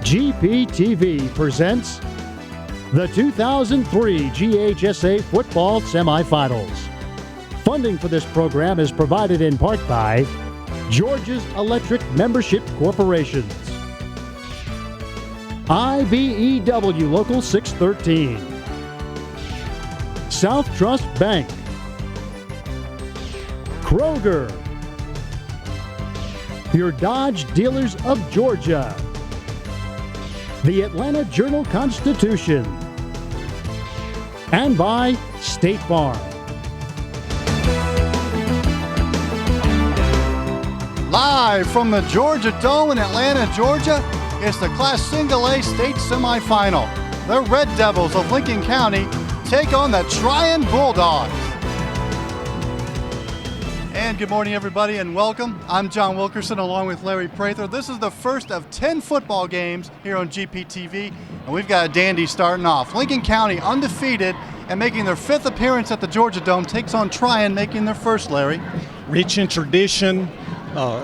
GPTV presents the 2003 GHSA Football Semifinals. Funding for this program is provided in part by Georgia's Electric Membership Corporations, IBEW Local 613, South Trust Bank, Kroger, your Dodge Dealers of Georgia, the Atlanta Journal-Constitution, and by State Farm. Live from the Georgia Dome in Atlanta, Georgia, it's the Class Single A State Semifinal. The Red Devils of Lincoln County take on the Tryon Bulldogs. And good morning, everybody, and welcome. I'm John Wilkerson along with Larry Prather. This is the first of 10 football games here on GPTV, and we've got a dandy starting off. Lincoln County undefeated and making their 5th appearance at the Georgia Dome takes on Tryon, making their first, Larry. Rich in tradition,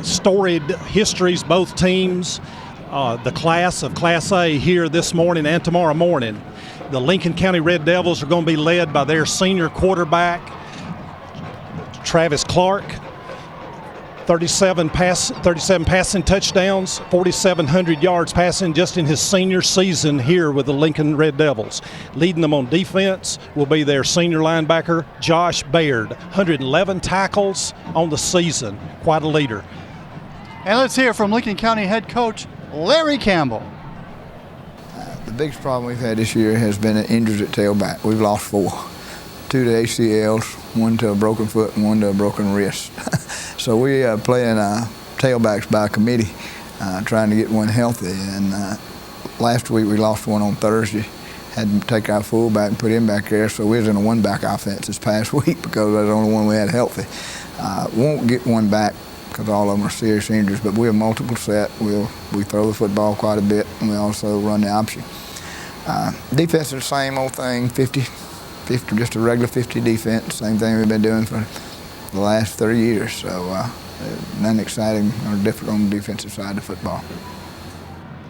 storied histories, both teams. The class of Class A here this morning and tomorrow morning. The Lincoln County Red Devils are going to be led by their senior quarterback, Travis Clark. 37 passing touchdowns, 4,700 yards passing just in his senior season here with the Lincoln Red Devils. Leading them on defense will be their senior linebacker, Josh Baird. 111 tackles on the season. Quite a leader. And let's hear from Lincoln County head coach Larry Campbell. The biggest problem we've had this year has been injuries at tailback. We've lost 4. 2 to ACLs, 1 to a broken foot, and 1 to a broken wrist. So we are playing tailbacks by committee, trying to get one healthy. And last week we lost one on Thursday. Had to take our fullback and put him back there, so we was in a one-back offense this past week because that's the only one we had healthy. Won't get one back because all of them are serious injuries, but we're multiple set. We throw the football quite a bit, and we also run the option. Defense is the same old thing, 50, just a regular 50 defense, same thing we've been doing for the last 30 years. So nothing exciting or different on the defensive side of football.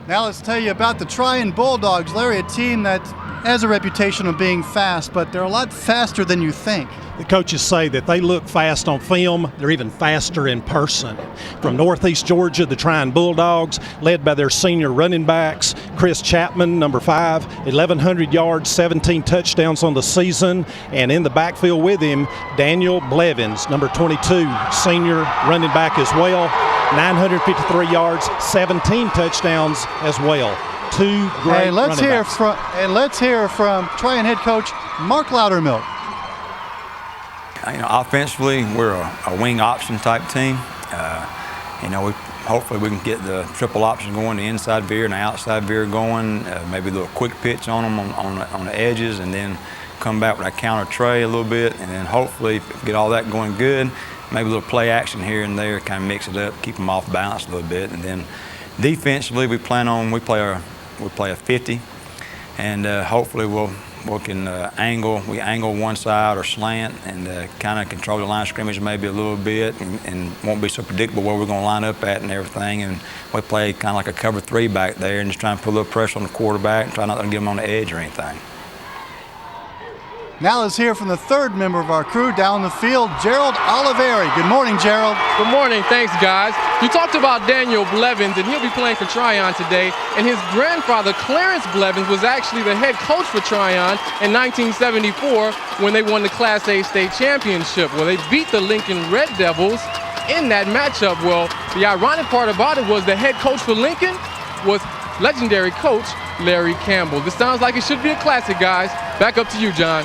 Now let's tell you about the Tryon Bulldogs, Larry, a team that has a reputation of being fast, but they're a lot faster than you think. The coaches say that they look fast on film. They're even faster in person. From Northeast Georgia, the Tryon Bulldogs, led by their senior running backs, Chris Chapman, number 5, 1,100 yards, 17 touchdowns on the season. And in the backfield with him, Daniel Blevins, number 22, senior running back as well, 953 yards, 17 touchdowns as well. 2 great running backs. Let's hear from Tryon head coach Mark Loudermilk. Offensively, we're a wing option type team. Hopefully we can get the triple option going, the inside veer and the outside veer going, maybe a little quick pitch on them on the edges, and then come back with a counter tray a little bit, and then hopefully get all that going good. Maybe a little play action here and there, kind of mix it up, keep them off balance a little bit, and then defensively we play a 50, and hopefully we can angle one side or slant and kind of control the line of scrimmage maybe a little bit and won't be so predictable where we're going to line up at and everything. And we play kind of like a cover 3 back there and just try and put a little pressure on the quarterback and try not to get him on the edge or anything. Now let's hear from the third member of our crew down the field, Gerald Oliveri. Good morning, Gerald. Good morning. Thanks, guys. You talked about Daniel Blevins, and he'll be playing for Tryon today. And his grandfather, Clarence Blevins, was actually the head coach for Tryon in 1974 when they won the Class A state championship. Well, they beat the Lincoln Red Devils in that matchup. Well, the ironic part about it was the head coach for Lincoln was legendary coach Larry Campbell. This sounds like it should be a classic, guys. Back up to you, John.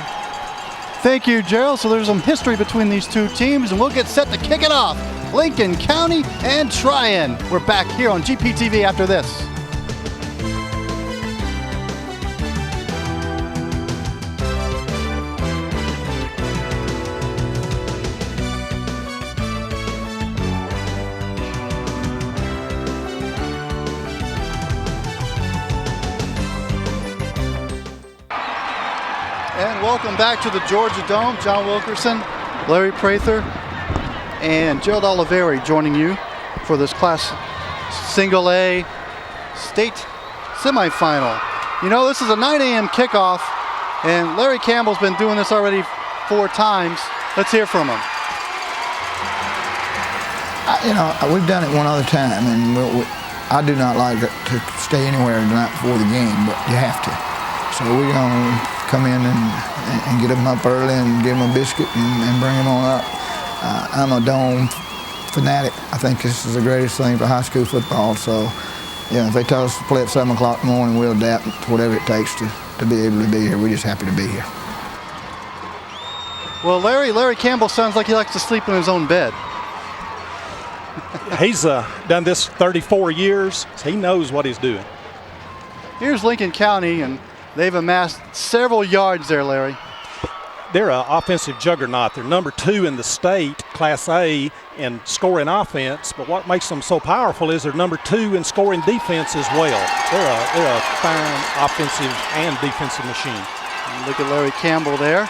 Thank you, Gerald. So there's some history between these two teams, and we'll get set to kick it off. Lincoln County and Tryon. We're back here on GPTV after this. And welcome back to the Georgia Dome. John Wilkerson, Larry Prather, and Gerald Oliveri joining you for this Class Single A State semifinal. You know, this is a 9 a.m. kickoff, and Larry Campbell's been doing this already 4 times. Let's hear from him. We've done it one other time, and I do not like to stay anywhere the night before the game, but you have to. So we're going to come in and get them up early and give them a biscuit and bring them on up. I'm a Dome fanatic. I think this is the greatest thing for high school football. So, if they tell us to play at 7 o'clock in the morning, we'll adapt to whatever it takes to be able to be here. We're just happy to be here. Well, Larry Campbell sounds like he likes to sleep in his own bed. He's done this 34 years. So he knows what he's doing. Here's Lincoln County, and they've amassed several yards there, Larry. They're an offensive juggernaut. They're number 2 in the state, Class A, in scoring offense. But what makes them so powerful is they're number 2 in scoring defense as well. They're a fine offensive and defensive machine. And look at Larry Campbell there.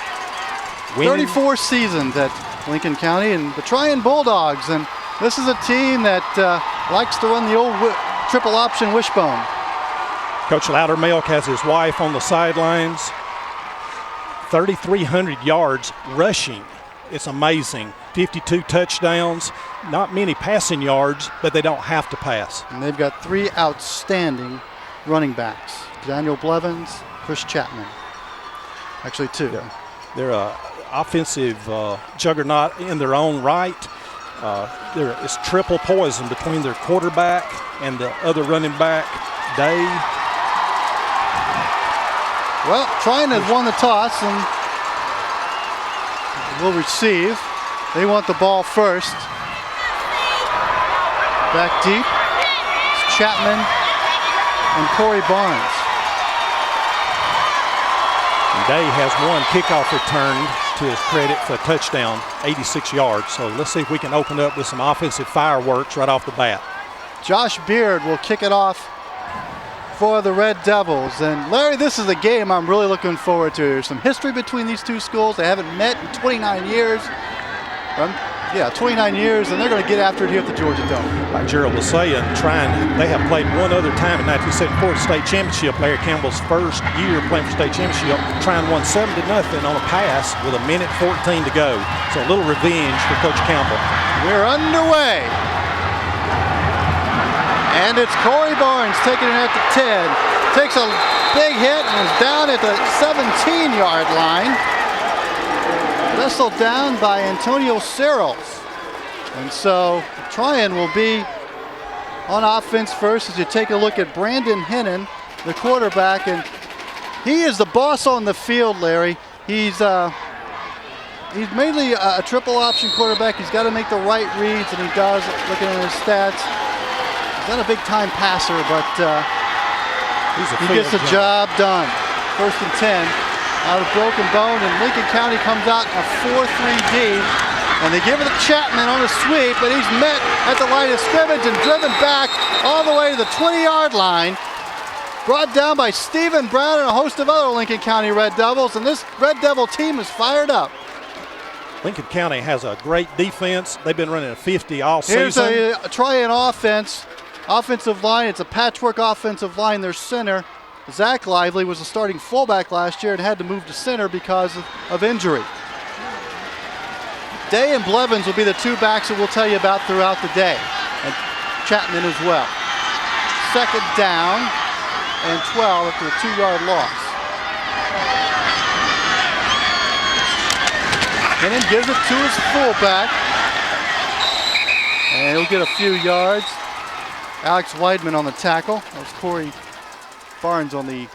Winning. 34 seasons at Lincoln County and the Tryon Bulldogs. And this is a team that likes to run the old triple option wishbone. Coach Loudermilk has his wife on the sidelines. 3,300 yards rushing. It's amazing. 52 touchdowns. Not many passing yards, but they don't have to pass. And they've got 3 outstanding running backs. Daniel Blevins, Chris Chapman. Actually 2. Yeah. They're an offensive juggernaut in their own right. It's triple poison between their quarterback and the other running back, Day. Well, Tryon has won the toss and will receive. They want the ball first. Back deep. It's Chapman and Corey Barnes. And Day has one kickoff return to his credit for a touchdown, 86 yards. So let's see if we can open up with some offensive fireworks right off the bat. Josh Beard will kick it off for the Red Devils. And Larry, this is a game I'm really looking forward to. There's some history between these two schools. They haven't met in 29 years. 29 years, and they're going to get after it here at the Georgia Dome. Like Gerald was saying, they have played one other time in 1974 state championship. Larry Campbell's first year playing for state championship. Tryon won 7-0 on a pass with 1:14 to go. So a little revenge for Coach Campbell. We're underway. And it's Corey Barnes taking it at the 10. Takes a big hit and is down at the 17-yard line. Wrestled down by Antonio Searles. And so Tryon will be on offense first as you take a look at Brandon Hennon, the quarterback. And he is the boss on the field, Larry. He's mainly a triple option quarterback. He's got to make the right reads, and he does, looking at his stats. He's not a big time passer, but he gets the job done. 1st and 10 out of Broken Bone, and Lincoln County comes out in a 4-3 D, and they give it to Chapman on a sweep, but he's met at the line of scrimmage and driven back all the way to the 20-yard line. Brought down by Stephen Brown and a host of other Lincoln County Red Devils, and this Red Devil team is fired up. Lincoln County has a great defense. They've been running a 50 all Here's season. Here's a Tryon offensive line. It's a patchwork offensive line. Their center, Zach Lively, was a starting fullback last year and had to move to center because of injury. Day and Blevins will be the 2 backs that we'll tell you about throughout the day, and Chapman as well. 2nd down and 12 after a 2-yard loss. And then gives it to his fullback, and he'll get a few yards. Alex Weidman on the tackle. That was Corey Barnes on the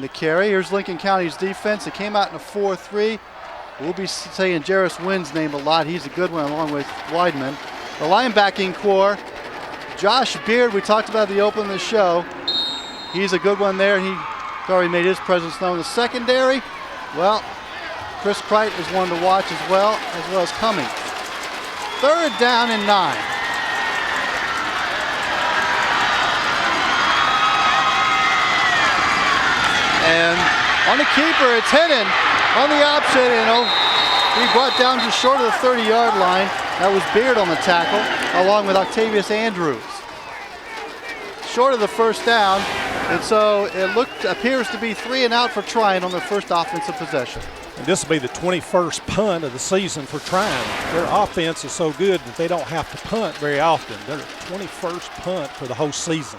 carry. Here's Lincoln County's defense. It came out in a 4-3. We'll be saying Jarris Wynn's name a lot. He's a good one along with Weidman. The linebacking core, Josh Beard, we talked about the open of the show. He's a good one there. He's already made his presence known. The secondary, well, Chris Kreit is one to watch as well as Cummings. 3rd down and 9. And on the keeper, it's Hennon on the option, and he brought down just short of the 30-yard line. That was Beard on the tackle, along with Octavius Andrews. short of the first down, and so it appears to be 3 and out for Tryon on their first offensive possession. And this will be the 21st punt of the season for Tryon. Their offense is so good that they don't have to punt very often. They're the 21st punt for the whole season.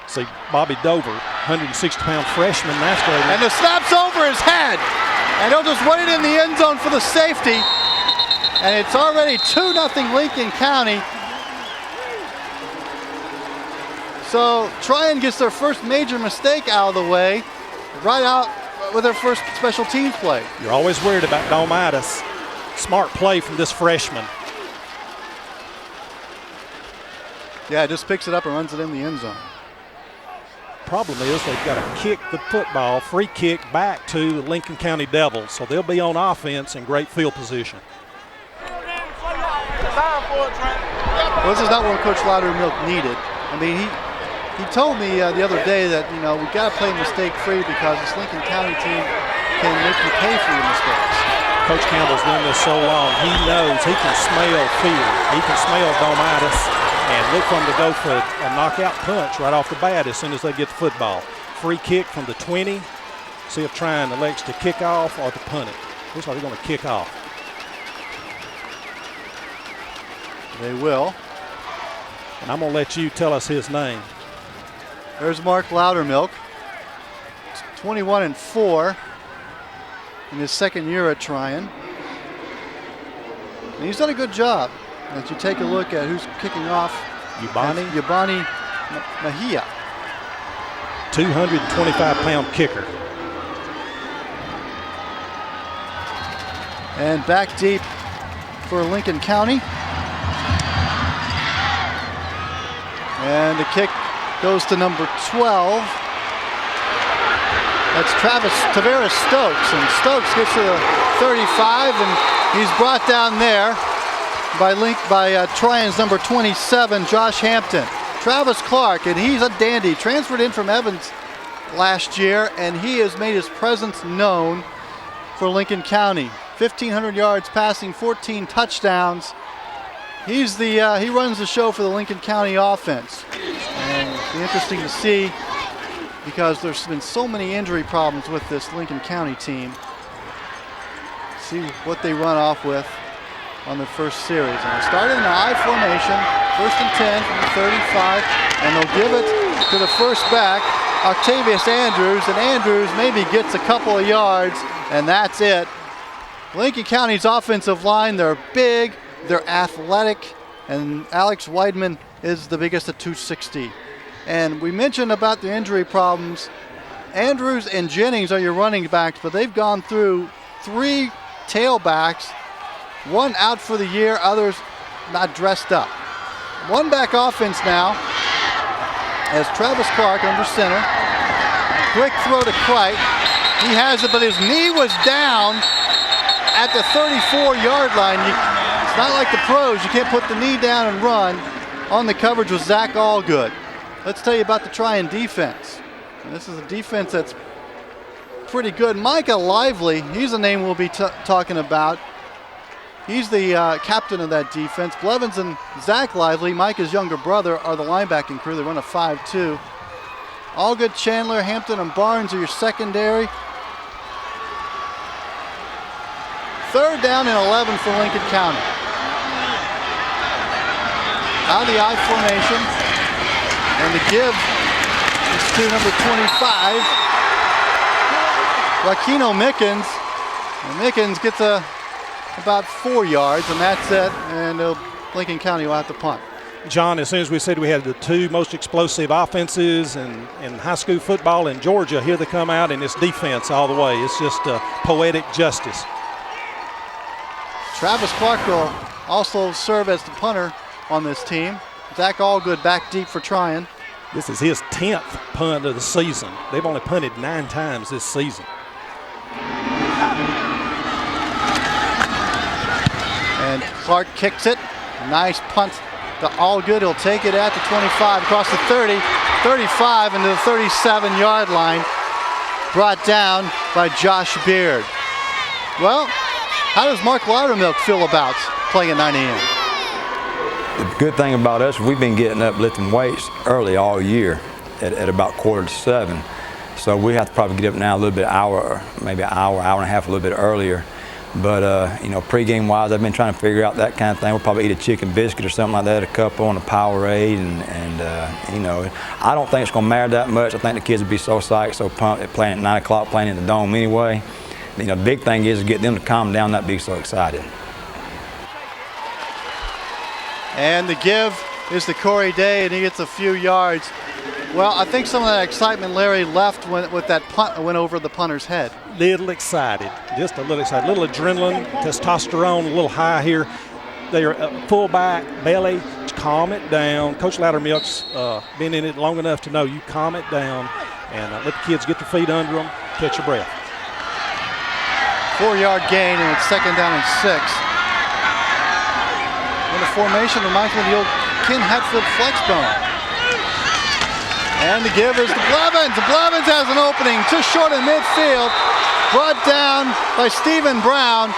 See Bobby Dover, 160-pound freshman masquerader. And the snap's over his head. And he'll just wait in the end zone for the safety. And it's already 2-0 Lincoln County. So Tryon gets their first major mistake out of the way, right out with their first special teams play. You're always worried about Domitis. Smart play from this freshman. Yeah, just picks it up and runs it in the end zone. Problem is they've got to kick the football, free kick back to the Lincoln County Devils. So they'll be on offense in great field position. Well, this is not what Coach Loudermilk needed. I mean, he told me the other day that, you know, we got to play mistake-free because this Lincoln County team can make you pay for your mistakes. Coach Campbell's done this so long. He knows he can smell fear. He can smell Domitis and look for them to go for a knockout punch right off the bat as soon as they get the football. Free kick from the 20. See if Tryon elects to kick off or to punt it. Looks like they're going to kick off. They will. And I'm going to let you tell us his name. There's Mark Loudermilk, 21-4 in his second year at Tryon. And he's done a good job. As you take a look at who's kicking off, Yubani Mahia. 225-pound kicker. And back deep for Lincoln County. And the kick goes to number 12. That's Tavares Stokes. And Stokes gets to the 35, and he's brought down there by Tryon's number 27, Josh Hampton. Travis Clark, and he's a dandy. Transferred in from Evans last year, and he has made his presence known for Lincoln County. 1,500 yards passing, 14 touchdowns. He runs the show for the Lincoln County offense. And it'll be interesting to see because there's been so many injury problems with this Lincoln County team. See what they run off with on the first series. And they started in the I formation, 1st and 10 from the 35, and they'll give it to the first back, Octavius Andrews, and Andrews maybe gets a couple of yards, and that's it. Lincoln County's offensive line, they're big, they're athletic, and Alex Weidman is the biggest at 260. And we mentioned about the injury problems. Andrews and Jennings are your running backs, but they've gone through 3 tailbacks, 1 out for the year, others not dressed up. 1 back offense now as Travis Clark under center. Quick throw to Kreit. He has it, but his knee was down at the 34-yard line. It's not like the pros. You can't put the knee down and run. On the coverage was Zach Allgood. Let's tell you about the Tryon defense. And this is a defense that's pretty good. Micah Lively, he's a name we'll be talking about. He's the captain of that defense. Blevins and Zach Lively, Micah's younger brother, are the linebacking crew. They run a 5-2. Allgood, Chandler, Hampton, and Barnes are your secondary. 3rd down and 11 for Lincoln County. Out of the I formation. And the give is to number 25, Rakino Mickens. And Mickens gets about 4 yards, and that's it. And Lincoln County will have to punt. John, as soon as we said we had the 2 most explosive offenses in high school football in Georgia, here they come out, and it's defense all the way. It's just poetic justice. Travis Clark will also serve as the punter on this team. Zach Allgood back deep for Tryon. This is his 10th punt of the season. They've only punted 9 times this season. And Clark kicks it. Nice punt to Allgood. He'll take it at the 25, across the 30, 35, into the 37-yard line. Brought down by Josh Beard. Well, how does Mark Loudermilk feel about playing at 9 a.m.? The good thing about us, we've been getting up lifting weights early all year at about 6:45. So we have to probably get up now a little bit, maybe an hour and a half, a little bit earlier. But, you know, pregame wise, I've been trying to figure out that kind of thing. We'll probably eat a chicken biscuit or something like that, a couple, and a Powerade. And you know, I don't think it's going to matter that much. I think the kids will be so psyched, so pumped at playing at 9 o'clock, playing in the Dome anyway. You know, the big thing is to get them to calm down, not be so excited. And the give is to Corey Day, and he gets a few yards. Well, I think some of that excitement, Larry, left with that punt went over the punter's head. Little excited, just a little excited. A little adrenaline, testosterone, a little high here. They're fullback, belly, calm it down. Coach Loudermilk's been in it long enough to know you calm it down and let the kids get their feet under them, catch your breath. 4-yard gain, and it's 2nd down and 6. And the formation reminds me of the old Ken Hatfield flex bone. And the give is to Blevins. Blevins has an opening just short of midfield. Brought down by Stephen Brown.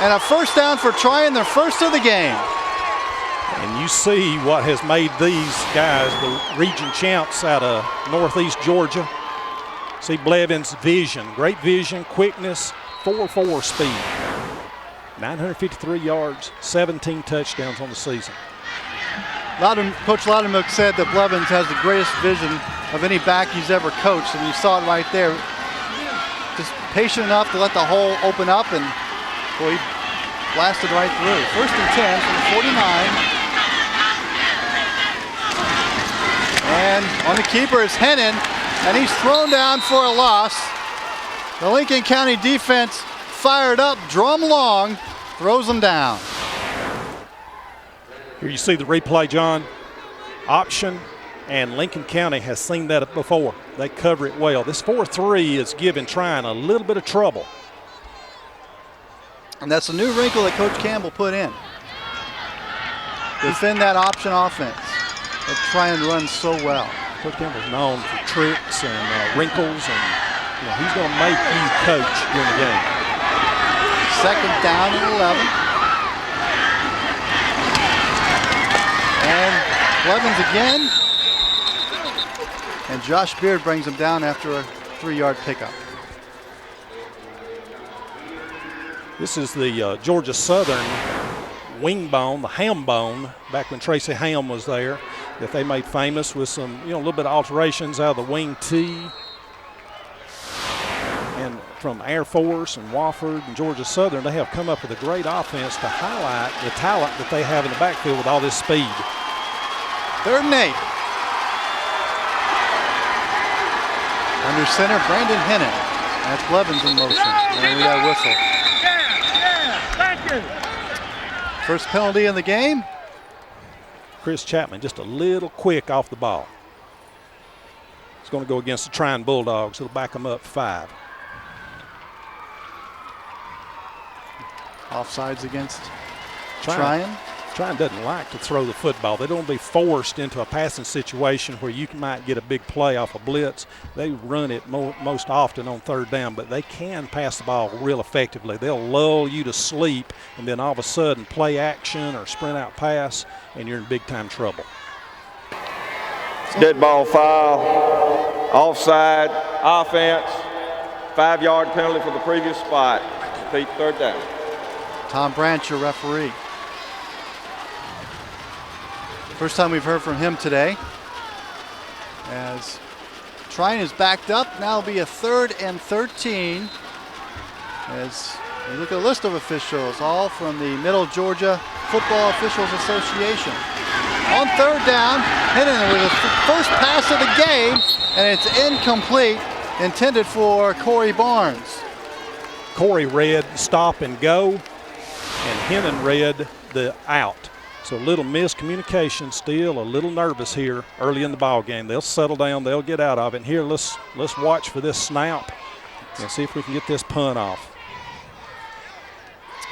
And a first down for Tryon, their first of the game. And you see what has made these guys the region champs out of Northeast Georgia. See Blevins' vision, great vision, quickness, 4.4 speed. 953 yards, 17 touchdowns on the season. Coach Loudermilk said that Blevins has the greatest vision of any back he's ever coached, and you saw it right there. Just patient enough to let the hole open up, and boy, he blasted right through. 1st and 10 from the 49. And on the keeper is Hennon, and he's thrown down for a loss. The Lincoln County defense fired up, drum long, throws him down. Here you see the replay, John. Option, and Lincoln County has seen that before. They cover it well. This 4-3 is giving Tryon a little bit of trouble. And that's a new wrinkle that Coach Campbell put in. Defend that option offense that Tryon runs so well. Coach Campbell's known for tricks and wrinkles, and you know, he's going to make you coach during the game. 2nd down and 11. And Blevins again. And Josh Beard brings him down after a 3-yard pickup. This is the Georgia Southern wing bone, the ham bone, back when Tracy Ham was there, that they made famous with some, you know, a little bit of alterations out of the wing tee. And from Air Force and Wofford and Georgia Southern, they have come up with a great offense to highlight the talent that they have in the backfield with all this speed. 3rd and 8. Under center, Brandon Hennon. That's Blevins in motion. And we got a whistle. Thank you. First penalty in the game. Chris Chapman just a little quick off the ball. It's going to go against the Tryon Bulldogs. It'll back them up 5. Offsides against Tryon. Tryon doesn't like to throw the football. They don't be forced into a passing situation where you might get a big play off a blitz. They run it most often on 3rd down, but they can pass the ball real effectively. They'll lull you to sleep, and then all of a sudden play action or sprint out pass, and you're in big time trouble. Dead ball foul, offside, offense, 5-yard penalty for the previous spot. Repeat, 3rd down. Tom Branch, your referee. First time we've heard from him today. As Tryon is backed up, now it'll be a 3rd and 13. As you look at a list of officials, all from the Middle Georgia Football Officials Association. On 3rd down, Hennon with the first pass of the game, and it's incomplete, intended for Corey Barnes. Corey read stop and go, and Hennon read the out. So a little miscommunication still, a little nervous here early in the ball game. They'll settle down, they'll get out of it. And here, let's watch for this snap and see if we can get this punt off.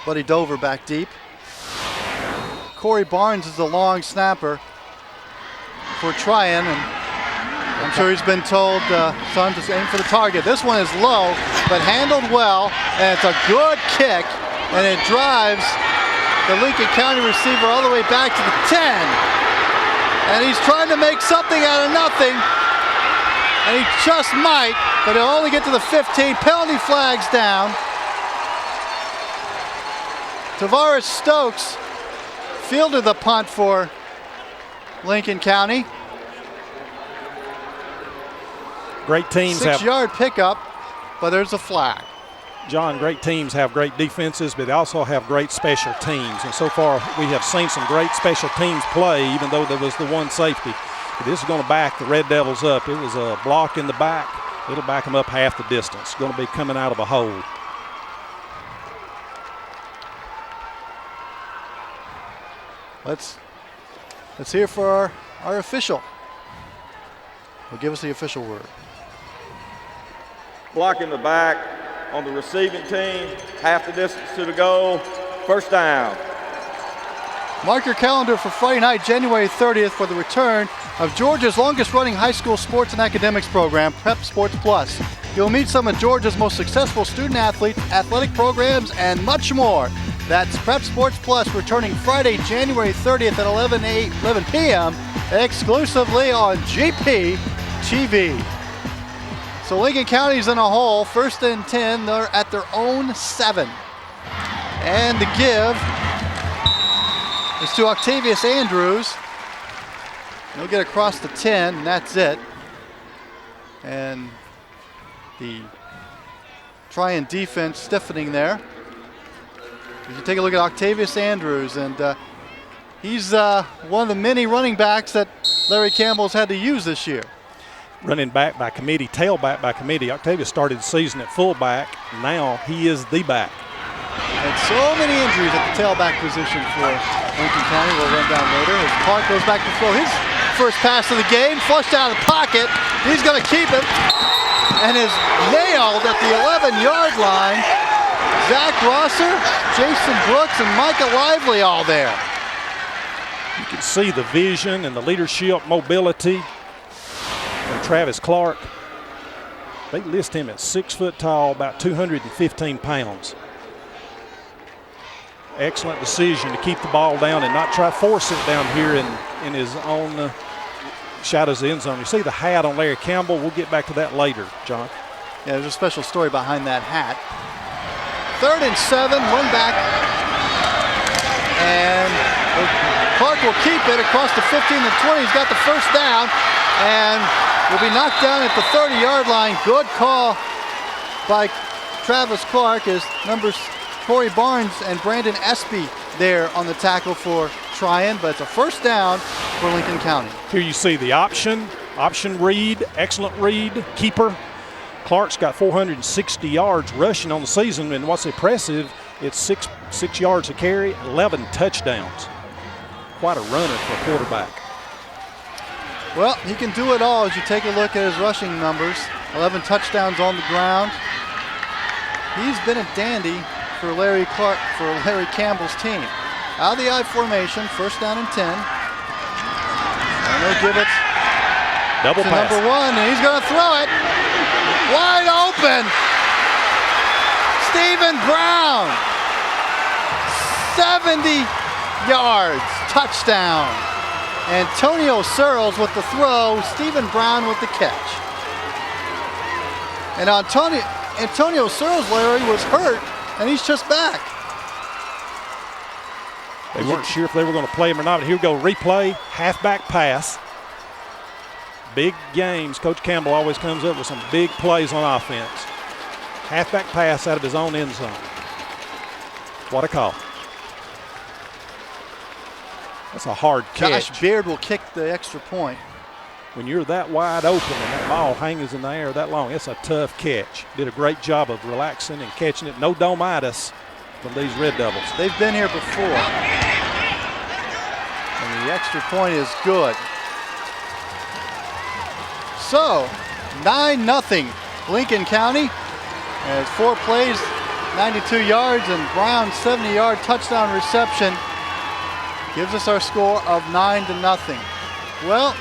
Buddy Dover back deep. Corey Barnes is the long snapper for Tryon, and I'm sure he's been told, son, just aim for the target. This one is low, but handled well, and it's a good kick, and it drives the Lincoln County receiver all the way back to the 10. And he's trying to make something out of nothing. And he just might, but he'll only get to the 15. Penalty flags down. Tavares Stokes fielded the punt for Lincoln County. Great teams have 6-yard pickup, but there's a flag. John, great teams have great defenses, but they also have great special teams. And so far, we have seen some great special teams play, even though there was the one safety. But this is going to back the Red Devils up. It was a block in the back. It'll back them up half the distance. It's going to be coming out of a hole. Let's hear for our official. He'll give us the official word. Block in the back on the receiving team, half the distance to the goal, first down. Mark your calendar for Friday night, January 30th, for the return of Georgia's longest-running high school sports and academics program, Prep Sports Plus. You'll meet some of Georgia's most successful student athletes, athletic programs, and much more. That's Prep Sports Plus, returning Friday, January 30th at 11 p.m. exclusively on GP TV. So Lincoln County's in a hole, 1st and 10. They're at their own 7. And the give is to Octavius Andrews. He'll get across the 10, and that's it. And the Tryon defense stiffening there. If you take a look at Octavius Andrews, and he's one of the many running backs that Larry Campbell's had to use this year. Running back by committee, tailback by committee. Octavius started the season at fullback. Now he is the back. And so many injuries at the tailback position for Lincoln County. We'll run down later as Clark goes back to throw his first pass of the game. Flushed out of the pocket. He's going to keep it. And is nailed at the 11-yard line. Zach Rosser, Jason Brooks, and Micah Lively all there. You can see the vision and the leadership, mobility from Travis Clark. They list him at 6 foot tall, about 215 pounds. Excellent decision to keep the ball down and not try to force it down here in his own shadows of the end zone. You see the hat on Larry Campbell. We'll get back to that later, John. Yeah, there's a special story behind that hat. 3rd and 7, run back. And Clark will keep it across the 15 and 20. He's got the first down and will be knocked down at the 30-yard line. Good call by Travis Clark as numbers Corey Barnes and Brandon Espy there on the tackle for Tryon, but it's a first down for Lincoln County. Here you see the option read, excellent read, keeper. Clark's got 460 yards rushing on the season, and what's impressive, it's six yards a carry, 11 touchdowns. Quite a runner for a quarterback. Well, he can do it all as you take a look at his rushing numbers. 11 touchdowns on the ground. He's been a dandy for Larry Campbell's team. Out of the I formation, first down and 10. And they'll give it Double to pass. number 1, and he's going to throw it. Wide open. Stephen Brown. 70 yards. Touchdown. Antonio Searles with the throw. Stephen Brown with the catch. And Antonio Searles, Larry, was hurt, and he's just back. They weren't sure if they were going to play him or not, but here we go, replay, halfback pass. Big games, Coach Campbell always comes up with some big plays on offense. Halfback pass out of his own end zone. What a call. That's a hard catch. Josh Beard will kick the extra point. When you're that wide open and that ball hangs in the air that long, it's a tough catch. Did a great job of relaxing and catching it. No domitis from these Red Devils. They've been here before. And the extra point is good. So, 9-0 Lincoln County. As 4 plays, 92 yards, and Brown's 70-yard touchdown reception gives us our score of 9-0. Well,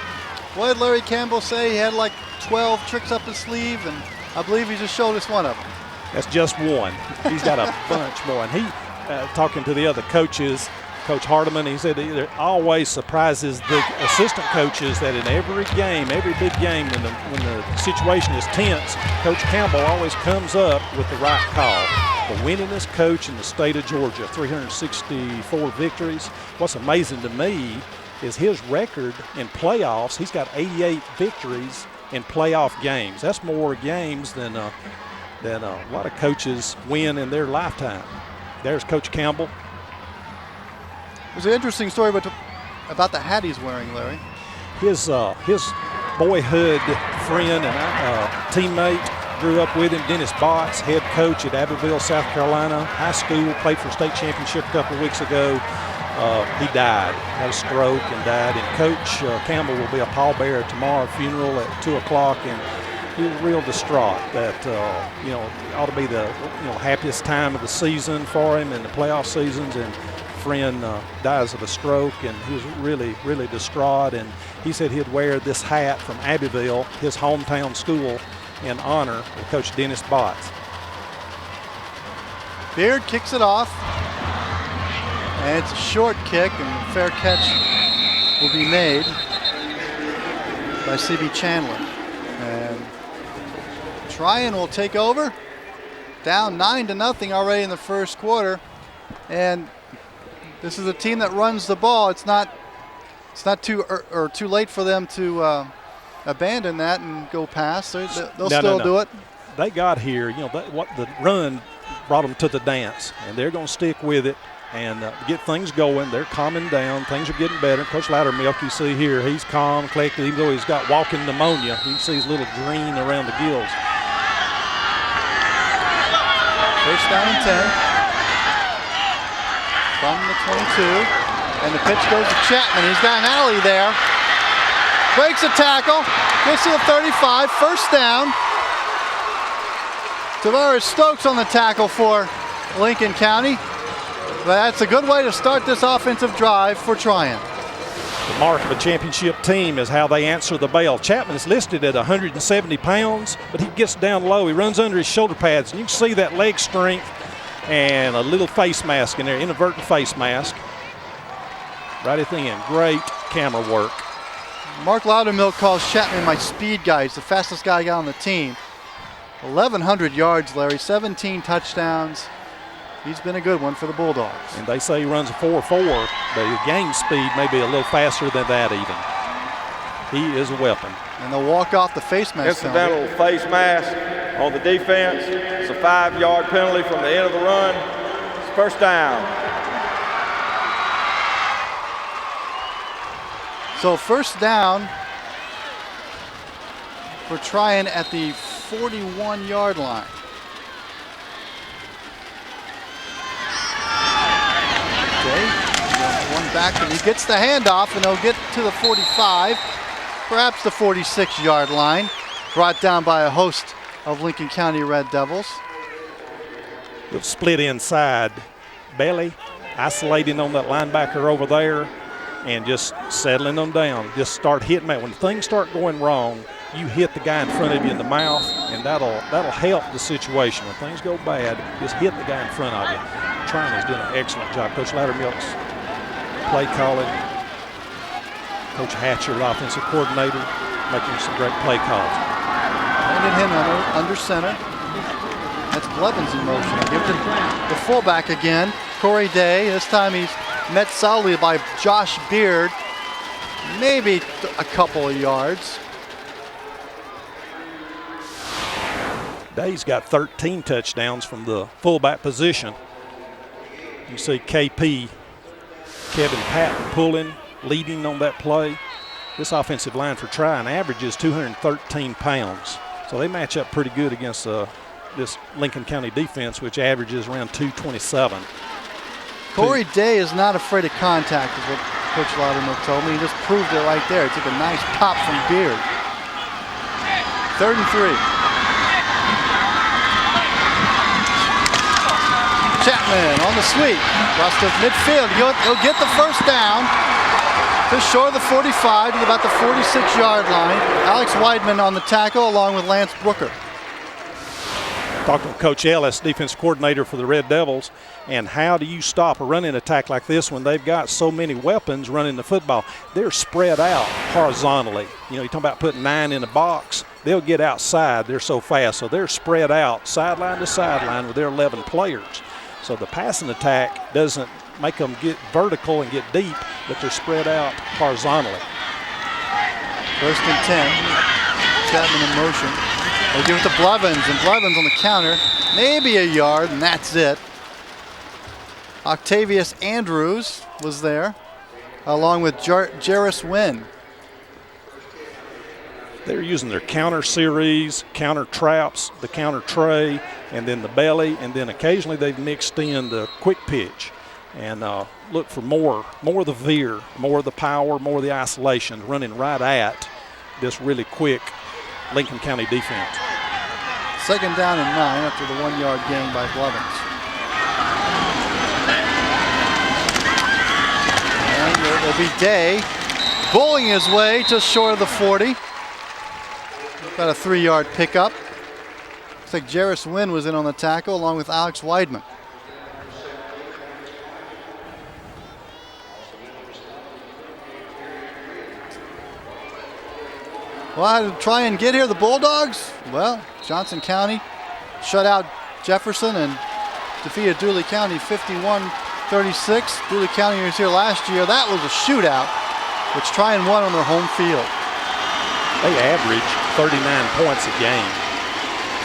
what did Larry Campbell say? He had like 12 tricks up his sleeve, and I believe he just showed us one of them. That's just one. He's got a bunch more. And talking to the other coaches, Coach Hardiman, he said it always surprises the assistant coaches that in every game, every big game, when the situation is tense, Coach Campbell always comes up with the right call. The winningest coach in the state of Georgia, 364 victories. What's amazing to me is his record in playoffs. He's got 88 victories in playoff games. That's more games than a lot of coaches win in their lifetime. There's Coach Campbell. There's an interesting story about the hat he's wearing, Larry. His boyhood friend and teammate, grew up with him, Dennis Botts, head coach at Abbeville, South Carolina, high school, played for state championship a couple of weeks ago. He died, had a stroke and died. And Coach Campbell will be a pallbearer tomorrow, funeral at 2 o'clock, and he was real distraught that, it ought to be the happiest time of the season for him in the playoff seasons, and friend dies of a stroke, and he was really, really distraught. And he said he'd wear this hat from Abbeville, his hometown school, in honor of Coach Dennis Botts. Beard kicks it off, and it's a short kick, and a fair catch will be made by C.B. Chandler. And Tryon will take over, down 9-0 already in the first quarter, and this is a team that runs the ball. It's not too late for them to abandon that and go past. They'll still do it. They got here. What the run brought them to the dance, and they're going to stick with it and get things going. They're calming down. Things are getting better. Coach Loudermilk, you see here, he's calm, collected, even though he's got walking pneumonia. You can see his little green around the gills. First down and 10. From the 22, and the pitch goes to Chapman. He's got an alley there. Breaks a tackle, gets to the 35, first down. Tavares Stokes on the tackle for Lincoln County. But that's a good way to start this offensive drive for Tryon. The mark of a championship team is how they answer the bell. Chapman is listed at 170 pounds, but he gets down low. He runs under his shoulder pads, and you can see that leg strength and a little face mask in there, inadvertent face mask. Right at the end. Great camera work. Mark Loudermilk calls Chapman my speed guy. He's the fastest guy on the team. 1,100 yards, Larry, 17 touchdowns. He's been a good one for the Bulldogs. And they say he runs a 4.4, but his game speed may be a little faster than that even. He is a weapon. And they'll walk off the face mask. Incidental face mask on the defense. It's a 5-yard penalty from the end of the run. It's first down. So first down for Tryon at the 41-yard line. Okay, one back, and he gets the handoff, and he'll get to the 45, perhaps the 46-yard line, brought down by a host of Lincoln County Red Devils. We'll split inside. Bailey isolating on that linebacker over there and just settling them down. Just start hitting that. When things start going wrong, you hit the guy in front of you in the mouth, and that'll help the situation. When things go bad, just hit the guy in front of you. Tryon has done an excellent job. Coach Loudermilk's play calling. Coach Hatcher, the offensive coordinator, making some great play calls. Landed him under center. That's Blevins in motion. Give it to the fullback again. Corey Day. This time he's met solidly by Josh Beard. Maybe a couple of yards. Day's got 13 touchdowns from the fullback position. You see KP, Kevin Patton pulling, leading on that play. This offensive line for Tryon averages 213 pounds. So they match up pretty good against this Lincoln County defense, which averages around 227. Corey Day is not afraid of contact, is what Coach Loudermilk told me. He just proved it right there. He took a nice pop from Beard. 3rd and 3. Chapman on the sweep. Across the midfield. He'll get the first down. Just short of the 45 to about the 46-yard line. Alex Weidman on the tackle along with Lance Brooker. Talking to Coach Ellis, defense coordinator for the Red Devils, and how do you stop a running attack like this when they've got so many weapons running the football? They're spread out horizontally. You know, you're talking about putting 9 in a box. They'll get outside. They're so fast. So they're spread out sideline to sideline with their 11 players. So the passing attack doesn't make them get vertical and get deep, but they're spread out horizontally. 1st and 10. Chapman in motion. They do it to Blevins, and Blevins on the counter. Maybe a yard, and that's it. Octavius Andrews was there, along with Jarris Wynn. They're using their counter series, counter traps, the counter tray, and then the belly, and then occasionally they've mixed in the quick pitch. And look for more of the veer, more of the power, more of the isolation, running right at this really quick Lincoln County defense. 2nd down and 9 after the 1-yard gain by Blevins. And it'll be Day bullying his way just short of the 40. About a 3-yard pickup. Looks like Jarris Wynn was in on the tackle along with Alex Weidman. Well, how to try and get here, the Bulldogs? Well, Johnson County shut out Jefferson and defeated Dooley County 51-36. Dooley County was here last year. That was a shootout, which Tryon won on their home field. They average 39 points a game.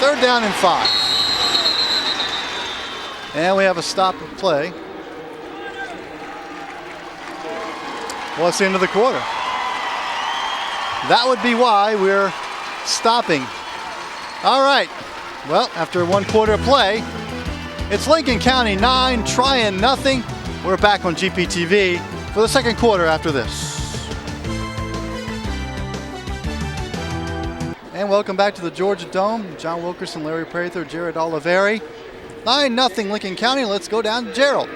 3rd down and 5. And we have a stop of play. Well, it's the end of the quarter. That would be why we're stopping. All right. Well, after 1 quarter of play, it's Lincoln County 9, Tryon nothing. We're back on GPTV for the 2nd quarter after this. And welcome back to the Georgia Dome. John Wilkerson, Larry Prather, Jared Oliveri. 9-0 Lincoln County. Let's go down to Gerald.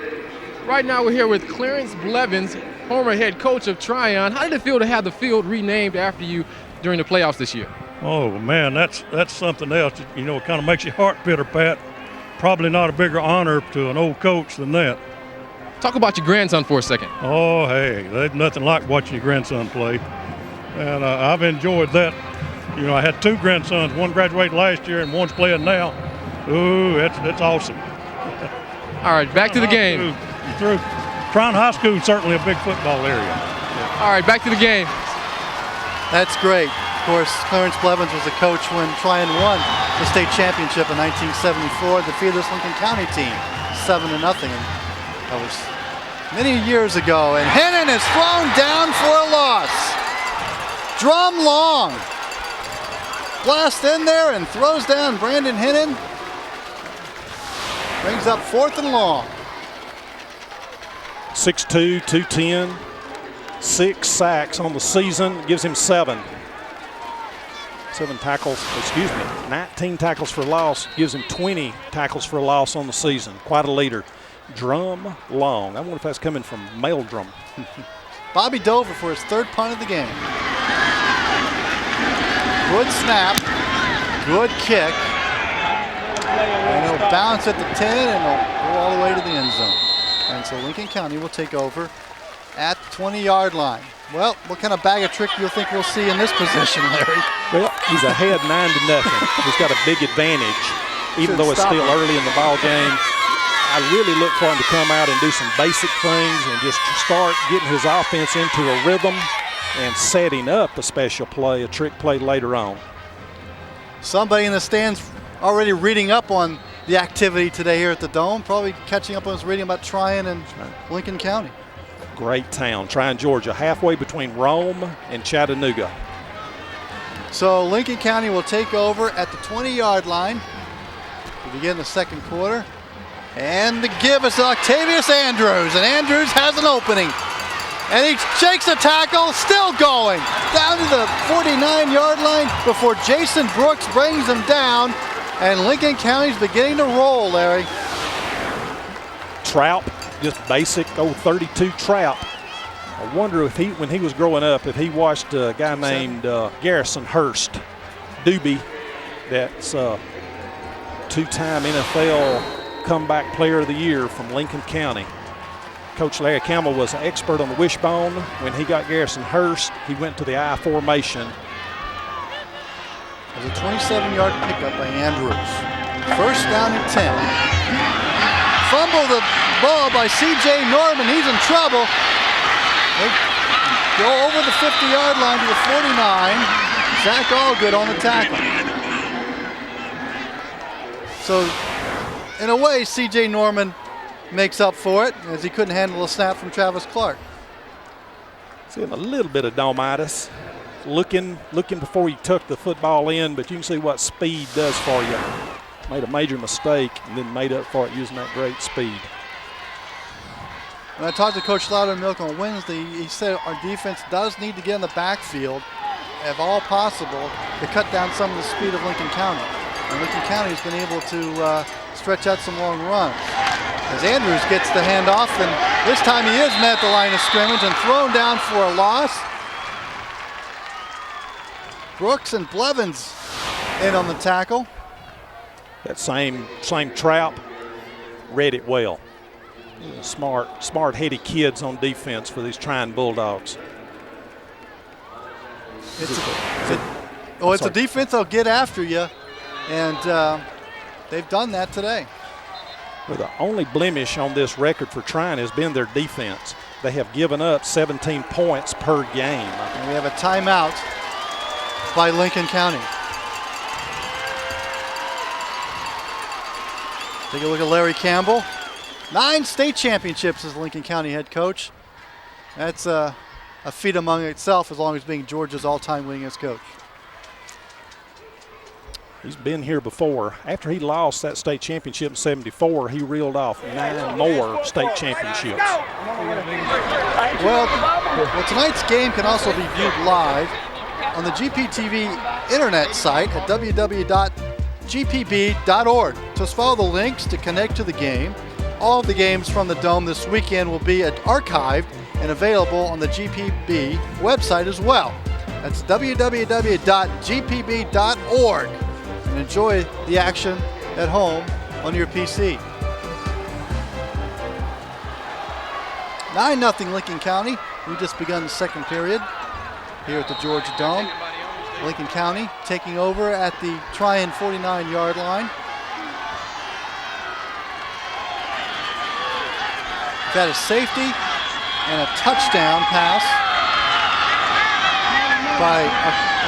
Right now we're here with Clarence Blevins, former head coach of Tryon. How did it feel to have the field renamed after you during the playoffs this year? Oh, man, that's something else. You know, it kind of makes your heart pitter pat. Probably not a bigger honor to an old coach than that. Talk about your grandson for a second. Oh, hey, there's nothing like watching your grandson play. And I've enjoyed that. You know, I had 2 grandsons. One graduated last year and one's playing now. Ooh, that's awesome. All right, back to the game. Through Tryon High School is certainly a big football area. All right, back to the game. That's great. Of course, Clarence Blevins was the coach when Tryon won the state championship in 1974, defeated this Lincoln County team 7-0. That was many years ago. And Hennon is thrown down for a loss. Drum long. Blast in there and throws down Brandon Hennon. Brings up 4th and long. 6'2", 210, 6 sacks on the season, gives him 7. 19 tackles for loss, gives him 20 tackles for loss on the season. Quite a leader. Drum long. I wonder if that's coming from Meldrum. Bobby Dover for his 3rd punt of the game. Good snap, good kick. And he'll bounce at the 10 and he'll go all the way to the end zone. And so Lincoln County will take over at the 20-yard line. Well, what kind of bag of trick do you think we'll see in this position, Larry? Well, he's ahead 9-0. He's got a big advantage, even though it's still early in the ball game. I really look for him to come out and do some basic things and just start getting his offense into a rhythm and setting up a special play, a trick play later on. Somebody in the stands already reading up on the activity today here at the Dome, probably catching up on his reading about Tryon and Lincoln County. Great town, Tryon, Georgia, halfway between Rome and Chattanooga. So Lincoln County will take over at the 20-yard line to begin the 2nd quarter. And the give is Octavius Andrews, and Andrews has an opening. And he shakes a tackle, still going, down to the 49-yard line before Jason Brooks brings him down, and Lincoln County's beginning to roll, Larry. Trout, just basic old 32 Trout. I wonder if when he was growing up, if he watched a guy named Garrison Hurst, Doobie, that's two-time NFL Comeback Player of the Year from Lincoln County. Coach Larry Campbell was an expert on the wishbone. When he got Garrison Hurst, he went to the I formation. It was a 27-yard pickup by Andrews. First down and 10. Fumble the ball by C.J. Norman. He's in trouble. They go over the 50-yard line to the 49. Zach Allgood on the tackle. So, in a way, C.J. Norman makes up for it as he couldn't handle a snap from Travis Clark. Seeing a little bit of domitis. Looking before he tucked the football in, but you can see what speed does for you. Made a major mistake and then made up for it using that great speed. When I talked to Coach Loudermilk on Wednesday, he said our defense does need to get in the backfield, if all possible, to cut down some of the speed of Lincoln County. And Lincoln County has been able to stretch out some long runs. As Andrews gets the handoff, and this time he is met at the line of scrimmage and thrown down for a loss. Brooks and Blevins in on the tackle. That same trap, read it well. Smart, heady kids on defense for these Tryon Bulldogs. It's a defense that'll get after you, and they've done that today. Well, the only blemish on this record for Tryon has been their defense. They have given up 17 points per game. And we have a timeout by Lincoln County. Take a look at Larry Campbell. 9 state championships as Lincoln County head coach. That's a feat among itself as long as being Georgia's all-time winningest coach. He's been here before. After he lost that state championship in '74, he reeled off 9 more state championships. Well, tonight's game can also be viewed live on the GPTV internet site at www.gpb.org. Just follow the links to connect to the game. All of the games from the Dome this weekend will be archived and available on the GPB website as well. That's www.gpb.org. And enjoy the action at home on your PC. 9-0 Lincoln County. We've just begun the second period here at the Georgia Dome. Lincoln County taking over at the Tryon 49-yard line. That is safety and a touchdown pass by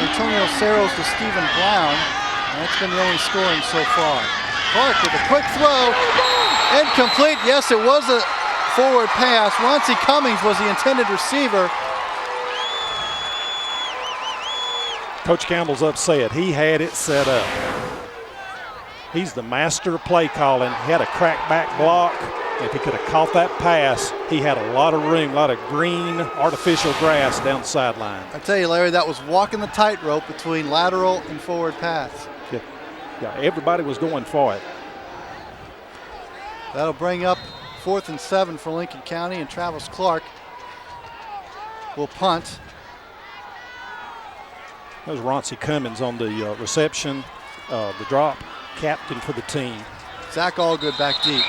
Antonio Cerros to Stephen Brown. And that's been the only scoring so far. Clark with a quick throw. Incomplete. Yes, it was a forward pass. Roncie Cummings was the intended receiver. Coach Campbell's upset. He had it set up. He's the master of play calling. He had a crack back block. If he could have caught that pass, he had a lot of room, a lot of green artificial grass down the sideline. I tell you, Larry, that was walking the tightrope between lateral and forward pass. Yeah, everybody was going for it. That'll bring up 4th and 7 for Lincoln County, and Travis Clark will punt. That was Roncie Cummings on the reception, the drop, captain for the team. Zach Allgood back deep.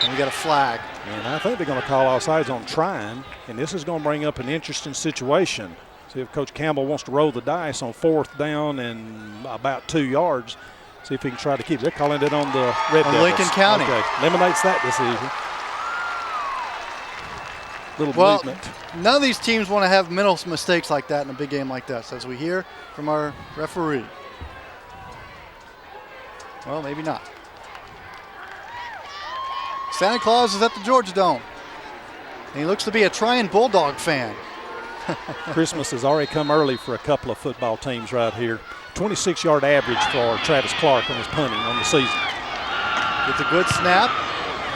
And we got a flag. And I think they're going to call offsides on Tryon, and this is going to bring up an interesting situation. See if Coach Campbell wants to roll the dice on 4th down and about 2 yards. See if he can try to keep it. They're calling it on the Red Devils. Lincoln County. Okay, eliminates that decision. Little movement. None of these teams want to have mental mistakes like that in a big game like this, as we hear from our referee. Well, maybe not. Santa Claus is at the Georgia Dome. And he looks to be a Tryon Bulldog fan. Christmas has already come early for a couple of football teams right here. 26-yard average for Travis Clark on his punting on the season. It's a good snap,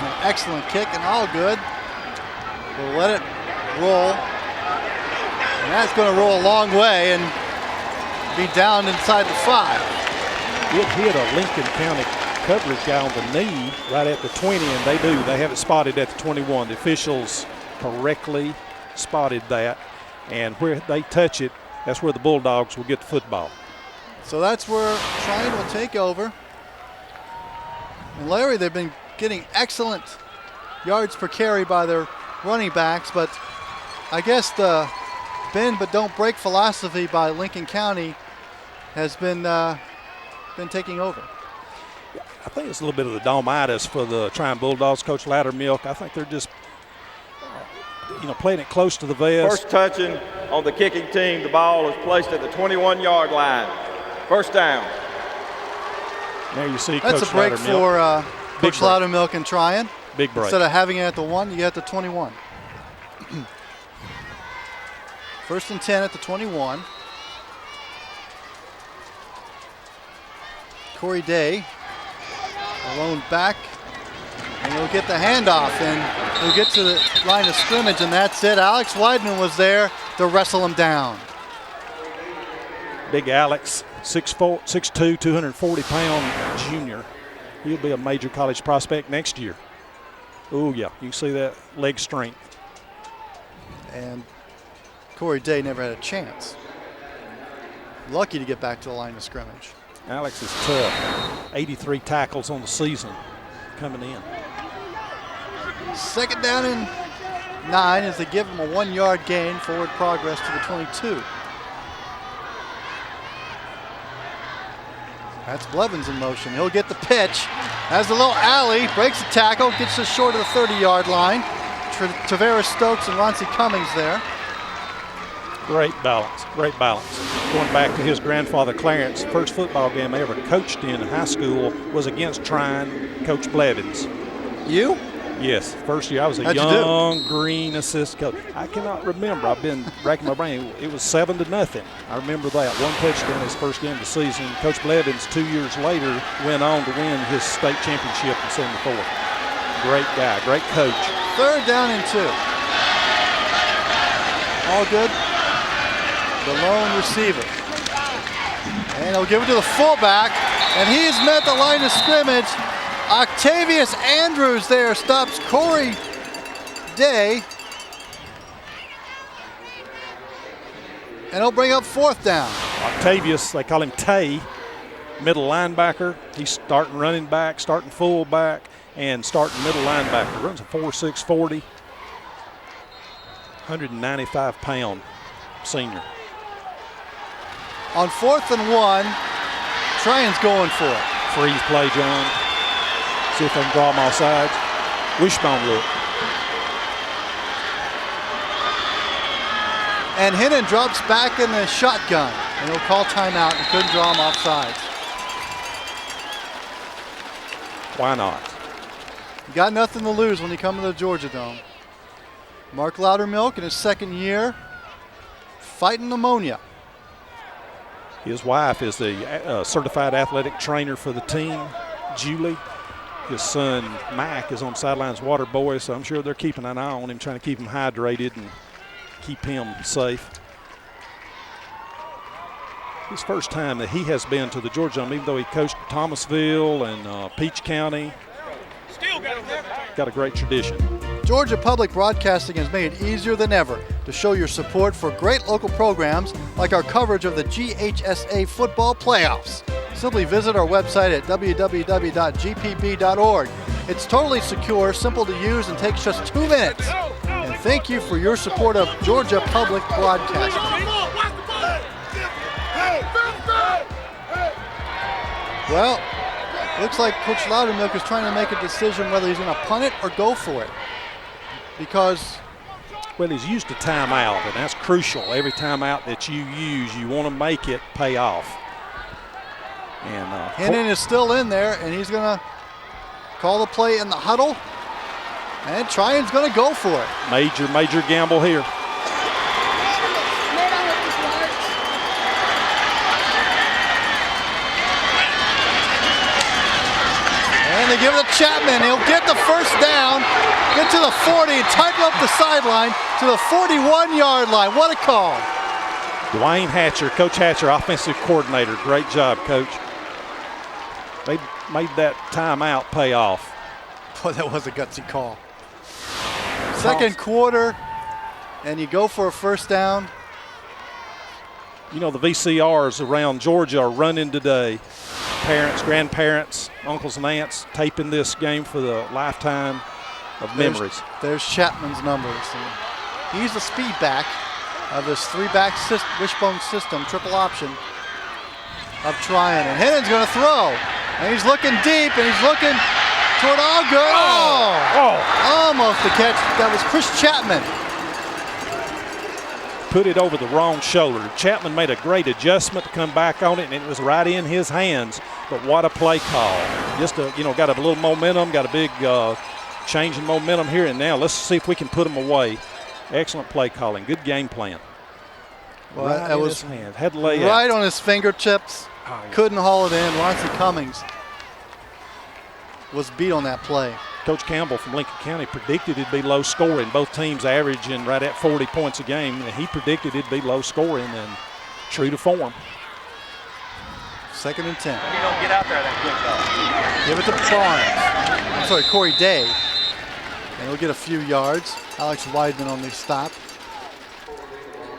an excellent kick, and all good. We'll let it roll. And that's going to roll a long way and be down inside the 5. It hit a Lincoln County coverage guy on the knee right at the 20, and they have it spotted at the 21. The officials correctly spotted that, and where they touch it, that's where the Bulldogs will get the football. So that's where Tryon will take over. And Larry, they've been getting excellent yards per carry by their running backs, but I guess the bend but don't break philosophy by Lincoln County has been taking over. I think it's a little bit of the Dalmitis for the Tryon Bulldogs. Coach Loudermilk, I think they're just, playing it close to the vest. First touching on the kicking team. The ball is placed at the 21-yard line. First down. There you see That's Coach a break Loudermilk. for Coach Loudermilk and Tryon. Big break. Instead of having it at the 1, you get the 21. First and 10 at the 21. Corey Day alone back, and he'll get the handoff, and he'll get to the line of scrimmage, and that's it. Alex Weidman was there to wrestle him down. Big Alex, 6'4", 6'2", 240-pound junior. He'll be a major college prospect next year. Oh, yeah, you can see that leg strength. And Corey Day never had a chance. Lucky to get back to the line of scrimmage. Alex is tough. 83 tackles on the season coming in. Second down and 9 as they give him a 1-yard gain, forward progress to the 22. That's Blevins in motion. He'll get the pitch. Has a little alley, breaks the tackle, gets us short of the 30-yard line. Tavares Stokes and Roncie Cummings there. Great balance, great balance. Going back to his grandfather Clarence, first football game I ever coached in high school was against Tryon, Coach Blevins. You? Yes, first year I was a young green assistant coach. I cannot remember. I've been racking my brain. It was 7-0. I remember that. One touchdown his first game of the season. Coach Blevins 2 years later went on to win his state championship in '74. Great guy, great coach. Third down and 2. All good. The lone receiver. And he'll give it to the fullback, and he's met the line of scrimmage. Octavius Andrews there stops Corey Day. And he'll bring up fourth down. Octavius, they call him Tay, middle linebacker. He's starting running back, starting fullback, and starting middle linebacker. Runs a 4.6 40. 195-pound senior. On 4th and 1, Tryon's going for it. Freeze play, John. See if they can draw them all sides. Wishbone look. And Hennon drops back in the shotgun, and he'll call timeout and couldn't draw him off sides. Why not? You got nothing to lose when you come to the Georgia Dome. Mark Loudermilk in his second year, fighting pneumonia. His wife is the certified athletic trainer for the team, Julie. His son, Mac, is on the sidelines water boy, so I'm sure they're keeping an eye on him, trying to keep him hydrated and keep him safe. His first time that he has been to the Georgia Dome, even though he coached Thomasville and Peach County. Got a great tradition. Georgia Public Broadcasting has made it easier than ever to show your support for great local programs like our coverage of the GHSA football playoffs. Simply visit our website at www.gpb.org. It's totally secure, simple to use, and takes just 2 minutes. And thank you for your support of Georgia Public Broadcasting. Well, looks like Coach Loudermilk is trying to make a decision whether he's going to punt it or go for it. Because, well, he's used a timeout, and that's crucial. Every timeout that you use, you want to make it pay off. And Hennon is still in there, and he's going to call the play in the huddle. And Tryon's going to go for it. Major gamble here. And they give it to Chapman. He'll get the first down, get to the 40, and tighten up the sideline to the 41-yard line. What a call. Dwayne Hatcher, Coach Hatcher, offensive coordinator. Great job, Coach. They made that timeout pay off. Boy, that was a gutsy call. Second quarter, and you go for a first down. You know, the VCRs around Georgia are running today. parents, grandparents, uncles and aunts taping this game for the lifetime of memories. There's Chapman's numbers. He's the speed back of this three-back wishbone system, triple option of Tryon. And Hennon's going to throw. And he's looking deep, and he's looking toward all good. Almost the catch. That was Chris Chapman. Put it over the wrong shoulder. Chapman made a great adjustment to come back on it, and it was right in his hands. But what a play call. Just, got a little momentum, got a big change in momentum here and now. Let's see if we can put him away. Excellent play calling. Good game plan. Well, right that in was his hand. Had to lay right out. on his fingertips. Oh, yeah. Couldn't haul it in. Lawrence Cummings was beat on that play. Coach Campbell from Lincoln County predicted it'd be low scoring. Both teams averaging right at 40 points a game. And he predicted it'd be low scoring, and true to form. 2nd and 10. You don't get out there that quick, though. Give it to Barnes. I'm sorry, Corey Day. And he'll get a few yards. Alex Weidman on the stop.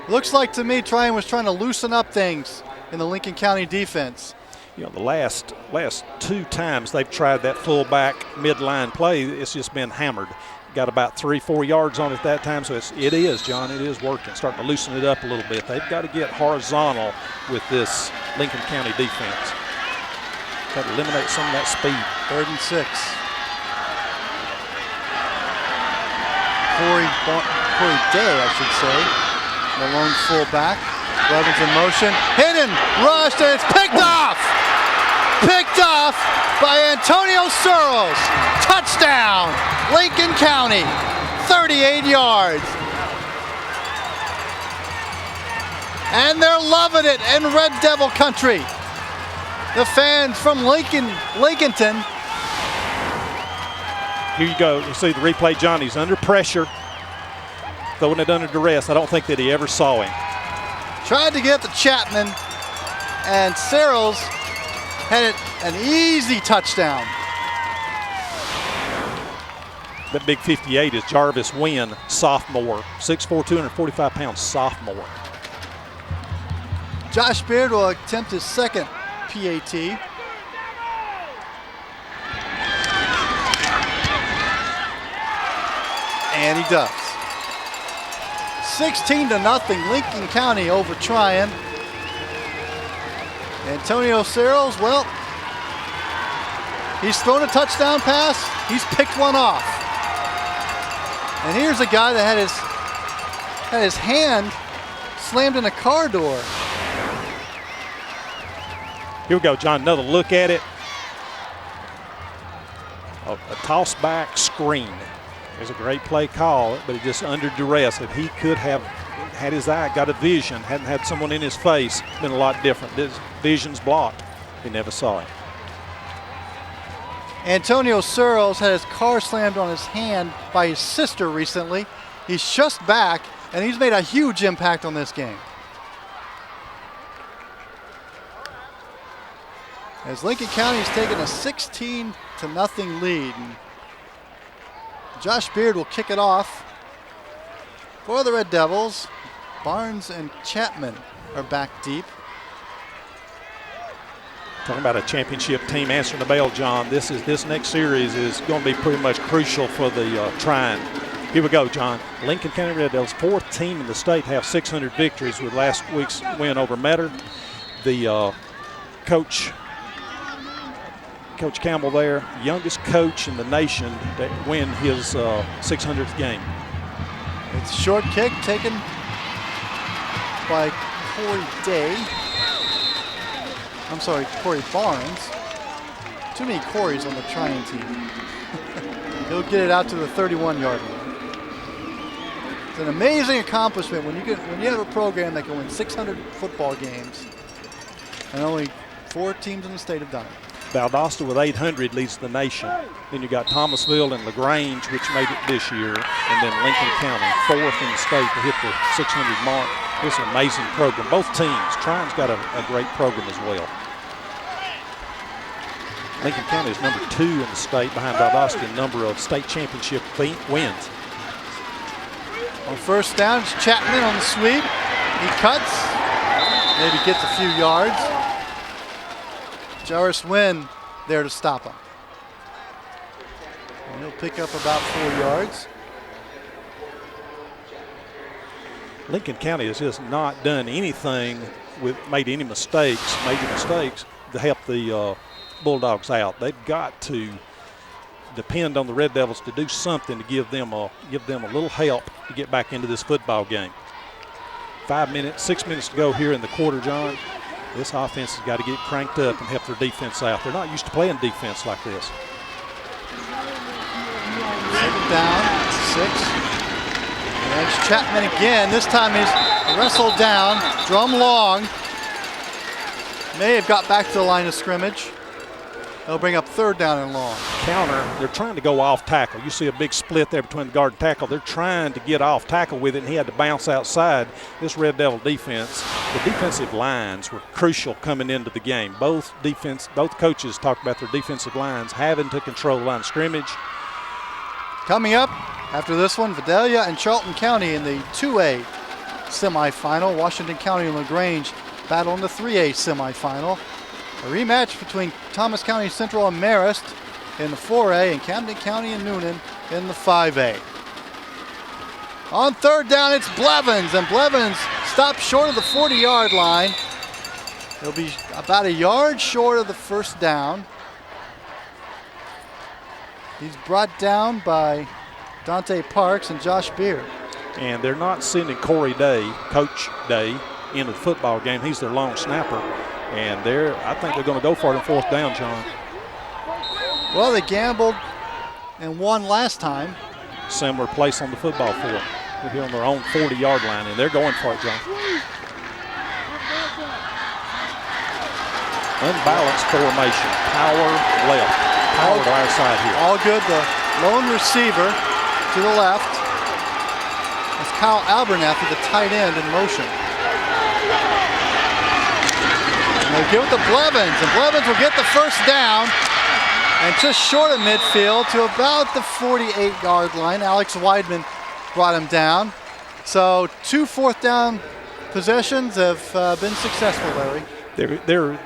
Looks like to me Tryon was trying to loosen up things in the Lincoln County defense. The last 2 times they've tried that fullback midline play, it's just been hammered. Got about 3-4 yards on it that time, so it is working, starting to loosen it up a little bit. They've got to get horizontal with this Lincoln County defense. Got to eliminate some of that speed. 3rd and 6. Corey Day, I should say, the lone fullback. Blevins in motion. Hidden, rushed, and it's picked off! Picked off by Antonio Searles. Touchdown, Lincoln County, 38 yards. And they're loving it in Red Devil country. The fans from Lincolnton. Here you go. You see the replay, John. He's under pressure, throwing it under duress. I don't think that he ever saw him. Tried to get to Chapman, and Searles had it an easy touchdown. That big 58 is Jarvis Wynn, sophomore, 6'4", 245 pounds, sophomore. Josh Beard will attempt his second PAT. And he does. 16-0, Lincoln County over Tryon. Antonio Searles, well, he's thrown a touchdown pass. He's picked one off. And here's a guy that had his hand slammed in a car door. Here we go, John. Another look at it. A toss back screen. There's a great play call, but it just under duress. If he could have had his eye, got a vision, hadn't had someone in his face, been a lot different. His vision's blocked. He never saw it. Antonio Searles had his car slammed on his hand by his sister recently. He's just back, and he's made a huge impact on this game. As Lincoln County has taken a 16-0 lead. And Josh Beard will kick it off for the Red Devils. Barnes and Chapman are back deep. Talking about a championship team answering the bell, John. This next series is going to be pretty much crucial for the Tryon. Here we go, John. Lincoln County Red Devils, 4th team in the state to have 600 victories with last week's win over Metter. The Coach Campbell there, youngest coach in the nation to win his 600th game. It's a short kick taken by Corey Day. I'm sorry, Corey Barnes. Too many Corys on the Tryon team. He'll get it out to the 31-yard line. It's an amazing accomplishment when you have a program that can win 600 football games, and only 4 teams in the state have done it. Valdosta with 800 leads the nation. Then you got Thomasville and LaGrange, which made it this year, and then Lincoln County, 4th in the state to hit the 600 mark. This is an amazing program. Both teams. Tryon's got a great program as well. Lincoln County is number 2 in the state behind Valdosta in number of state championship wins. On first down, it's Chapman on the sweep. He cuts, maybe gets a few yards. Jarvis Wynn there to stop him. And he'll pick up about 4 yards. Lincoln County has just not done anything made any major mistakes to help the Bulldogs out. They've got to depend on the Red Devils to do something to give them a little help to get back into this football game. 6 minutes to go here in the quarter, John. This offense has got to get cranked up and help their defense out. They're not used to playing defense like this. Second down, 6. And it's Chapman again. This time he's wrestled down. Drum long. May have got back to the line of scrimmage. They'll bring up 3rd down and long. Counter, they're trying to go off tackle. You see a big split there between the guard and tackle. They're trying to get off tackle with it, and he had to bounce outside. This Red Devil defense, the defensive lines were crucial coming into the game. Both coaches talked about their defensive lines having to control the line of scrimmage. Coming up after this one, Vidalia and Charlton County in the 2A semifinal. Washington County and LaGrange battle in the 3A semifinal. A rematch between Thomas County Central and Marist in the 4A and Camden County and Noonan in the 5A. On 3rd down, it's Blevins, and Blevins stops short of the 40-yard line. He'll be about a yard short of the 1st down. He's brought down by Dante Parks and Josh Beard. And they're not sending Corey Day, Coach Day, into the football game. He's their long snapper. And I think they're going to go for it on 4th down, John. Well, they gambled and won last time. Similar place on the football field. They're here on their own 40-yard line, and they're going for it, John. Unbalanced formation. Power left. Power to our side here. All good. The lone receiver to the left. It's Kyle Abernathy, the tight end, in motion. And they'll give it to Blevins, and Blevins will get the 1st down. And just short of midfield to about the 48-yard line. Alex Weidman brought him down. So 2 4th down possessions have been successful, Larry. They're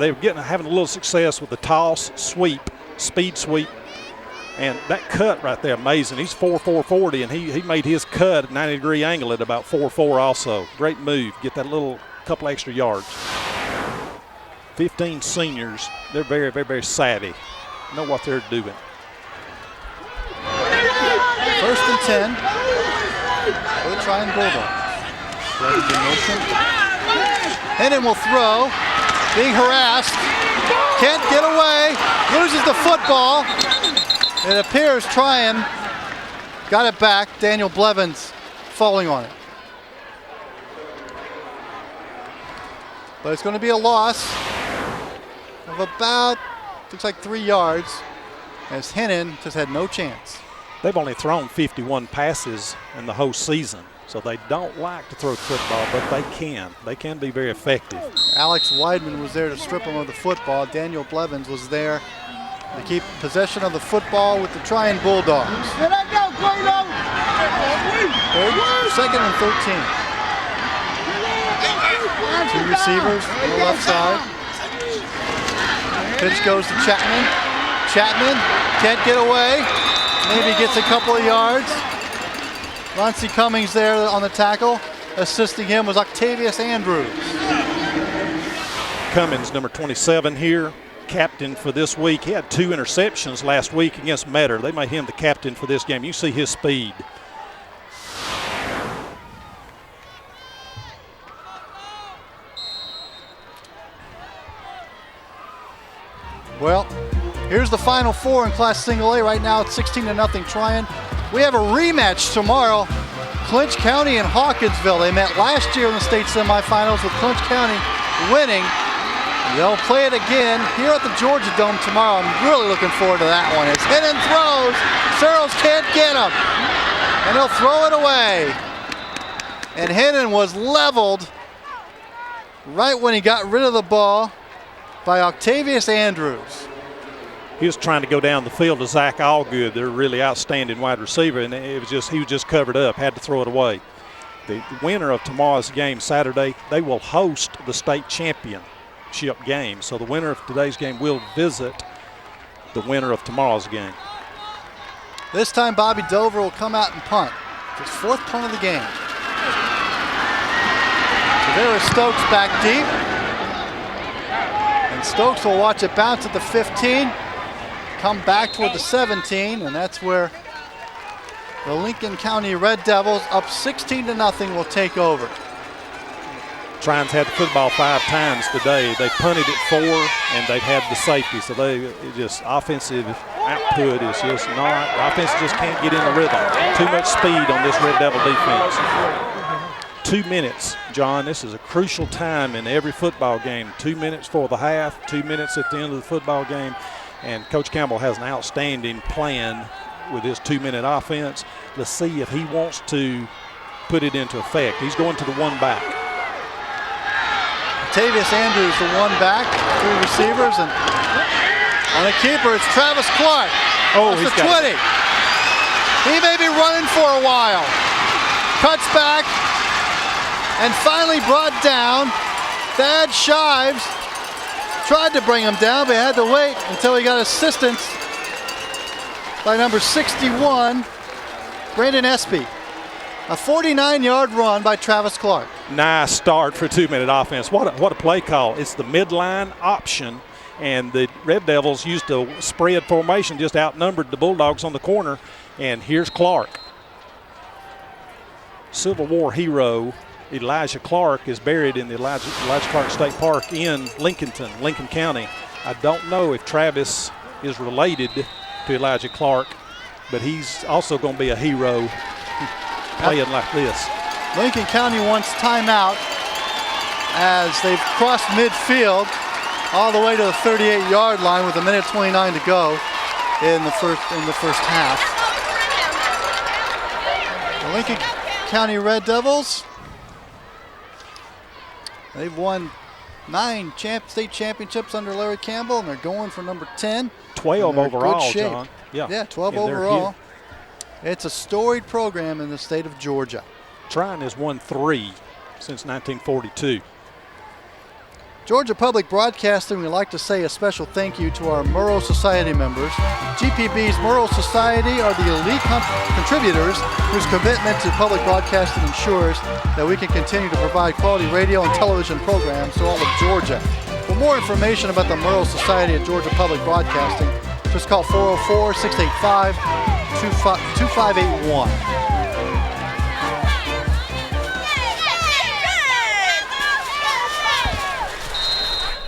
having a little success with the toss, sweep, speed sweep, and that cut right there, amazing. He's 4.40, and he made his cut at 90-degree angle at about 4.4 also. Great move, get that little couple extra yards. 15 seniors, they're very, very, very savvy. Know what they're doing. 1st and 10 for the Trion Bulldogs. Hennon will throw, being harassed, can't get away, loses the football. It appears Trion got it back. Daniel Blevins falling on it. But it's going to be a loss of about, looks like 3 yards, as Hennon just had no chance. They've only thrown 51 passes in the whole season, so they don't like to throw the football, but they can. They can be very effective. Alex Weidman was there to strip him of the football. Daniel Blevins was there to keep possession of the football with the Trion Bulldogs. 2nd and 13. 2 receivers on the left side. Pitch goes to Chapman. Chapman can't get away. Maybe gets a couple of yards. Roncie Cummings there on the tackle. Assisting him was Octavius Andrews. Cummings, number 27 here, captain for this week. He had 2 interceptions last week against Metter. They made him the captain for this game. You see his speed. Well, here's the Final Four in Class Single A. Right now it's 16-0 Trion. We have a rematch tomorrow. Clinch County and Hawkinsville. They met last year in the state semifinals with Clinch County winning. They'll play it again here at the Georgia Dome tomorrow. I'm really looking forward to that one. As Hennon throws, Searles can't get him. And he'll throw it away. And Hennon was leveled right when he got rid of the ball by Octavius Andrews. He was trying to go down the field to Zach Allgood, their really outstanding wide receiver, and he was just covered up, had to throw it away. The winner of tomorrow's game Saturday, they will host the state champion, championship game. So the winner of today's game will visit the winner of tomorrow's game. This time Bobby Dover will come out and punt. His 4th punt of the game. So there is Stokes back deep. And Stokes will watch it bounce at the 15, come back toward the 17, and that's where the Lincoln County Red Devils, up 16-0, will take over. Trions had the football 5 times today. They punted it 4, and they've had the safety. So they just offensive output is just not. Offense just can't get in the rhythm. Too much speed on this Red Devil defense. 2 minutes, John. This is a crucial time in every football game. 2 minutes for the half, 2 minutes at the end of the football game. And Coach Campbell has an outstanding plan with his 2-minute offense. Let's see if he wants to put it into effect. He's going to the 1 back. Tavius Andrews, the 1 back, 3 receivers, and on a keeper, it's Travis Clark. Oh, he's the 20. He may be running for a while. Cuts back and finally brought down. Thad Shives tried to bring him down, but had to wait until he got assistance by number 61, Brandon Espy. A 49-yard run by Travis Clark. Nice start for a 2-minute offense. What a play call. It's the midline option, and the Red Devils used a spread formation, just outnumbered the Bulldogs on the corner, and here's Clark. Civil War hero Elijah Clark is buried in the Elijah Clark State Park in Lincoln County. I don't know if Travis is related to Elijah Clark, but he's also going to be a hero playing like this. Lincoln County wants timeout as they've crossed midfield all the way to the 38-yard line with 1:29 to go in the first half. The Lincoln County Red Devils, they've won 9 state championships under Larry Campbell, and they're going for number 10. 12 overall, John. Yeah, 12 overall. It's a storied program in the state of Georgia. Tryon has won 3 since 1942. Georgia Public Broadcasting would like to say a special thank you to our Murrow Society members. GPB's Murrow Society are the elite contributors whose commitment to public broadcasting ensures that we can continue to provide quality radio and television programs to all of Georgia. For more information about the Murrow Society at Georgia Public Broadcasting, just call 404-685-2581.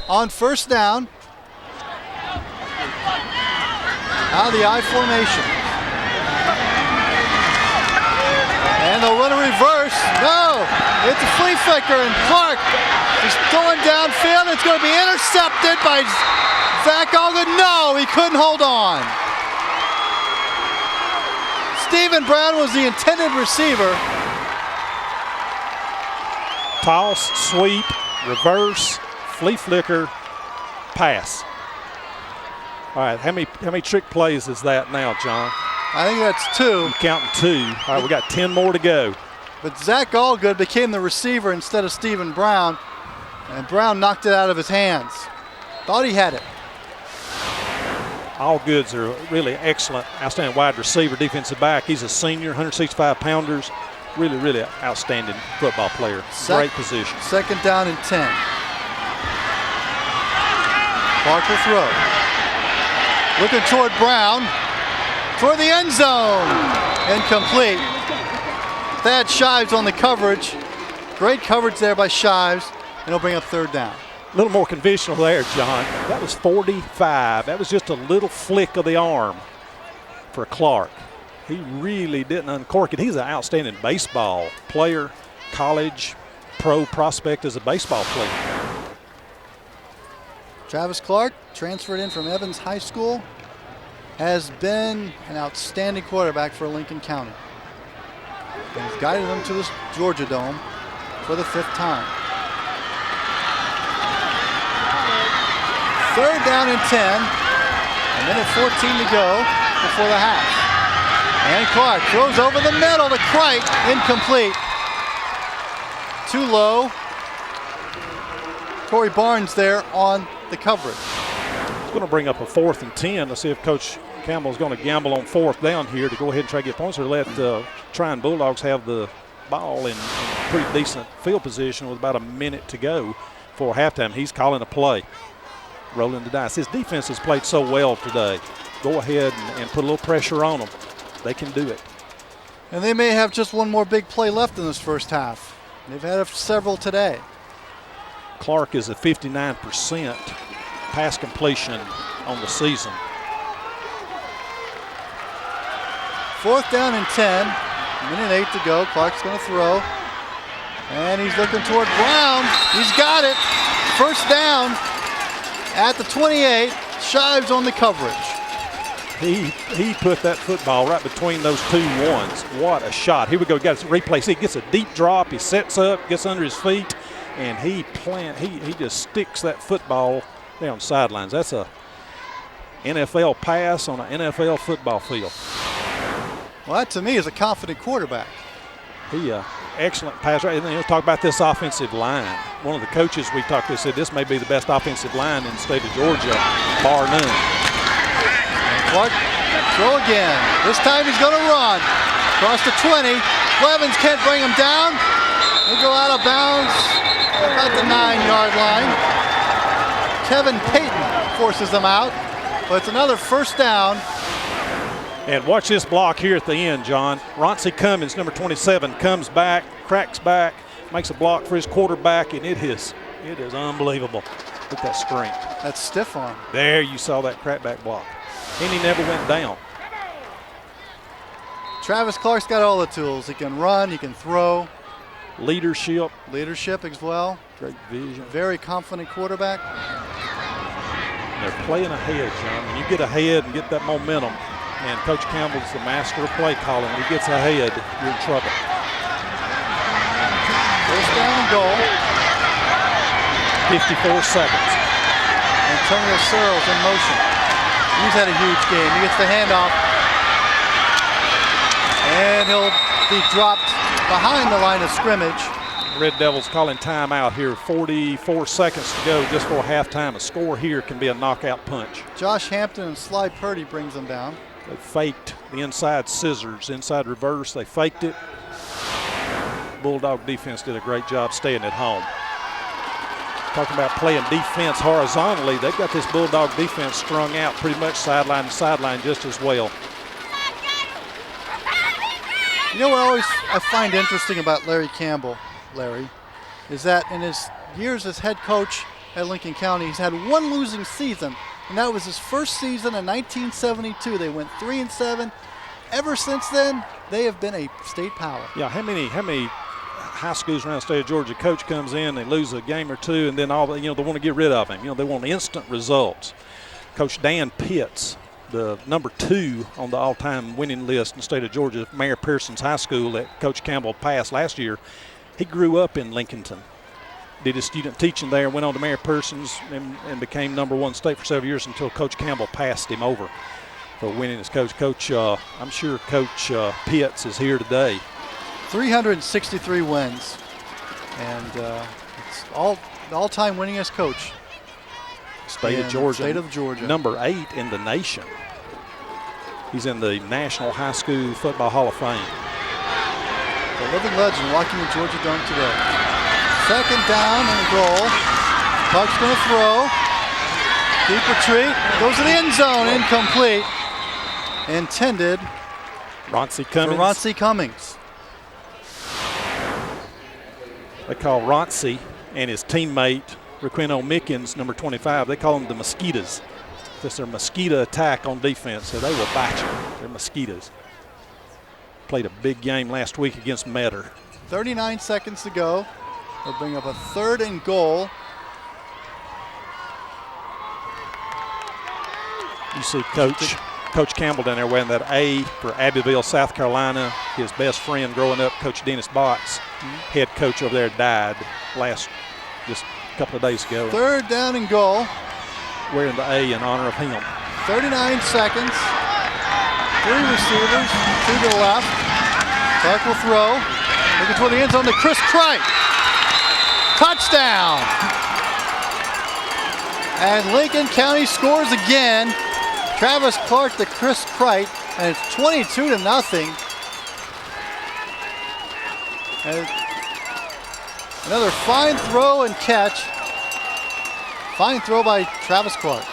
On first down, out of the I formation. And they'll run a reverse. No, it's a flea flicker, and Clark is going downfield. It's going to be intercepted by Zach Ogden. No, he couldn't hold on. Stephen Brown was the intended receiver. Toss, sweep, reverse, flea flicker, pass. All right, how many trick plays is that now, John? I think that's 2. I'm counting 2. All right, we got 10 more to go. But Zach Allgood became the receiver instead of Stephen Brown, and Brown knocked it out of his hands. Thought he had it. Allgood's a really excellent, outstanding wide receiver, defensive back. He's a senior, 165 pounders. Really, really outstanding football player. Great position. Second down and 10. Parker throw. Looking toward Brown. Toward the end zone. Incomplete. Thad Shives on the coverage. Great coverage there by Shives. And he'll bring up third down. A little more conventional there, John. That was 45. That was just a little flick of the arm for Clark. He really didn't uncork it. He's an outstanding baseball player, college, pro prospect as a baseball player. Travis Clark, transferred in from Evans High School, has been an outstanding quarterback for Lincoln County. And he's guided them to this Georgia Dome for the 5th time. Third down and 10, a minute 14 to go before the half. And Clark throws over the middle to Crite, incomplete. Too low. Corey Barnes there on the coverage. It's going to bring up a 4th and 10. Let's see if Coach Campbell's going to gamble on 4th down here to go ahead and try to get points, or let Tryon Bulldogs have the ball in pretty decent field position with about a minute to go for halftime. He's calling a play, rolling the dice. His defense has played so well today. Go ahead and put a little pressure on them. They can do it. And they may have just one more big play left in this first half. They've had several today. Clark is at 59% pass completion on the season. 4th down and 10. Minute 8 to go. Clark's going to throw. And he's looking toward Brown. He's got it. First down at the 28. Shives on the coverage. He put that football right between those 2 ones. What a shot. Here we go. Got to replay. See, he gets a deep drop. He sets up, gets under his feet, and he just sticks that football down sidelines. That's a NFL pass on an NFL football field. Well, that to me is a confident quarterback. He excellent pass. Right, and let's talk about this offensive line. One of the coaches we talked to said this may be the best offensive line in the state of Georgia, bar none. Clark, throw again. This time he's going to run. Across the 20. Blevins can't bring him down. They go out of bounds about the 9-yard line. Kevin Payton forces them out, but it's another first down. And watch this block here at the end, John. Roncie Cummins, number 27, comes back, cracks back, makes a block for his quarterback, and it is unbelievable. Look at that strength. That's stiff arm. There you saw that crackback block. And he never went down. Travis Clark's got all the tools. He can run, he can throw. Leadership as well. Great vision. Very confident quarterback. They're playing ahead, John. When you get ahead and get that momentum, and Coach Campbell's the master of play calling. When he gets ahead, you're in trouble. First down and goal. 54 seconds. Antonio Searles in motion. He's had a huge game. He gets the handoff. And he'll be dropped behind the line of scrimmage. Red Devils calling timeout here. 44 seconds to go just for halftime. A score here can be a knockout punch. Josh Hampton and Sly Purdy brings them down. They faked the inside scissors, inside reverse. They faked it. Bulldog defense did a great job staying at home. Talking about playing defense horizontally, they've got this Bulldog defense strung out pretty much sideline to sideline just as well. You know what I find interesting about Larry Campbell, Larry, is that in his years as head coach at Lincoln County, he's had one losing season, and that was his first season in 1972. They went 3-7. Ever since then, they have been a state power. Yeah, how many high schools around the state of Georgia, coach comes in, they lose a game or two, and then they want to get rid of him. They want instant results. Coach Dan Pitts, the number 2 on the all-time winning list in the state of Georgia, Mayor Pearson's high school that Coach Campbell passed last year, he grew up in Lincolnton. Did his student teaching there, went on to Mayor Pearson's and became number 1 state for several years until Coach Campbell passed him over for winning as coach. I'm sure Coach Pitts is here today. 363 wins, and it's all-time winningest coach. State of Georgia. Number 8 in the nation. He's in the National High School Football Hall of Fame. The living legend walking the Georgia Dome today. Second down and goal. Buck's going to throw. Deep retreat. Goes to the end zone. Incomplete. Intended Roncie Cummings. They call Roncie and his teammate, Requeno Mickens, number 25, they call them the Mosquitoes. That's their mosquito attack on defense, so they will bite you. They're mosquitoes. Played a big game last week against Metter. 39 seconds to go. They'll bring up a 3rd and goal. You see Coach Campbell down there wearing that A for Abbeville, South Carolina. His best friend growing up, Coach Dennis Botts, head coach over there, died just a couple of days ago. 3rd down and goal. Wearing the A in honor of him. 39 seconds. 3 receivers, 2 to the left. Clark will throw. Looking toward the end zone to Chris Cripe. Touchdown. And Lincoln County scores again. Travis Clark to Chris Kreit, and it's 22-0. And another fine throw and catch. Fine throw by Travis Clark.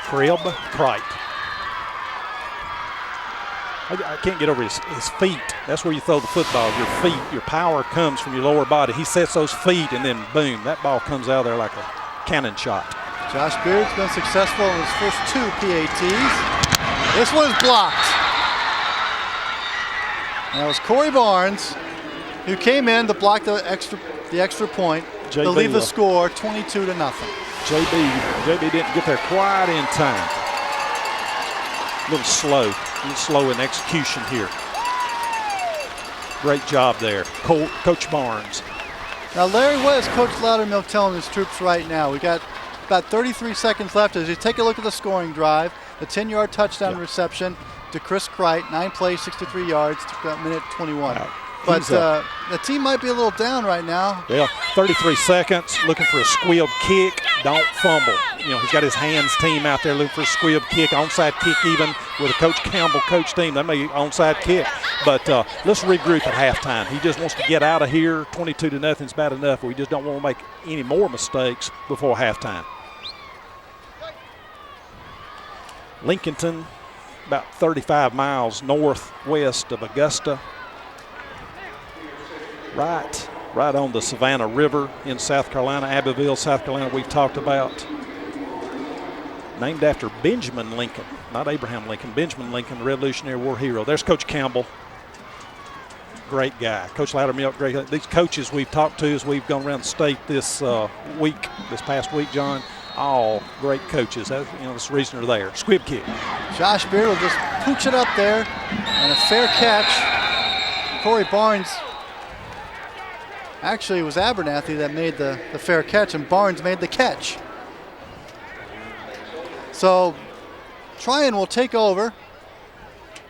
Crib Kreit. I can't get over his feet. That's where you throw the football. Your feet, your power comes from your lower body. He sets those feet, and then boom, that ball comes out of there like a cannon shot. Josh Beard's been successful in his first 2 PATs. This one is blocked. And that was Corey Barnes, who came in to block the extra point to leave the score 22-0. JB didn't get there quite in time. A little slow in execution here. Great job there, Coach Barnes. Now, Larry, what is Coach Loudermilk telling his troops right now? We got about 33 seconds left. As you take a look at the scoring drive, the 10-yard touchdown reception to Chris Kreit, 9 plays, 63 yards, took about minute 21. But the team might be a little down right now. Yeah, 33 seconds, looking for a squib kick. Don't fumble. You know, he's got his hands team out there looking for a squib kick, onside kick even with a Coach Campbell coach team. That may be onside kick. But let's regroup at halftime. He just wants to get out of here. 22-0 is bad enough. We just don't want to make any more mistakes before halftime. Lincolnton, about 35 miles northwest of Augusta. Right on the Savannah River in South Carolina, Abbeville, South Carolina, we've talked about. Named after Benjamin Lincoln, not Abraham Lincoln, Benjamin Lincoln, the Revolutionary War hero. There's Coach Campbell. Great guy. Coach Loudermilk, great guy. These coaches we've talked to as we've gone around the state this past week, John, all great coaches. That's the reason they're there. Squib kick. Josh Beard will just pooch it up there, and a fair catch. Corey Barnes. Actually, it was Abernathy that made the fair catch, and Barnes made the catch. So Tryon will take over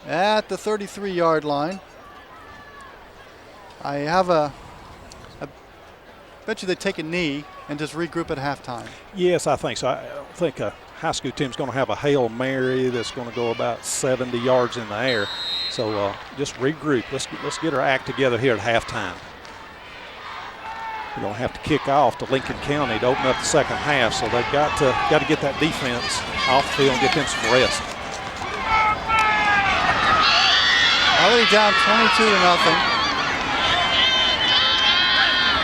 at the 33-yard line. I bet you they take a knee and just regroup at halftime. Yes, I think so. I don't think a high school team's going to have a Hail Mary that's going to go about 70 yards in the air. So just regroup. Let's get our act together here at halftime. We're going to have to kick off to Lincoln County to open up the second half, so they've got to get that defense off the field and get them some rest. Already down 22-0.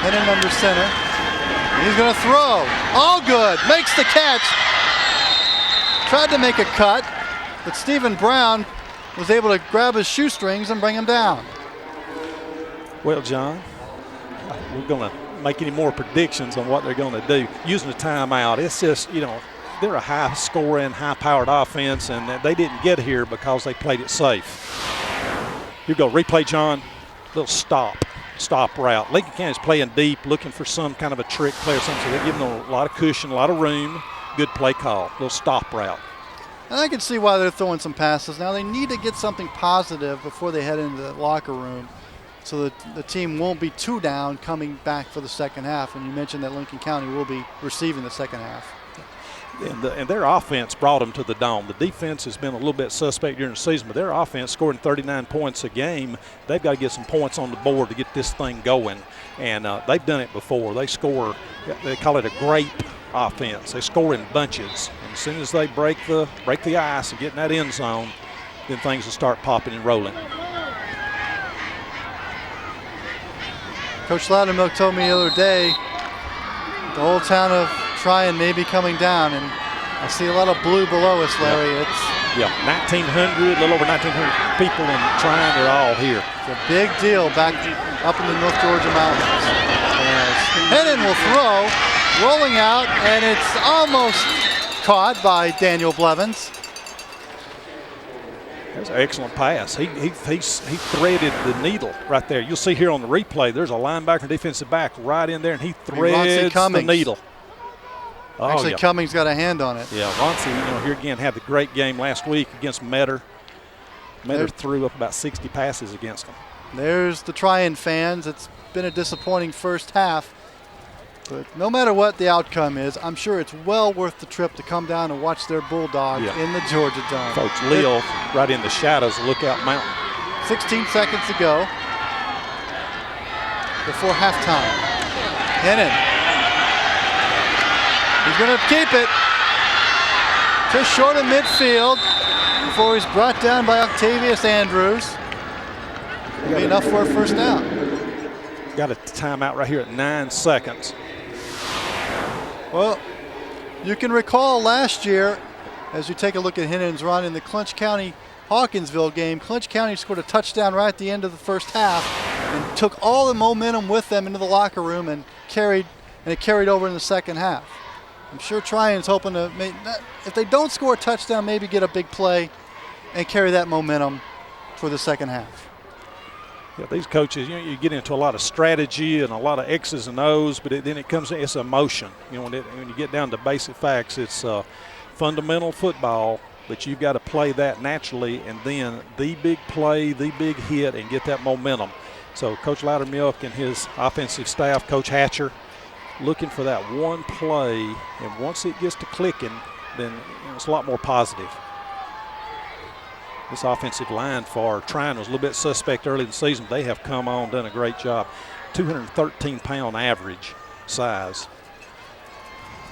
Hennon under center. He's going to throw. All good. Makes the catch. Tried to make a cut, but Stephen Brown was able to grab his shoestrings and bring him down. Well, John, we're going to make any more predictions on what they're going to do. Using the timeout, it's just, they're a high-scoring, high-powered offense, and they didn't get here because they played it safe. Here we go, replay, John. Little stop route. Lincoln County's playing deep, looking for some kind of a trick play or something. So they're giving them a lot of cushion, a lot of room. Good play call, little stop route. And I can see why they're throwing some passes. Now they need to get something positive before they head into the locker room, so that the team won't be too down coming back for the second half. And you mentioned that Lincoln County will be receiving the second half. And their offense brought them to the Dome. The defense has been a little bit suspect during the season, but their offense scoring 39 points a game. They've got to get some points on the board to get this thing going. And they've done it before. They call it a grape offense. They score in bunches. And as soon as they break the ice and get in that end zone, then things will start popping and rolling. Coach Loudermilk told me the other day the whole town of Tryon may be coming down, and I see a lot of blue below us, Larry. Yeah, 1,900, a little over 1,900 people in Tryon. They're all here. It's a big deal back up in the North Georgia mountains. Hennon will throw, rolling out, and it's almost caught by Daniel Blevins. That's an excellent pass. He threaded the needle right there. You'll see here on the replay, there's a linebacker and defensive back right in there, and he threads the needle. Actually, Cummings got a hand on it. Yeah, Ronci, here again, had the great game last week against Metter. Metter threw up about 60 passes against them. There's the Tryon fans. It's been a disappointing first half. But no matter what the outcome is, I'm sure it's well worth the trip to come down and watch their Bulldogs in the Georgia Dome. Folks live right in the shadows of Lookout Mountain. 16 seconds to go before halftime. Hennon. He's going to keep it. Just short of midfield before he's brought down by Octavius Andrews. It'll be enough for a first down. Got a timeout right here at 9 seconds. Well, you can recall last year, as you take a look at Hennon's run in the Clinch County-Hawkinsville game, Clinch County scored a touchdown right at the end of the first half and took all the momentum with them into the locker room and it carried over in the second half. I'm sure Tryon's hoping to, if they don't score a touchdown, maybe get a big play and carry that momentum for the second half. Yeah, these coaches, you get into a lot of strategy and a lot of X's and O's, but then it comes, it's emotion. When you get down to basic facts, it's fundamental football, but you've got to play that naturally, and then the big play, the big hit, and get that momentum. So Coach Loudermilk and his offensive staff, Coach Hatcher, looking for that one play, and once it gets to clicking, then it's a lot more positive. This offensive line for Tryon was a little bit suspect early in the season. They have come on, done a great job. 213-pound average size.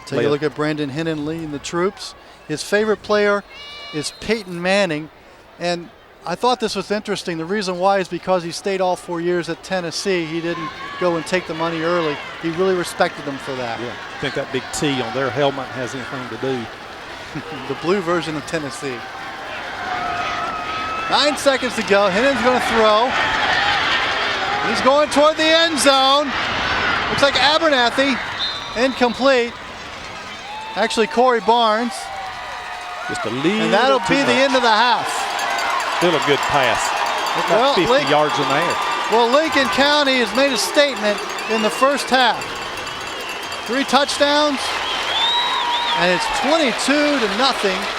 Take a look at Brandon Hennon leading the troops. His favorite player is Peyton Manning, and I thought this was interesting. The reason why is because he stayed all 4 years at Tennessee. He didn't go and take the money early. He really respected them for that. Yeah, I think that big T on their helmet has anything to do. The blue version of Tennessee. 9 seconds to go. Hennon's going to throw. He's going toward the end zone. Looks like Abernathy. Incomplete. Actually, Corey Barnes. Just a little. And that'll be the end of the half. Still a good pass. About 50 yards in the air. Well, Lincoln County has made a statement in the first half. 3 touchdowns, and it's 22-0.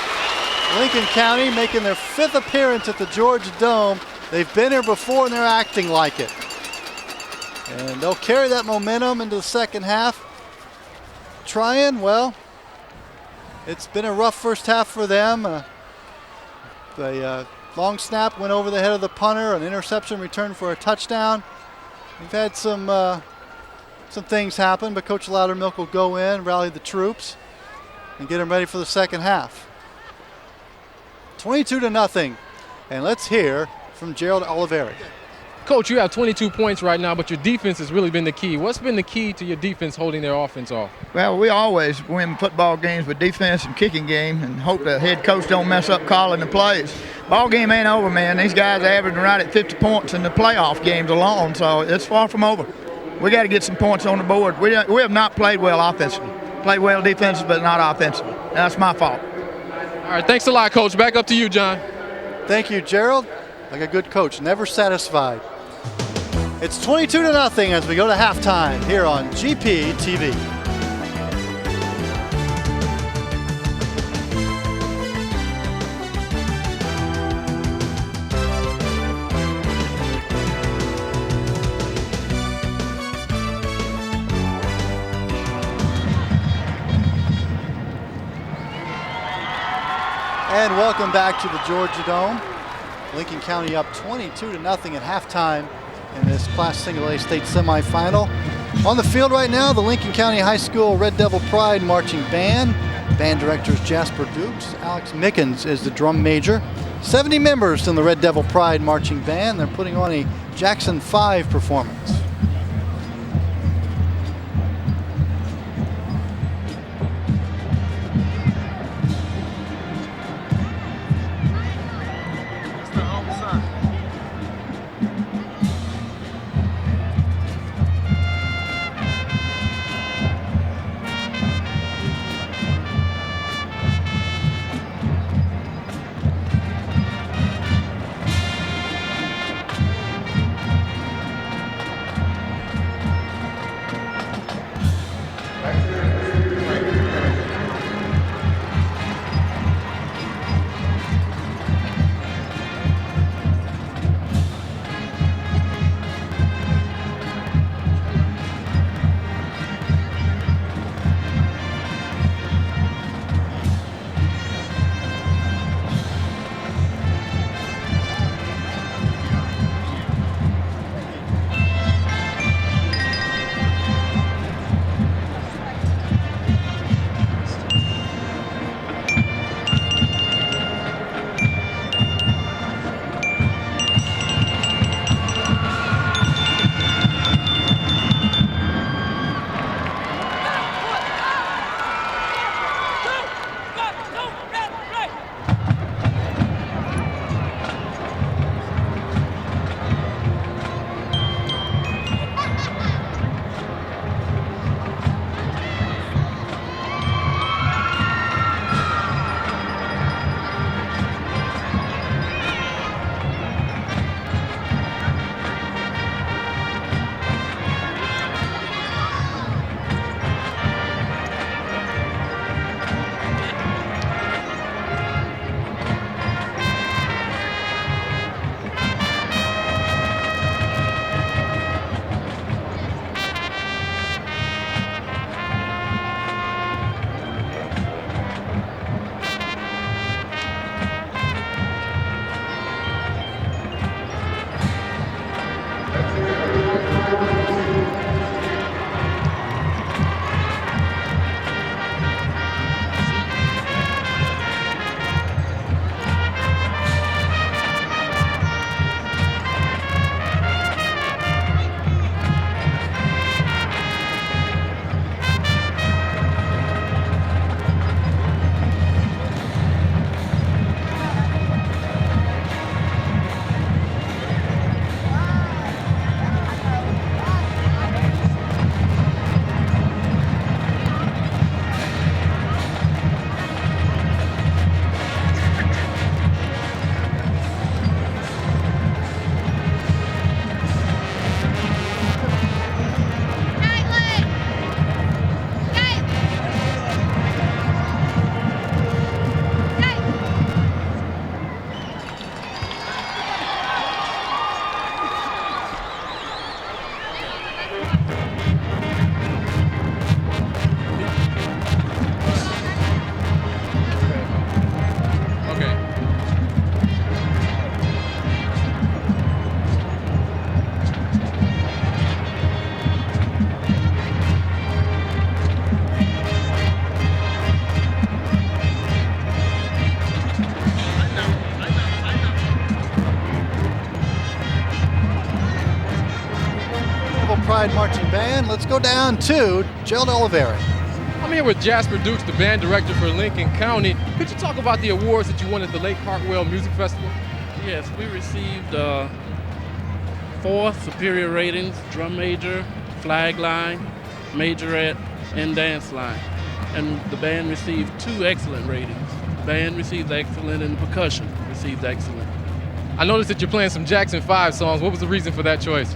Lincoln County making their 5th appearance at the Georgia Dome. They've been here before and they're acting like it. And they'll carry that momentum into the second half. Tryon, well, it's been a rough first half for them. The long snap went over the head of the punter, an interception returned for a touchdown. We've had some things happen, but Coach Loudermilk will go in, rally the troops, and get them ready for the second half. 22-0, and let's hear from Gerald Oliveri. Coach, you have 22 points right now, but your defense has really been the key. What's been the key to your defense holding their offense off? Well, we always win football games with defense and kicking game and hope the head coach don't mess up calling the plays. Ball game ain't over, man. These guys are averaging right at 50 points in the playoff games alone, so it's far from over. We got to get some points on the board. We have not played well offensively. Played well defensively, but not offensively. That's my fault. All right, thanks a lot, Coach. Back up to you, John. Thank you, Gerald. Like a good coach, never satisfied. It's 22-0 as we go to halftime here on GP TV. And welcome back to the Georgia Dome. Lincoln County up 22-0 at halftime in this Class Single A state semifinal. On the field right now, the Lincoln County High School Red Devil Pride marching band. Band director is Jasper Dukes. Alex Mickens is the drum major. 70 members in the Red Devil Pride marching band. They're putting on a Jackson 5 performance. Northside Marching Band. Let's go down to Gerald Oliveira. I'm here with Jasper Dukes, the band director for Lincoln County. Could you talk about the awards that you won at the Lake Hartwell Music Festival? Yes, we received 4 superior ratings: drum major, flag line, majorette, and dance line. And the band received 2 excellent ratings. The band received excellent and percussion received excellent. I noticed that you're playing some Jackson 5 songs. What was the reason for that choice?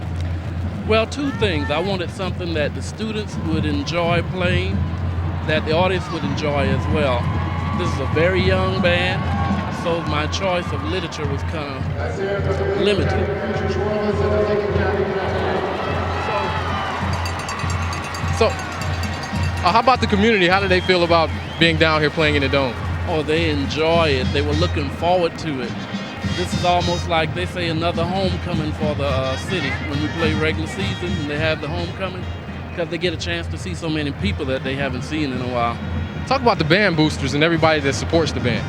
Well, 2 things. I wanted something that the students would enjoy playing, that the audience would enjoy as well. This is a very young band, so my choice of literature was kind of limited. So, how about the community? How do they feel about being down here playing in the Dome? Oh, they enjoy it. They were looking forward to it. This is almost like, they say, another homecoming for the city when we play regular season and they have the homecoming, because they get a chance to see so many people that they haven't seen in a while. Talk about the band boosters and everybody that supports the band.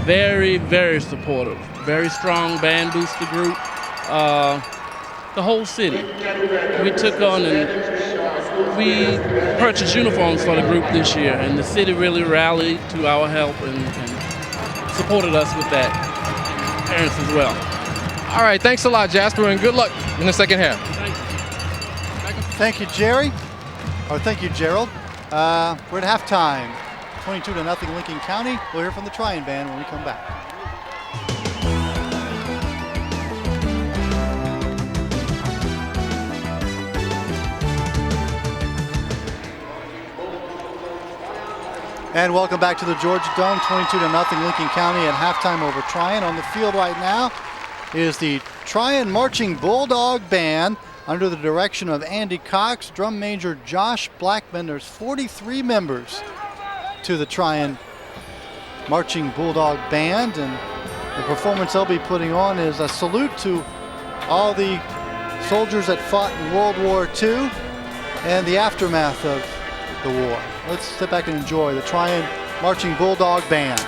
Very, very supportive. Very strong band booster group. The whole city. We took on and we purchased uniforms for the group this year, and the city really rallied to our help and supported us with that. Parents as well. All right, thanks a lot, Jasper, and good luck in the second half. Thank you, Jerry. Or thank you, Gerald. We're at halftime. 22-0 Lincoln County. We'll hear from the Tryon Band when we come back. And welcome back to the Georgia Dome. 22-0 Lincoln County at halftime over Tryon. On the field right now is the Tryon Marching Bulldog Band under the direction of Andy Cox, drum major Josh Blackman. There's 43 members to the Tryon Marching Bulldog Band, and the performance they'll be putting on is a salute to all the soldiers that fought in World War II and the aftermath of the war. Let's sit back and enjoy the Tryon Marching Bulldog Band.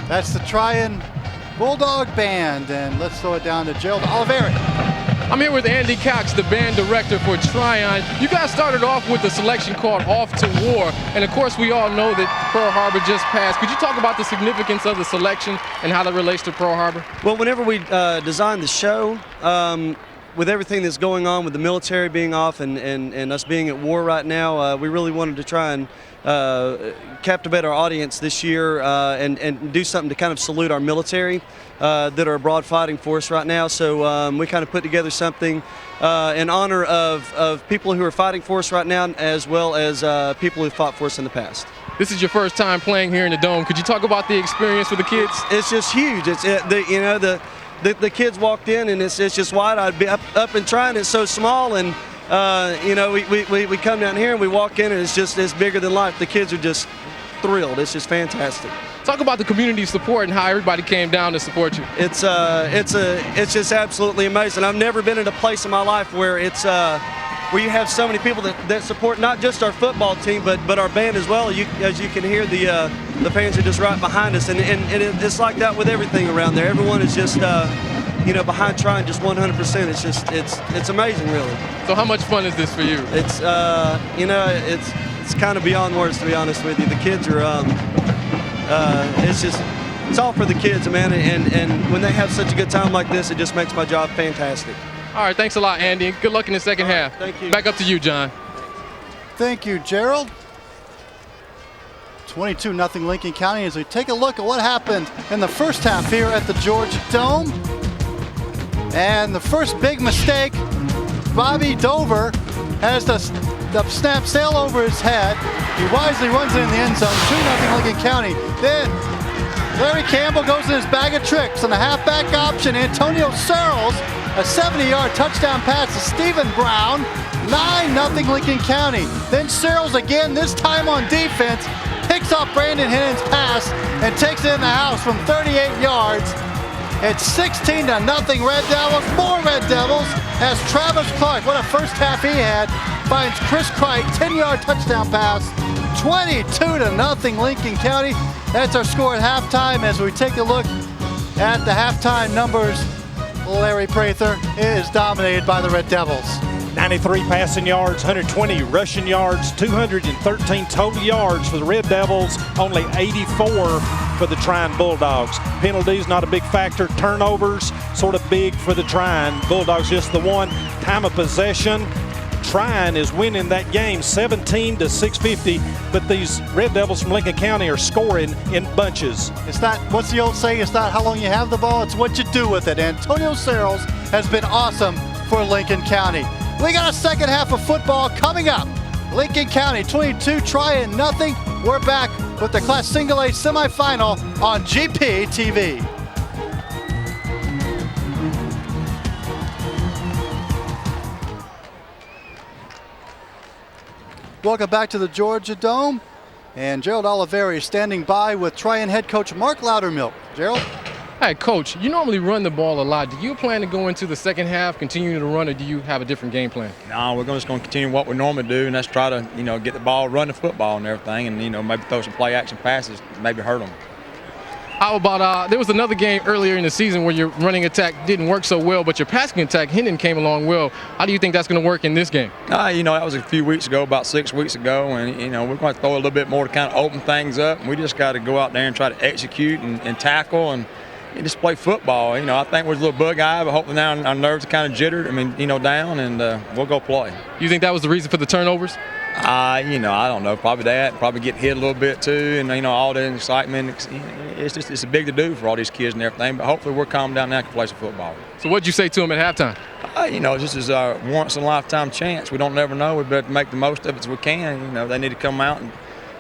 That's the Tryon Bulldog Band, and let's throw it down to Gerald Oliveri. I'm here with Andy Cox, the band director for Tryon. You guys started off with a selection called Off to War, and of course we all know that Pearl Harbor just passed. Could you talk about the significance of the selection and how that relates to Pearl Harbor? Well, whenever we designed the show, with everything that's going on with the military being off and us being at war right now, we really wanted to try and captivate our audience this year and do something to kind of salute our military that are abroad fighting for us right now. So we kind of put together something in honor of people who are fighting for us right now, as well as people who fought for us in the past. This is your first time playing here in the Dome. Could you talk about the experience with the kids? It's just huge. The kids walked in and it's just wide. I'd be up and trying. It's so small, and we come down here and we walk in and it's bigger than life. The kids are just thrilled. It's just fantastic. Talk about the community support and how everybody came down to support you. It's just absolutely amazing. I've never been in a place in my life where where you have so many people that support not just our football team but our band as well. As you can hear, the fans are just right behind us, and it's like that with everything around there. Everyone is just behind Tryon just 100%. It's amazing, really. So how much fun is this for you? It's it's kind of beyond words, to be honest with you. The kids are it's all for the kids, man, and when they have such a good time like this, it just makes my job fantastic. All right, thanks a lot, Andy, and good luck in the second half. Thank you. Back up to you, John. Thank you, Gerald. 22-0 Lincoln County as we take a look at what happened in the first half here at the Georgia Dome. And the first big mistake, Bobby Dover has the snap sail over his head. He wisely runs it in the end zone, 2-0 Lincoln County. Then Larry Campbell goes in his bag of tricks on the halfback option. Antonio Searles, a 70-yard touchdown pass to Stephen Brown, 9-0 Lincoln County. Then Searles again, this time on defense, picks up Brandon Hennon's pass and takes it in the house from 38 yards. It's 16-0 Red Devils, more Red Devils, as Travis Clark, what a first half he had, finds Chris Kright, 10-yard touchdown pass, 22-0 Lincoln County. That's our score at halftime. As we take a look at the halftime numbers, Larry Prather is dominated by the Red Devils. 93 passing yards, 120 rushing yards, 213 total yards for the Red Devils, only 84 for the Tryon Bulldogs. Penalties, not a big factor. Turnovers, sort of big for the Tryon Bulldogs, just the one. Time of possession, Tryon is winning that game 17-650, but these Red Devils from Lincoln County are scoring in bunches. It's not, what's the old saying, it's not how long you have the ball, it's what you do with it. Antonio Searles has been awesome for Lincoln County. We got a second half of football coming up. Lincoln County 22, Tryon nothing. We're back with the Class Single A semifinal on GP TV. Welcome back to the Georgia Dome. And Gerald Oliveri is standing by with Tryon head coach Mark Loudermilk. Gerald? Hey, Coach, you normally run the ball a lot. Do you plan to go into the second half, continue to run, or do you have a different game plan? No, we're just going to continue what we normally do, and that's try to, get the ball, run the football and everything, and, maybe throw some play-action passes, maybe hurt them. How about, there was another game earlier in the season where your running attack didn't work so well, but your passing attack, Hendon, came along well. How do you think that's going to work in this game? That was a few weeks ago, about 6 weeks ago, and, we're going to throw a little bit more to kind of open things up, and we just got to go out there and try to execute and tackle and just play football. I think we're a little bug-eyed, but hopefully now our nerves are kind of jittered, down, and we'll go play. You think that was the reason for the turnovers? I don't know. Probably that. Probably get hit a little bit too, and all the excitement. It's a big to do for all these kids and everything. But hopefully we're calm down now and can play some football. So what'd you say to them at halftime? This is a once-in-a-lifetime chance. We don't never know. We better make the most of it as we can. They need to come out and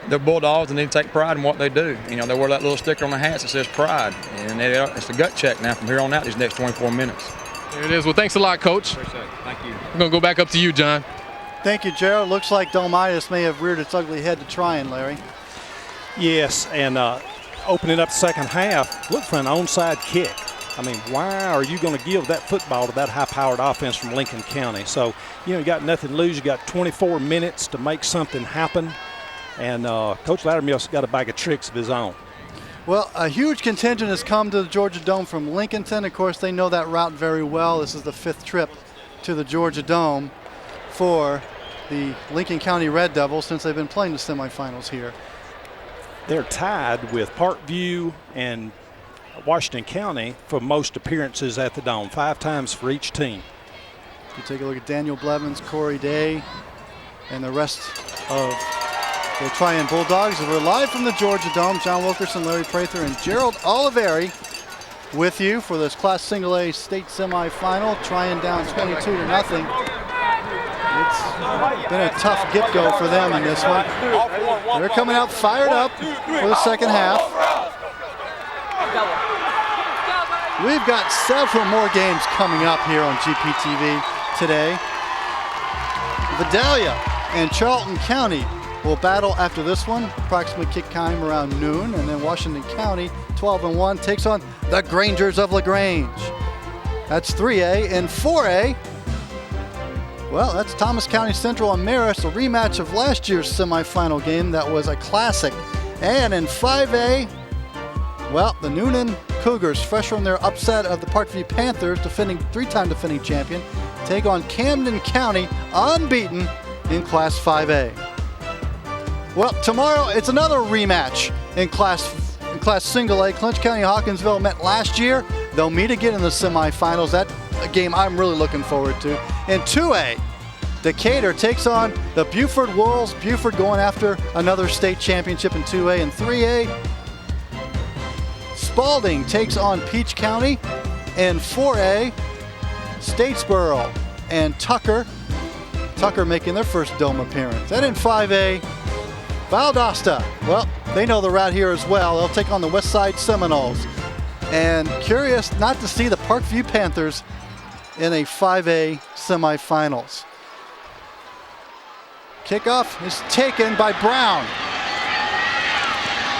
they're Bulldogs. They need to take pride in what they do. They wear that little sticker on their hats that says pride, and it's a gut check now from here on out these next 24 minutes. There it is. Well, thanks a lot, Coach. Appreciate it. Thank you. We're going to go back up to you, John. Thank you, Gerald. Looks like Domitis may have reared its ugly head to Tryon, Larry. Yes, and opening up the second half, look for an onside kick. Why are you going to give that football to that high-powered offense from Lincoln County? So, you got nothing to lose. You got 24 minutes to make something happen. And Coach Loudermilk's got a bag of tricks of his own. Well, a huge contingent has come to the Georgia Dome from Lincolnton. Of course, they know that route very well. This is the 5th trip to the Georgia Dome for the Lincoln County Red Devils since they've been playing the semifinals here. They're tied with Parkview and Washington County for most appearances at the Dome, 5 times for each team. If you take a look at Daniel Blevins, Corey Day, and the rest of the Tryon Bulldogs. We're live from the Georgia Dome. John Wilkerson, Larry Prather, and Gerald Oliveri with you for this Class Single A state semifinal. Tryon down 22-0. It's been a tough get-go for them in this one. They're coming out fired up for the second half. We've got several more games coming up here on GPTV today. Vidalia and Charlton County will battle after this one. Approximately kick time around noon. And then Washington County, 12-1, takes on the Grangers of LaGrange. That's 3A. And 4A, well, that's Thomas County Central and Marist, a rematch of last year's semifinal game that was a classic. And in 5A, well, the Noonan Cougars, fresh from their upset of the Parkview Panthers, three-time defending champion, take on Camden County, unbeaten in Class 5A. Well, tomorrow it's another rematch in Class Single A. Clinch County Hawkinsville met last year. They'll meet again in the semifinals. That's a game I'm really looking forward to. In 2A, Decatur takes on the Buford Wolves. Buford going after another state championship in 2A. And 3A, Spalding takes on Peach County. And 4A, Statesboro and Tucker making their first Dome appearance. And in 5A, Valdosta, well, they know the route here as well. They'll take on the Westside Seminoles. And curious not to see the Parkview Panthers in a 5A semifinals. Kickoff is taken by Brown.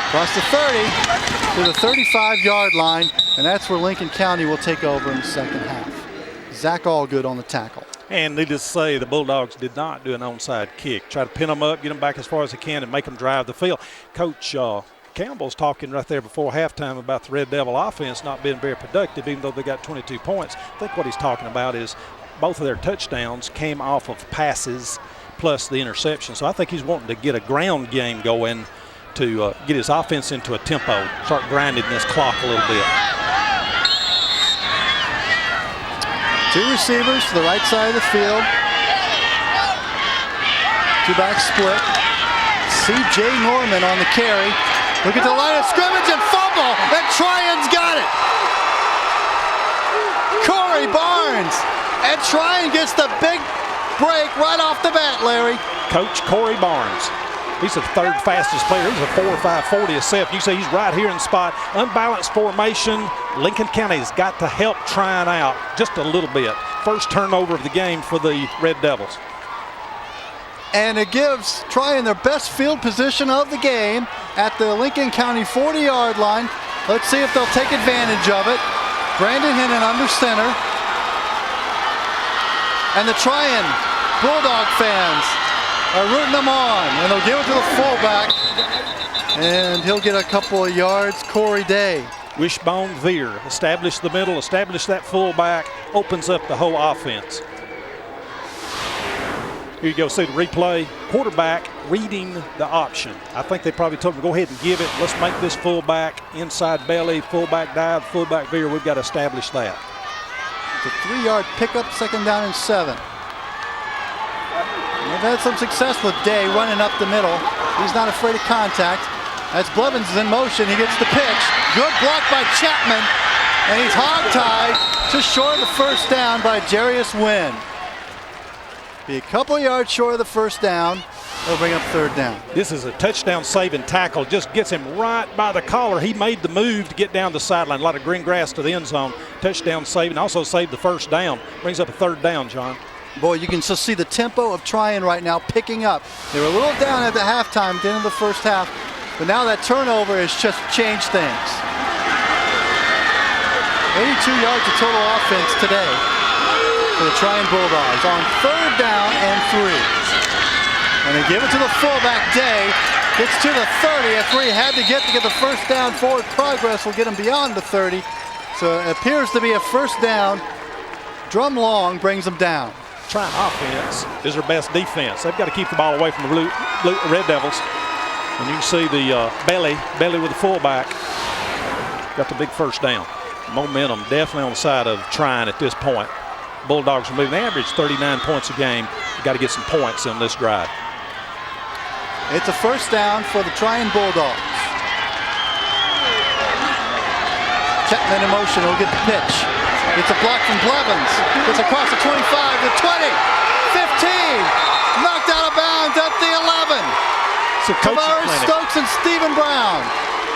Across the 30 to the 35-yard line, and that's where Lincoln County will take over in the second half. Zach Allgood on the tackle. And needless to say, the Bulldogs did not do an onside kick. Try to pin them up, get them back as far as they can, and make them drive the field. Coach Campbell's talking right there before halftime about the Red Devil offense not being very productive, even though they got 22 points. I think what he's talking about is both of their touchdowns came off of passes plus the interception. So I think he's wanting to get a ground game going to get his offense into a tempo, start grinding this clock a little bit. 2 receivers to the right side of the field. 2-back split. C.J. Norman on the carry. Look at the line of scrimmage and fumble, and Tryon's got it. Corey Barnes, and Tryon gets the big break right off the bat, Larry. Coach Corey Barnes. He's the 3rd fastest player. He's a 4.540 a set. You say he's right here in the spot. Unbalanced formation. Lincoln County's got to help Tryon out just a little bit. First turnover of the game for the Red Devils. And it gives Tryon their best field position of the game at the Lincoln County 40-yard line. Let's see if they'll take advantage of it. Brandon Hennon under center. And the Tryon Bulldog fans are rooting them on, and they'll give it to the fullback, and he'll get a couple of yards. Corey Day. Wishbone veer, establish the middle, establish that fullback, opens up the whole offense. Here you go, see the replay. Quarterback reading the option. I think they probably told him, go ahead and give it. Let's make this fullback inside belly, fullback dive, fullback veer. We've got to establish that. It's a 3-yard pickup, 2nd down and 7. They've had some success with Day running up the middle. He's not afraid of contact. As Blevins is in motion, he gets the pitch. Good block by Chapman, and he's hog-tied just short of the first down by Jarius Wynn. Be a couple of yards short of the first down. They'll bring up 3rd down. This is a touchdown saving tackle. Just gets him right by the collar. He made the move to get down the sideline. A lot of green grass to the end zone. Touchdown saving. Also saved the first down. Brings up a 3rd down, John. Boy, you can just see the tempo of Tryon right now picking up. They were a little down at the halftime, at the end of the first half, but now that turnover has just changed things. 82 yards of total offense today for the Tryon Bulldogs on 3rd down and 3. And they give it to the fullback, Day, Gets to the 30. That's where he had to get the first down. Forward progress will get him beyond the 30. So it appears to be a first down. Drum Long brings him down. Trying offense is their best defense. They've got to keep the ball away from the Red Devils. And you can see the Belly with the fullback. Got the big first down. Momentum definitely on the side of Tryon at this point. Bulldogs are moving. They average 39 points a game. You got to get some points in this drive. It's a first down for the Tryon Bulldogs. Chapman in motion. He'll get the pitch. It's a block from Blevins. It's across the 25, the 20, 15. Knocked out of bounds at the 11. So Tavares Stokes and Stephen Brown.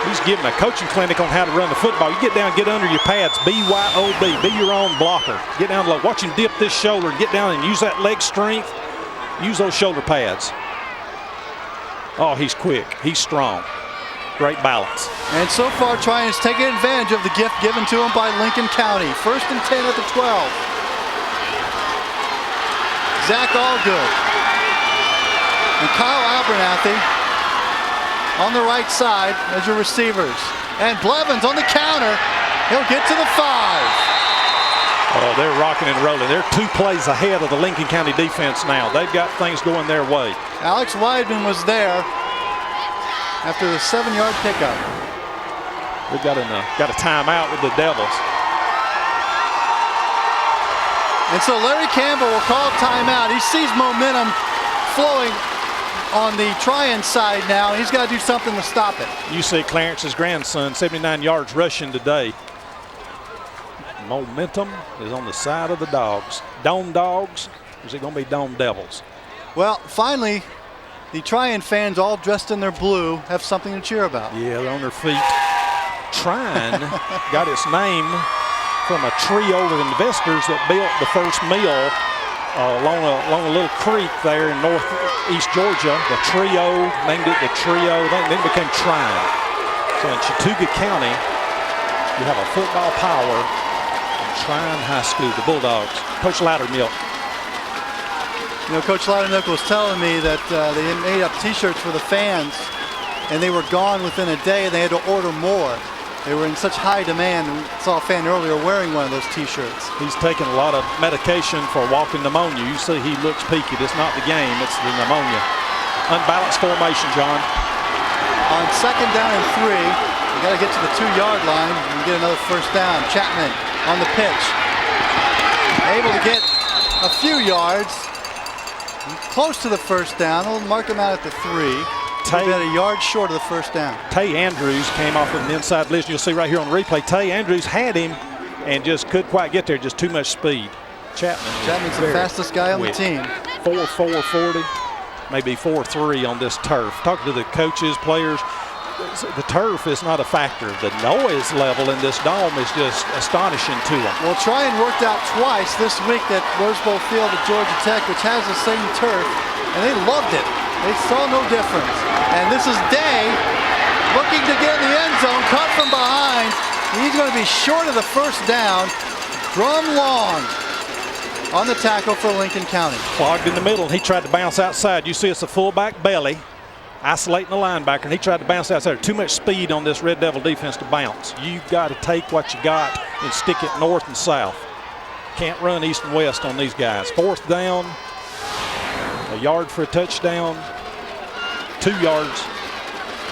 He's giving a coaching clinic on how to run the football. You get down, get under your pads, BYOB, be your own blocker. Get down low, watch him dip this shoulder and get down and use that leg strength. Use those shoulder pads. Oh, he's quick, he's strong. Great balance. And so far, Tryon is taking advantage of the gift given to him by Lincoln County. 1st and 10 at the 12. Zach Allgood and Kyle Abernathy on the right side as your receivers. And Blevins on the counter. He'll get to the 5. Oh, they're rocking and rolling. They're 2 plays ahead of the Lincoln County defense now. They've got things going their way. Alex Weidman was there after the 7-yard pickup. We've got a timeout with the Devils. And so Larry Campbell will call timeout. He sees momentum flowing on the Tryon side now. He's got to do something to stop it. You see Clarence's grandson, 79 yards rushing today. Momentum is on the side of the Dogs. Dome Dogs, or is it going to be Dome Devils? Well, finally, the Tryon fans, all dressed in their blue, have something to cheer about. Yeah, they're on their feet. Tryon got its name from a trio of investors that built the first mill along a little creek there in northeast Georgia. The trio, named it the trio, then it became Tryon. So in Chattooga County, you have a football power. Tryon High School, the Bulldogs. Coach Loudermilk. You know, Coach Loudermilk was telling me that they made up T-shirts for the fans, and they were gone within a day, and they had to order more. They were in such high demand. We saw a fan earlier wearing one of those T-shirts. He's taking a lot of medication for walking pneumonia. You see he looks peaked. It's not the game, it's the pneumonia. Unbalanced formation, John. On 2nd down and 3, you got to get to the 2-yard line and get another first down. Chapman on the pitch. Able to get a few yards. Close to the first down. We'll mark him out at the 3. About a yard short of the first down. Tay Andrews came off with an inside blitz. You'll see right here on the replay. Tay Andrews had him and just couldn't quite get there. Just too much speed. Chapman's the fastest guy on the team. 4.40, maybe 4.3 on this turf. Talking to the coaches, players, the turf is not a factor. The noise level in this dome is just astonishing to them. Well, Tryon worked out twice this week at Rose Bowl Field at Georgia Tech, which has the same turf, and they loved it. They saw no difference. And this is Day looking to get in the end zone, cut from behind. He's going to be short of the first down. Drum Long on the tackle for Lincoln County. Clogged in the middle, and he tried to bounce outside. You see it's a fullback Belly isolating the linebacker, and he tried to bounce outside. Too much speed on this Red Devil defense to bounce. You've got to take what you got and stick it north and south. Can't run east and west on these guys. 4th down, a yard for a touchdown, 2 yards,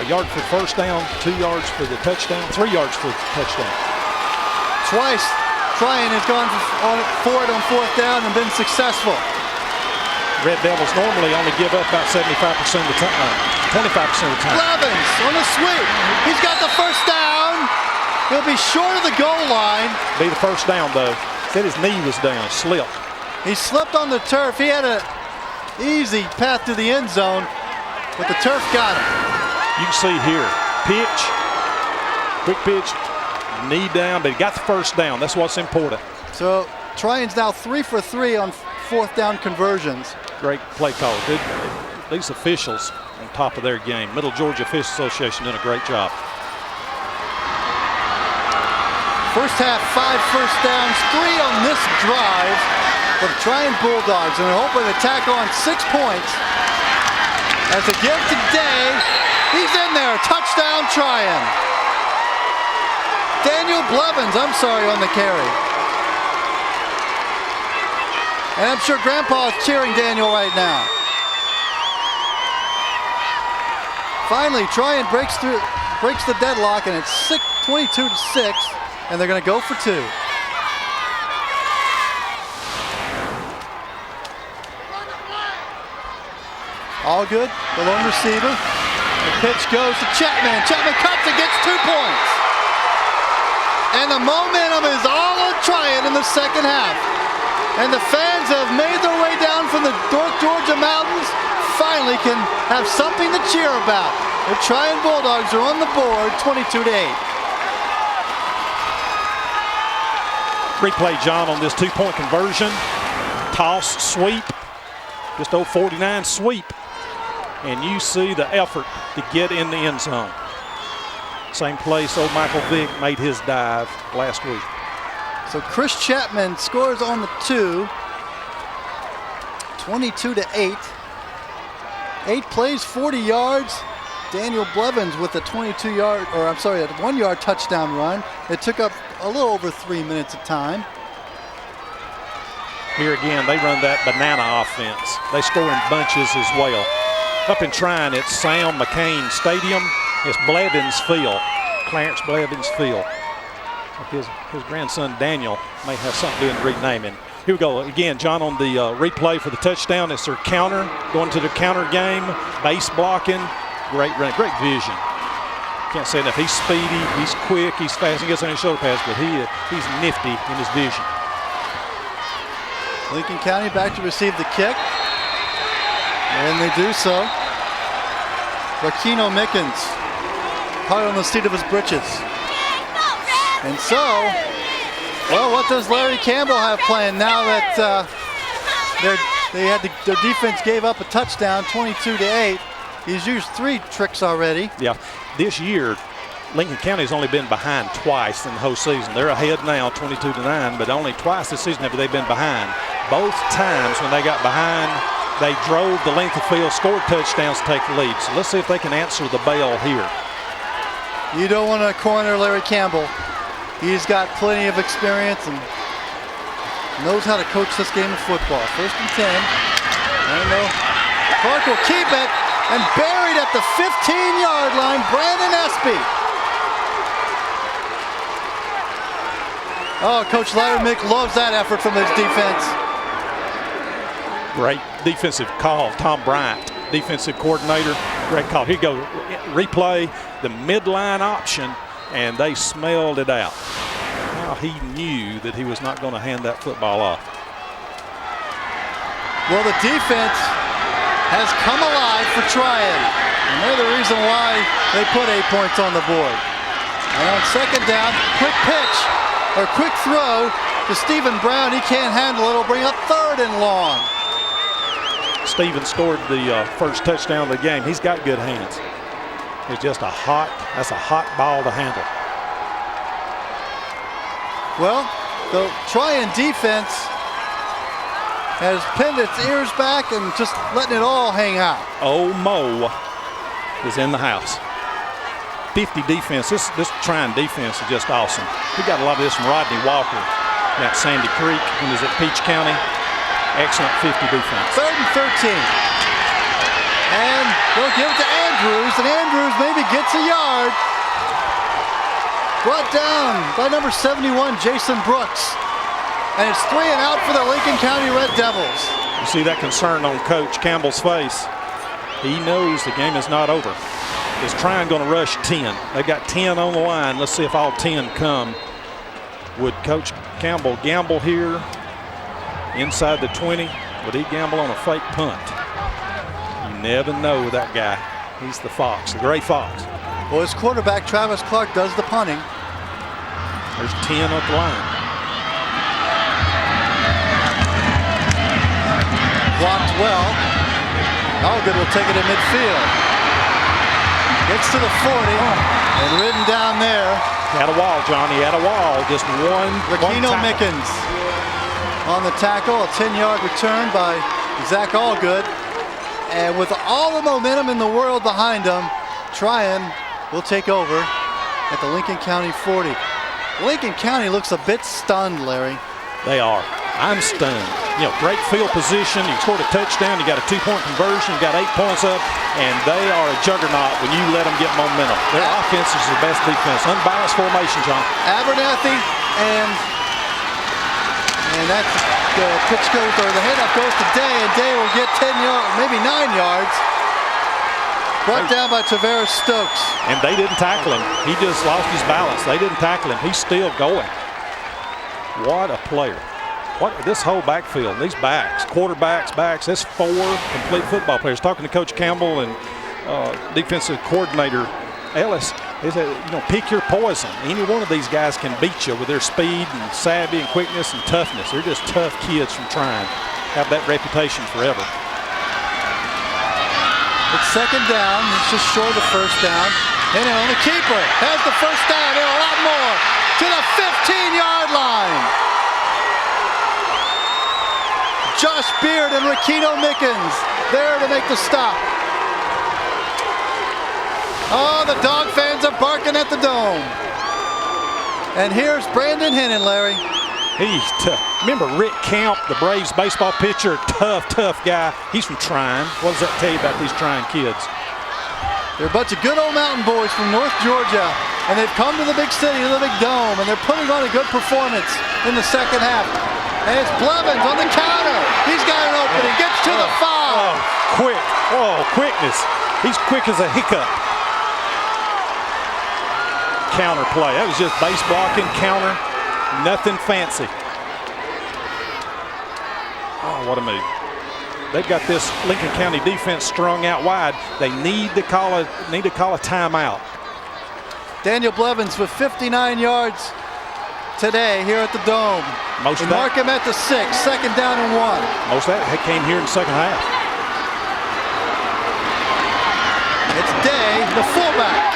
a yard for first down, 2 yards for the touchdown, 3 yards for the touchdown. Twice, Tryon has gone for it on 4th down and been successful. Red Devils normally only give up about 75% of the time, 25% of the time. Blevins on the sweep. He's got the first down. He'll be short of the goal line. Be the first down, though. Said his knee was down, slipped. He slipped on the turf. He had an easy path to the end zone, but the turf got him. You can see here, pitch, quick pitch, knee down, but he got the first down. That's what's important. So Tryon's now 3 for 3 on 4th down conversions. Great play call. These officials on top of their game. Middle Georgia Fish Association doing a great job. First half, 5 first downs, 3 on this drive for the Tryon Bulldogs, and they're hoping to tack on 6 points as a gift today. He's in there. Touchdown, Tryon. Daniel Blevins, I'm sorry, on the carry. And I'm sure Grandpa is cheering Daniel right now. Finally, Tryon breaks the deadlock, and it's 22-6, and they're going to go for 2. All good, the lone receiver. The pitch goes to Chapman. Chapman cuts and gets 2 points. And the momentum is all on Tryon in the second half. And the fans have made their way down from the North Georgia mountains, finally can have something to cheer about. The Tryon Bulldogs are on the board, 22-8. Replay, John, on this 2-point conversion. Toss, sweep, just 49 sweep. And you see the effort to get in the end zone. Same place old Michael Vick made his dive last week. So Chris Chapman scores on the 2, 22-8. 8 plays, 40 yards. Daniel Blevins with a 22-yard, or I'm sorry, a 1-yard touchdown run. It took up a little over 3 minutes of time. Here again, they run that banana offense. They score in bunches as well. Up in Tryon, it's Sam McCain Stadium. It's Blevins Field, Clarence Blevins Field. His grandson Daniel may have something to do in renaming. Here we go again, John, on the replay for the touchdown. It's their counter, going to the counter game, base blocking, great run, great vision. Can't say enough. He's speedy, he's quick, he's fast. He gets on his shoulder pads, but he's nifty in his vision. Lincoln County back to receive the kick, and they do so. Rakino Mickens, caught on the seat of his britches. And so, well, what does Larry Campbell have planned now that their defense gave up a touchdown, 22-8? He's used 3 tricks already. Yeah, this year, Lincoln County's only been behind twice in the whole season. They're ahead now, 22-9, but only twice this season have they been behind. Both times when they got behind, they drove the length of field, scored touchdowns to take the lead. So let's see if they can answer the bell here. You don't want to corner Larry Campbell. He's got plenty of experience and knows how to coach this game of football. 1st and 10. I know. Clark will keep it, and buried at the 15-yard line, Brandon Espy. Oh, Coach Larry Mick loves that effort from his defense. Great defensive call, Tom Bryant, defensive coordinator. Great call. Here you go, replay, the midline option, and they smelled it out. Now he knew that he was not going to hand that football off. Well, the defense has come alive for Tryon, and they're the reason why they put 8 points on the board. And on 2nd down, quick pitch, or quick throw to Stephen Brown. He can't handle it. It'll bring up 3rd and long. Stephen scored the first touchdown of the game. He's got good hands. It's just that's a hot ball to handle. Well, the Tryon defense has pinned its ears back and just letting it all hang out. Oh, Mo is in the house. 50 defense. This Tryon defense is just awesome. We got a lot of this from Rodney Walker at Sandy Creek when he was at Peach County. Excellent 50 defense. 3rd and 13. And they'll give it to Andrews, and Andrews maybe gets a yard. Brought down by number 71, Jason Brooks. And it's 3 and out for the Lincoln County Red Devils. You see that concern on Coach Campbell's face. He knows the game is not over. Is Tryon going to rush 10? They've got 10 on the line. Let's see if all 10 come. Would Coach Campbell gamble here inside the 20? Would he gamble on a fake punt? You never know with that guy. He's the fox, the gray fox. Well, his quarterback, Travis Clark, does the punting. There's 10 up the line. Blocked well. Allgood will take it in midfield. Gets to the 40 and ridden down there. He had a wall, Johnny. He had a wall. Just one. Rakino Mickens on the tackle. A 10-yard return by Zach Allgood. And with all the momentum in the world behind him, Tryon will take over at the Lincoln County 40. Lincoln County looks a bit stunned, Larry. They are. I'm stunned. You know, great field position. You scored a touchdown. You got a 2-point conversion. You got 8 points up, and they are a juggernaut when you let them get momentum. Their offense is the best defense. Unbalanced formation, John. Abernathy and that's the pitch goes, or the handoff goes to Day, and Day will get 10 yards, maybe 9 yards. Brought down by Tavares Stokes. And they didn't tackle him. He just lost his balance. They didn't tackle him. He's still going. What a player. What this whole backfield, these backs, quarterbacks, backs, that's 4 complete football players. Talking to Coach Campbell and defensive coordinator Ellis, he said, you know, pick your poison. Any one of these guys can beat you with their speed and savvy and quickness and toughness. They're just tough kids from Tryon. Have that reputation forever. It's second down. It's just short of the first down. And on the keeper has the first down and a lot more to the 15-yard line. Josh Beard and Rakino Mickens there to make the stop. Oh, the Dog fans are barking at the Dome. And here's Brandon Hennon, Larry. He's tough. Remember Rick Camp, the Braves baseball pitcher, tough guy. He's from Tryon. What does that tell you about these Tryon kids? They're a bunch of good old mountain boys from North Georgia, and they've come to the big city, to the big Dome, and they're putting on a good performance in the second half. And it's Blevins on the counter. He's got an opening, gets to the 5. Oh, quick. Oh, quickness. He's quick as a hiccup. Counter play. That was just base blocking, counter, nothing fancy. Oh, what a move. They've got this Lincoln County defense strung out wide. They need to call a timeout. Daniel Blevins with 59 yards today here at the Dome. Most of that, mark him at the 6, second down and 1. Most of that came here in the second half. It's Day, the fullback,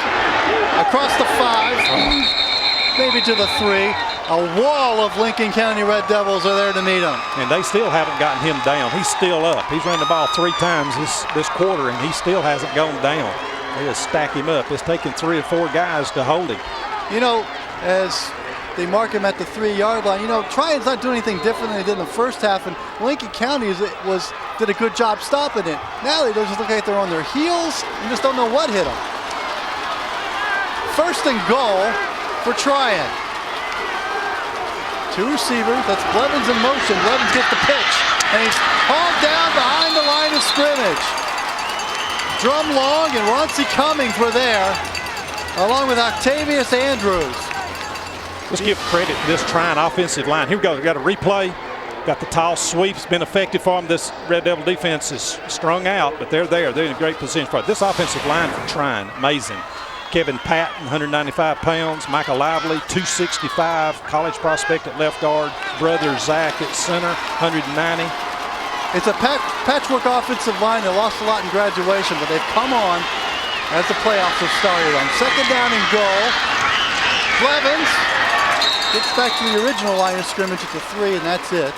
across the 5, maybe to the 3. A wall of Lincoln County Red Devils are there to meet him. And they still haven't gotten him down. He's still up. He's run the ball 3 times this quarter, and he still hasn't gone down. They just stack him up. It's taken 3 or 4 guys to hold him. You know, as they mark him at the 3-yard line, you know, Tryon's not doing anything different than they did in the first half, and Lincoln County did a good job stopping it. Now they just look like they're on their heels. You just don't know what hit them. First and goal for Tryon. 2 receivers, that's Blevins in motion. Blevins gets the pitch, and he's hauled down behind the line of scrimmage. Drum Long and Roncie Cummings were there, along with Octavius Andrews. Let's give credit to this Tryon offensive line. Here we go, we got a replay. Got the toss sweep, it's been effective for them. This Red Devil defense is strung out, but they're there. They're in a great position for it. This offensive line for Tryon, amazing. Kevin Patton, 195 pounds. Michael Lively, 265. College prospect at left guard. Brother Zach at center, 190. It's a patchwork offensive line. They lost a lot in graduation, but they've come on as the playoffs have started. On second down and goal, Blevins gets back to the original line of scrimmage at the 3, and that's it.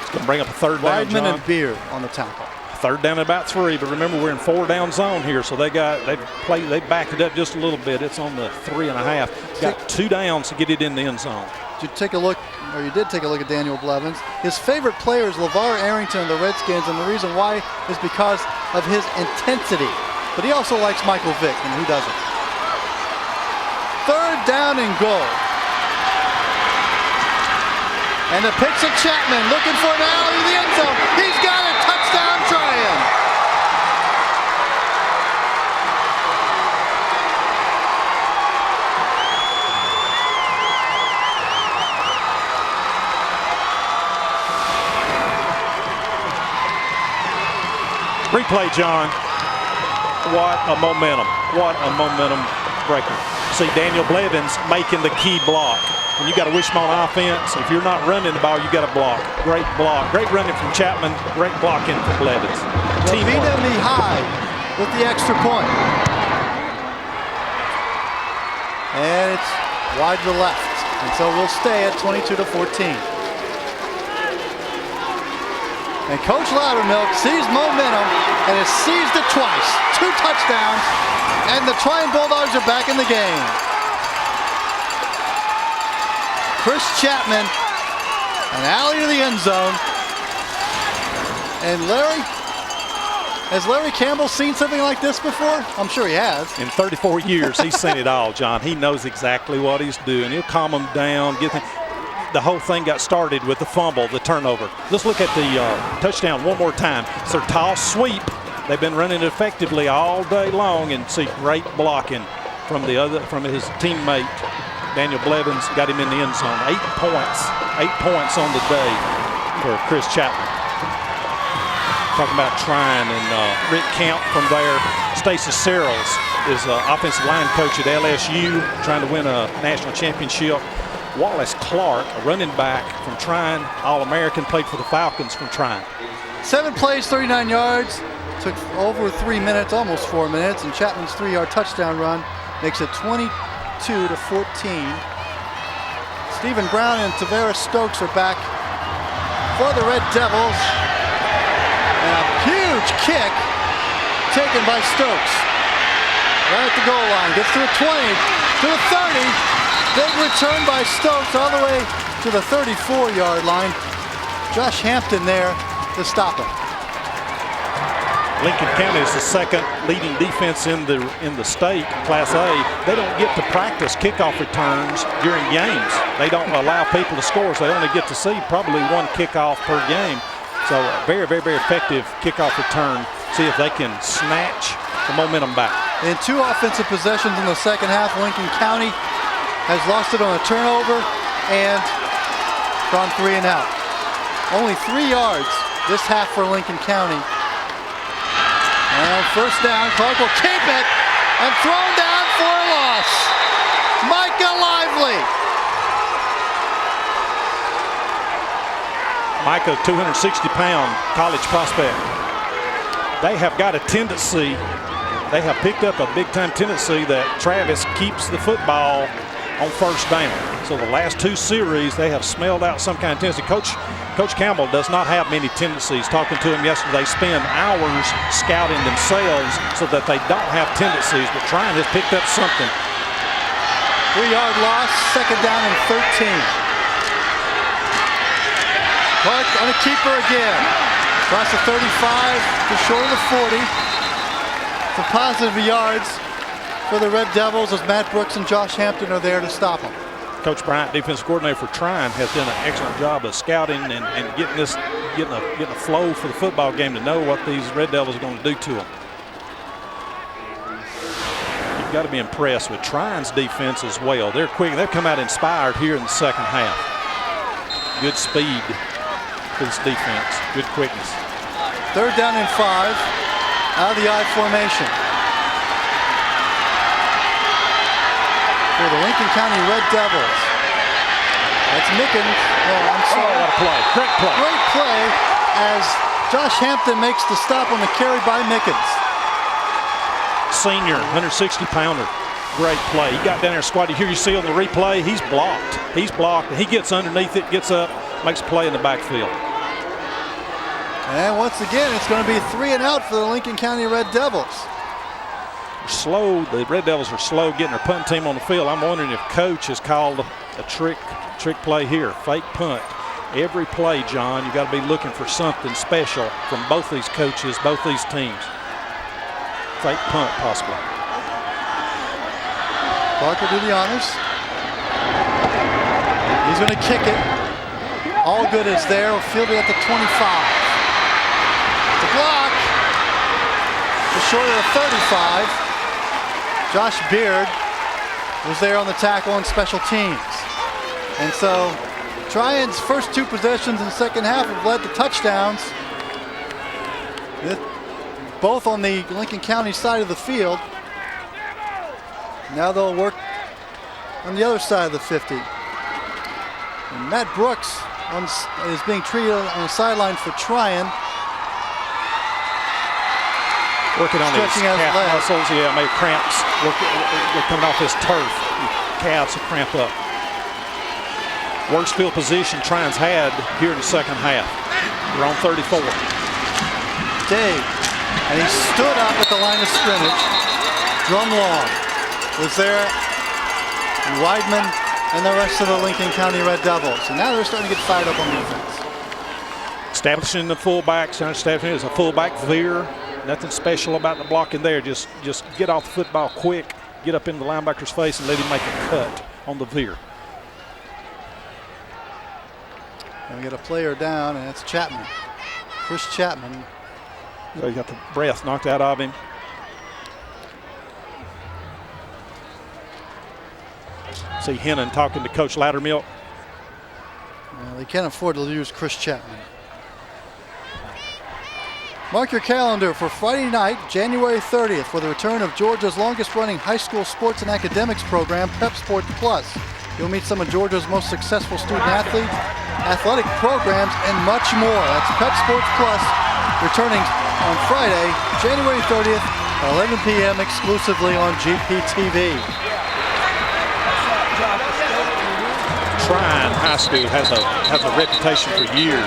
It's going to bring up a third down, Weidman and Beard on the tackle. Third down at about 3, but remember we're in 4-down zone here, so they backed it up just a little bit. It's on the 3.5. Got 2 downs to get it in the end zone. You did take a look at Daniel Blevins. His favorite player is LeVar Arrington of the Redskins, and the reason why is because of his intensity. But he also likes Michael Vick, and who doesn't? Third down and goal. And the pitch to Chapman, looking for an alley in the end zone. He's got it. Touchdown, Tryon. Replay, John. What a momentum. What a momentum breaker. See Daniel Blevins making the key block. When you got a wishbone offense, if you're not running the ball, you got to block. Great block. Great running from Chapman. Great blocking from Blevins. Lavina Mihai with the extra point. And it's wide to the left. And so we'll stay at 22-14. And Coach Loudermilk sees momentum and and has seized it twice. 2 touchdowns, and the Tryon Bulldogs are back in the game. Chris Chapman, an alley to the end zone. And has Larry Campbell seen something like this before? I'm sure he has. In 34 years, he's seen it all, John. He knows exactly what he's doing. He'll calm them down. The whole thing got started with the fumble, the turnover. Let's look at the touchdown one more time. It's their toss sweep. They've been running it effectively all day long, and see great blocking from his teammate. Daniel Blevins got him in the end zone. 8 points. 8 points on the day for Chris Chapman. Talking about Tryon and Rick Camp from there. Stacy Searles is offensive line coach at LSU, trying to win a national championship. Wallace Clark, a running back from Tryon, All-American, played for the Falcons from Tryon. 7 plays, 39 yards. Took over 3 minutes, almost 4 minutes, and Chapman's 3-yard touchdown run makes it 22-14. Stephen Brown and Tavares Stokes are back for the Red Devils. And a huge kick taken by Stokes. Right at the goal line, gets to the 20, to the 30. Big return by Stokes all the way to the 34-yard line. Josh Hampton there to stop him. Lincoln County is the second leading defense in the state, Class A. They don't get to practice kickoff returns during games. They don't allow people to score, so they only get to see probably 1 kickoff per game. So very, very, very effective kickoff return. See if they can snatch the momentum back. In 2 offensive possessions in the second half, Lincoln County has lost it on a turnover and gone 3 and out. Only 3 yards this half for Lincoln County. And first down, Clark will keep it and thrown down for a loss. Micah Lively. Micah, 260-pound college prospect. They have got a tendency, they have picked up a big-time tendency that Travis keeps the football on first down. So the last 2 series, they have smelled out some kind of tendency. Coach Campbell does not have many tendencies. Talking to him yesterday, they spend hours scouting themselves so that they don't have tendencies, but Tryon has picked up something. 3-yard loss, second down and 13. Clark on a keeper again. Across the 35 to short of the 40. Some positive yards for the Red Devils as Matt Brooks and Josh Hampton are there to stop them. Coach Bryant, defensive coordinator for Tryon, has done an excellent job of scouting and getting a flow for the football game to know what these Red Devils are going to do to them. You've got to be impressed with Tryon's defense as well. They're quick. They've come out inspired here in the second half. Good speed for this defense. Good quickness. Third down and 5 out of the I formation. For the Lincoln County Red Devils. That's Mickens. Oh, I'm sorry. Oh, what a play. Great play. Great play as Josh Hampton makes the stop on the carry by Mickens. Senior, 160-pounder. Great play. He got down there squatted. Here you see on the replay, he's blocked. He's blocked. He gets underneath it, gets up, makes a play in the backfield. And once again, it's going to be 3 and out for the Lincoln County Red Devils. Slow. The Red Devils are slow getting their punt team on the field. I'm wondering if coach has called a trick play here, fake punt. Every play, John, you got to be looking for something special from both these coaches, both these teams. Fake punt, possibly. Parker do the honors. He's going to kick it. All good is there. We'll field it at the 25. The block. Just short of the 35. Josh Beard was there on the tackle on special teams. And so Tryon's first 2 possessions in the second half have led to touchdowns. Both on the Lincoln County side of the field. Now they'll work on the other side of the 50. And Matt Brooks is being treated on the sideline for Tryon. Working on his calf muscles. Yeah, maybe cramps. They're coming off his turf. Calves will cramp up. Worst field position Tryon's had here in the second half. They're on 34. Dave And he stood up at the line of scrimmage. Drumlong was there, and Weidman and the rest of the Lincoln County Red Devils. And now they're starting to get fired up on defense. Establishing the fullback, establishing it as a fullback veer. Nothing special about the blocking there. Just get off the football quick, get up into the linebacker's face, and let him make a cut on the veer. And we get a player down, and it's Chapman. Chris Chapman. So he got the breath knocked out of him. See Hennon talking to Coach Loudermilk. They can't afford to lose Chris Chapman. Mark your calendar for Friday night, January 30th, for the return of Georgia's longest-running high school sports and academics program, Pep Sport Plus. You'll meet some of Georgia's most successful student-athletes, athletic programs, and much more. That's Pep Sports Plus, returning on Friday, January 30th, at 11 p.m. exclusively on GPTV. Tryon High School has a reputation for years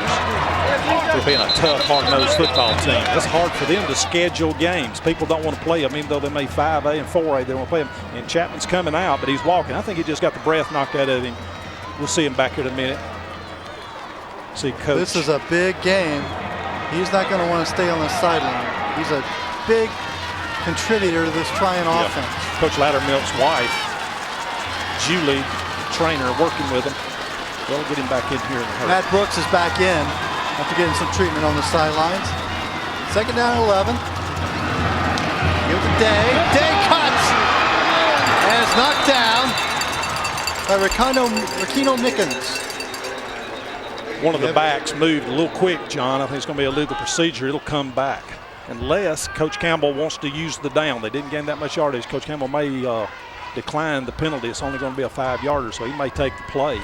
for being a tough, hard-nosed football team. It's hard for them to schedule games. People don't want to play them, even though they made 5A and 4A. They don't want to play them. And Chapman's coming out, but he's walking. I think he just got the breath knocked out of him. We'll see him back here in a minute. See Coach. This is a big game. He's not going to want to stay on the sideline. He's a big contributor to this Tryon offense. Coach Loudermilk's wife, Julie, trainer, working with him. They'll get him back in here in a hurry. Matt Brooks is back in after getting some treatment on the sidelines. Second down and 11. Give it to Day. Day cuts and is knocked down by Ricino Mickens. One of the backs moved a little quick, John. I think it's going to be a legal procedure. It'll come back. Unless Coach Campbell wants to use the down. They didn't gain that much yardage. Coach Campbell may decline the penalty. It's only going to be a 5-yarder, so he may take the play.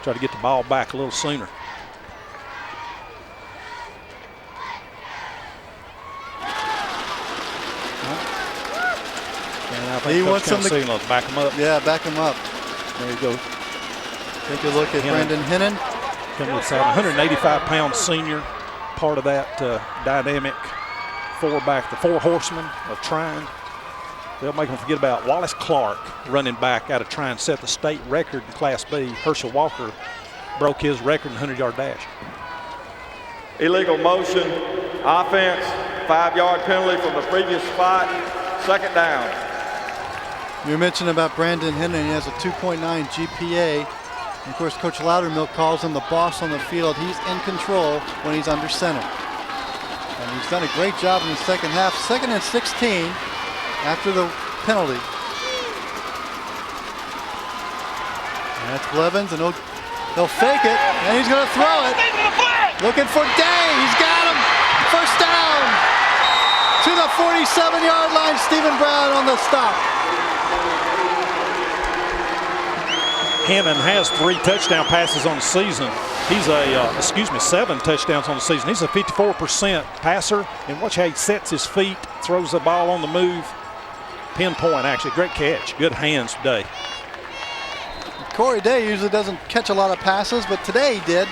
Try to get the ball back a little sooner. And I think he wants them to back him up. Yeah, back him up. There you go. Take a look at Brandon Hennon. Coming inside, 185-pound senior, part of that dynamic four-back, the four horsemen of Tryon. They'll make them forget about Wallace Clark, running back out of Tryon, set the state record in Class B. Herschel Walker broke his record in 100-yard dash. Illegal motion, offense, 5-yard penalty from the previous spot, second down. You mentioned about Brandon Hennon. He has a 2.9 GPA. And of course, Coach Loudermilk calls him the boss on the field. He's in control when he's under center. And he's done a great job in the second half. 2nd and 16 after the penalty. And that's Blevins, and he'll fake it, and he's going to throw it. Looking for Day. He's got him. First down to the 47-yard line. Stephen Brown on the stop. Hammond has 3 touchdown passes on the season. He's 7 touchdowns on the season. He's a 54% passer, and watch how he sets his feet, throws the ball on the move. Pinpoint, actually. Great catch. Good hands today. Corey Day usually doesn't catch a lot of passes, but today he did.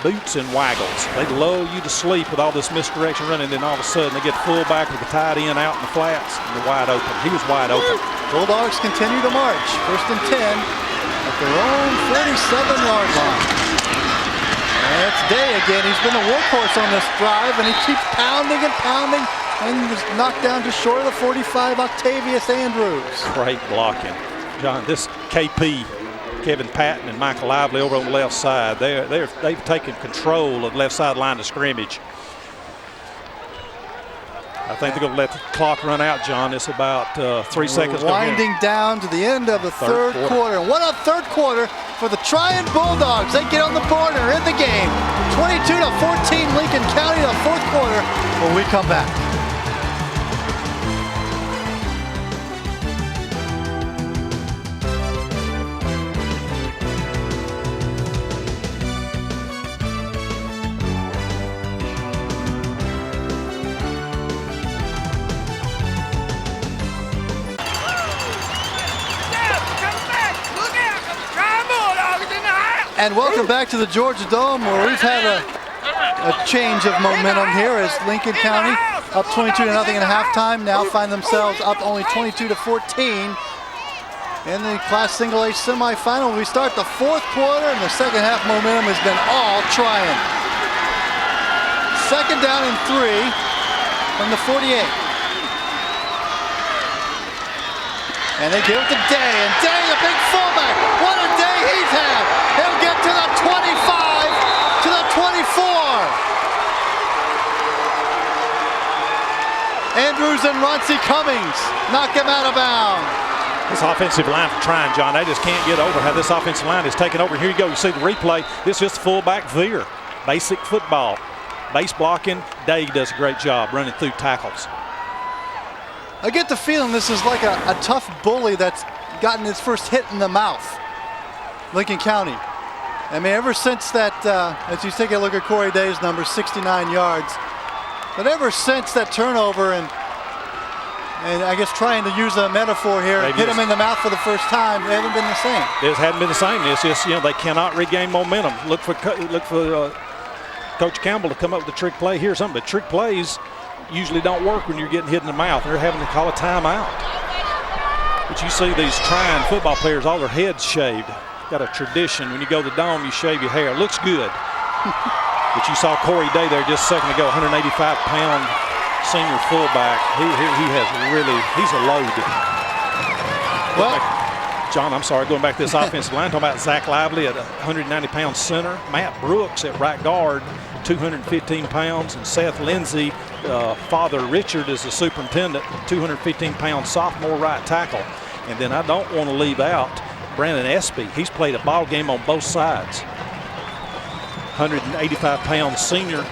Boots and waggles. They lull you to sleep with all this misdirection running, then all of a sudden they get fullback with the tight end out in the flats, and they're wide open. He was wide open. Bulldogs continue to march. 1st and 10 at their own 47-yard line. And it's Day again. He's been the workhorse on this drive, and he keeps pounding and pounding, and was knocked down just short of the 45, Octavius Andrews. Great blocking. John, this KP, Kevin Patton and Michael Lively over on the left side, they've taken control of the left side line of scrimmage. I think they're going to let the clock run out, John. It's about 3 seconds. Winding down to the end of the third quarter. What a third quarter for the Tryon Bulldogs. They get on the board and are in the game. 22-14 Lincoln County in the fourth quarter when we come back. And welcome back to the Georgia Dome, where we've had a change of momentum here as Lincoln County up 22-0 at halftime. Now find themselves up only 22-14 in the Class Single A semifinal. We start the fourth quarter, and the second half momentum has been all Tryon. Second down and 3 from the 48. And they give it to Day, and Day, the big fullback. What a day he's had. He'll get to the 25, to the 24. Andrews and Runcie Cummings knock him out of bounds. This offensive line for Tryon, John, they just can't get over how this offensive line is taken over. Here you go, you see the replay. This is fullback veer, basic football. Base blocking, Day does a great job running through tackles. I get the feeling this is like a tough bully that's gotten his first hit in the mouth. Lincoln County. I mean, ever since that, as you take a look at Corey Day's number, 69 yards, but ever since that turnover and I guess trying to use a metaphor here, hit him in the mouth for the first time, it hasn't been the same. It hasn't been the same. It's just, they cannot regain momentum. Look for Coach Campbell to come up with a trick play here. Some of the trick plays usually don't work when you're getting hit in the mouth. They're having to call a timeout. But you see these Tryon football players, all their heads shaved. Got a tradition. When you go to the dome, you shave your hair. Looks good. But you saw Corey Day there just a second ago, 185-pound senior fullback. He has really, he's a load. Well, John, I'm sorry, going back to this offensive line, talking about Zach Lively at 190-pound center, Matt Brooks at right guard, 215 pounds, and Seth Lindsay, Father Richard is the superintendent, 215-pound sophomore right tackle. And then I don't want to leave out Brandon Espy. He's played a ball game on both sides. 185-pound senior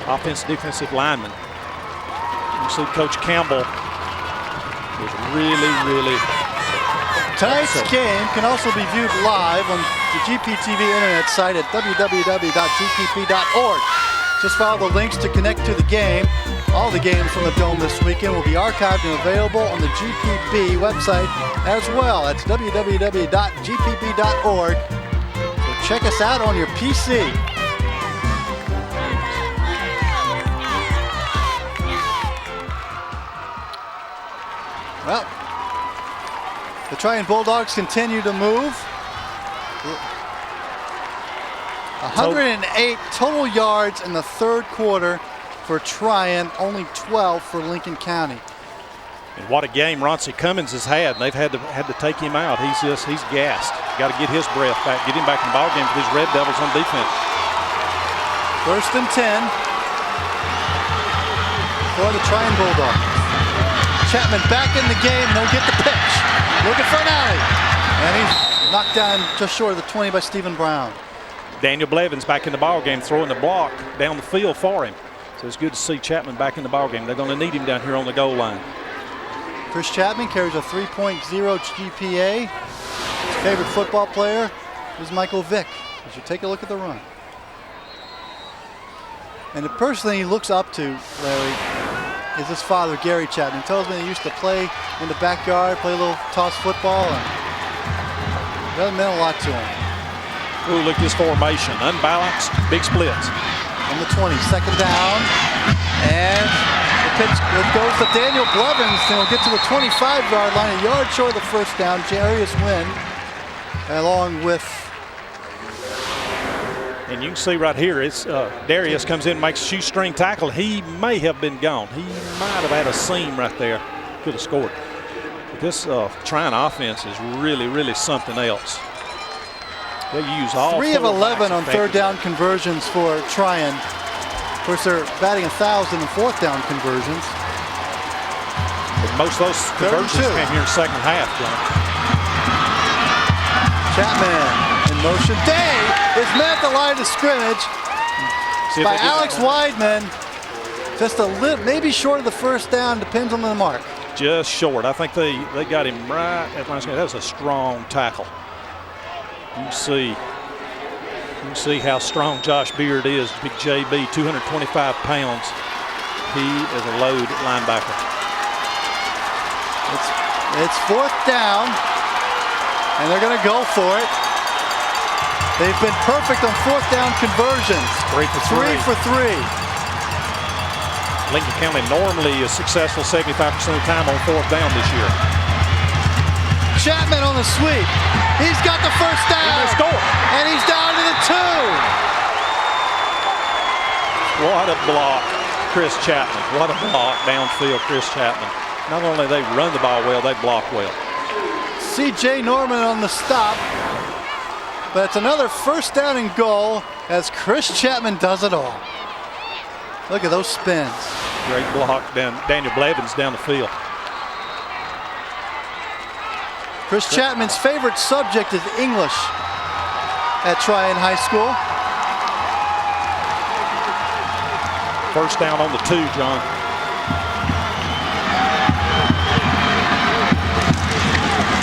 offensive defensive lineman. You see Coach Campbell is really tonight's game can also be viewed live on the GPTV internet site at www.gpp.org. Just follow the links to connect to the game. All the games from the Dome this weekend will be archived and available on the GPB website as well. That's www.gpp.org. So check us out on your PC. Well, the Tryon Bulldogs continue to move. 108 total yards in the third quarter for Tryon, only 12 for Lincoln County. And what a game Runcie Cummings has had. They've had to take him out. He's gassed. Got to get his breath back, get him back in the ball game for these Red Devils on defense. 1st and 10 for the Tryon Bulldogs. Chapman back in the game, they'll get the pitch. Looking for an alley. And he's knocked down just short of the 20 by Stephen Brown. Daniel Blevins back in the ball game, throwing the block down the field for him. So it's good to see Chapman back in the ball game. They're going to need him down here on the goal line. Chris Chapman carries a 3.0 GPA. His favorite football player is Michael Vick. As you take a look at the run. And the person he looks up to, Larry, is his father, Gary Chapman. He tells me he used to play in the backyard, play a little toss football, and that meant a lot to him. Ooh, look at this formation. Unbalanced, big splits. On the 20, second down. And the pitch it goes to Daniel Blevins, and he'll get to the 25-yard line, a yard short of the first down. Jarius Wynn, along with... And you can see right here, it's Darius comes in and makes a shoestring tackle. He may have been gone. He might have had a seam right there. Could have scored. But this Tryon offense is really something else. They use all 3 of 11 on third down conversions for Tryon. Of course, they're batting 1,000 in fourth down conversions. But most of those conversions came here in the second half, John. Chapman in motion. Day is met at the line of scrimmage by Alex Weidman. Just a little, maybe short of the first down, depends on the mark. Just short. I think they got him right at line of scrimmage. That was a strong tackle. You can see how strong Josh Beard is. Big JB, 225 pounds. He is a load linebacker. It's fourth down, and they're going to go for it. They've been perfect on fourth down conversions. 3 for 3. 3 for 3. Lincoln County normally is successful 75% of the time on fourth down this year. Chapman on the sweep. He's got the first down. And they score. And he's down to the 2. What a block, Chris Chapman. What a block downfield, Chris Chapman. Not only they run the ball well, they block well. C.J. Norman on the stop. But it's another first down and goal as Chris Chapman does it all. Look at those spins. Great block down. Daniel Blevins down the field. Chris Chapman's favorite subject is English at Tryon High School. First down on the 2, John.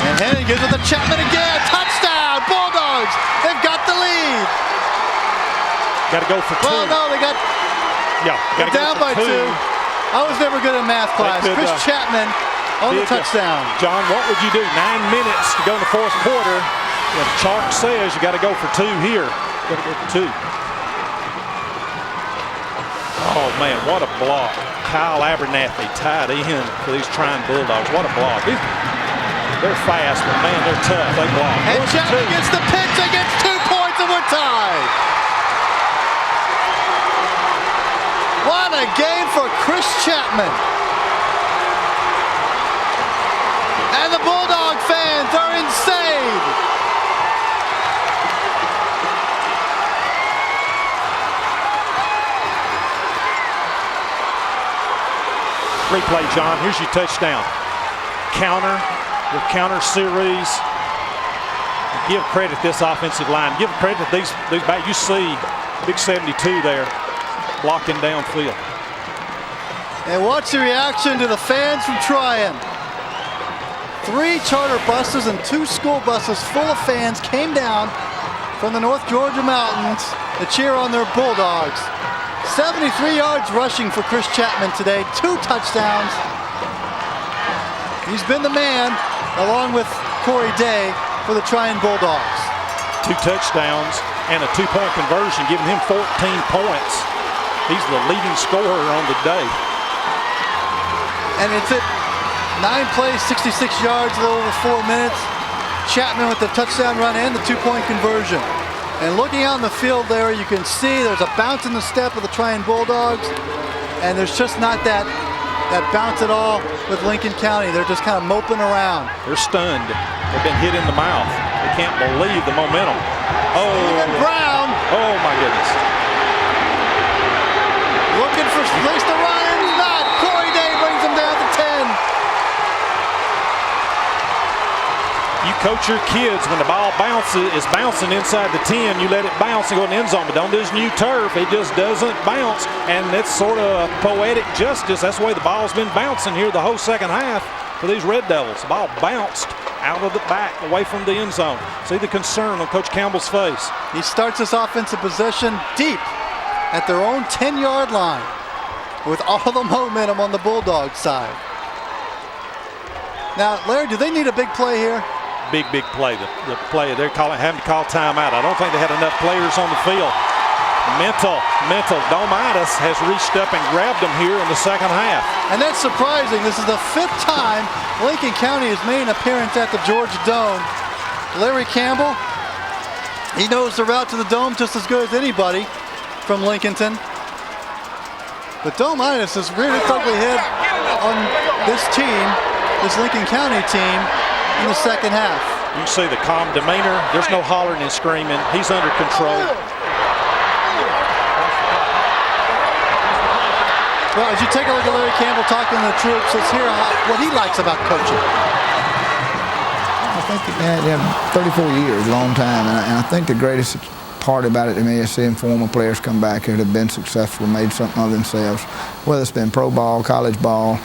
And Henning gives it to Chapman again. Touchdown, Bulldogs. They've got the lead. Got to go for 2. Well, no, they got down by 2. I was never good in math class. Chris Chapman on the touchdown. John, what would you do? 9 minutes to go in the fourth quarter. When Chark says you got to go for 2 here. Got to go for 2. Oh, man, what a block. Kyle Abernathy tied in for these Tryon Bulldogs. What a block. They're fast, but, man, they're tough. They block. And Chapman gets the pitch. They get 2 points and we're tied. What a game for Chris Chapman. And the Bulldog fans are insane. Replay, John. Here's your touchdown. Counter, the counter series. Give credit to this offensive line. Give credit to these back. You see big 72 there blocking downfield. And watch the reaction to the fans from Tryon. 3 charter buses and 2 school buses full of fans came down from the North Georgia mountains to cheer on their Bulldogs. 73 yards rushing for Chris Chapman today, 2 touchdowns. He's been the man, along with Corey Day, for the Tryon Bulldogs. 2 touchdowns and a 2-point conversion, giving him 14 points. He's the leading scorer on the day. And it's at 9 plays, 66 yards, a little over 4 minutes. Chapman with the touchdown run and the 2-point conversion. And looking out in the field there, you can see there's a bounce in the step of the Tryon Bulldogs, and there's just not that bounce at all with Lincoln County. They're just kind of moping around. They're stunned. They've been hit in the mouth. They can't believe the momentum. Oh, Stephen Brown. Oh my goodness. Looking for place to run, and he's not. Corey Day brings him down to 10. You coach your kids when the ball is bouncing inside the 10, you let it bounce and go in the end zone, but don't do this new turf. It just doesn't bounce, and it's sort of poetic justice. That's the way the ball's been bouncing here the whole second half for these Red Devils. The ball bounced out of the back, away from the end zone. See the concern on Coach Campbell's face. He starts this offensive possession deep at their own 10-yard line with all the momentum on the Bulldog side. Now, Larry, do they need a big play here? Big play. The play, they're having to call timeout. I don't think they had enough players on the field. Mental. Domitis has reached up and grabbed them here in the second half. And that's surprising. This is the 5th time Lincoln County has made an appearance at the Georgia Dome. Larry Campbell, he knows the route to the Dome just as good as anybody from Lincolnton. But Domitis has reared its ugly head on this team, this Lincoln County team, in the second half. You see the calm demeanor. There's no hollering and screaming. He's under control. Well, as you take a look at Larry Campbell talking to the troops, let's hear what he likes about coaching. I think that 34 years, a long time, and I think the greatest part about it to me is seeing former players come back here that have been successful, made something of themselves, whether it's been pro ball, college ball,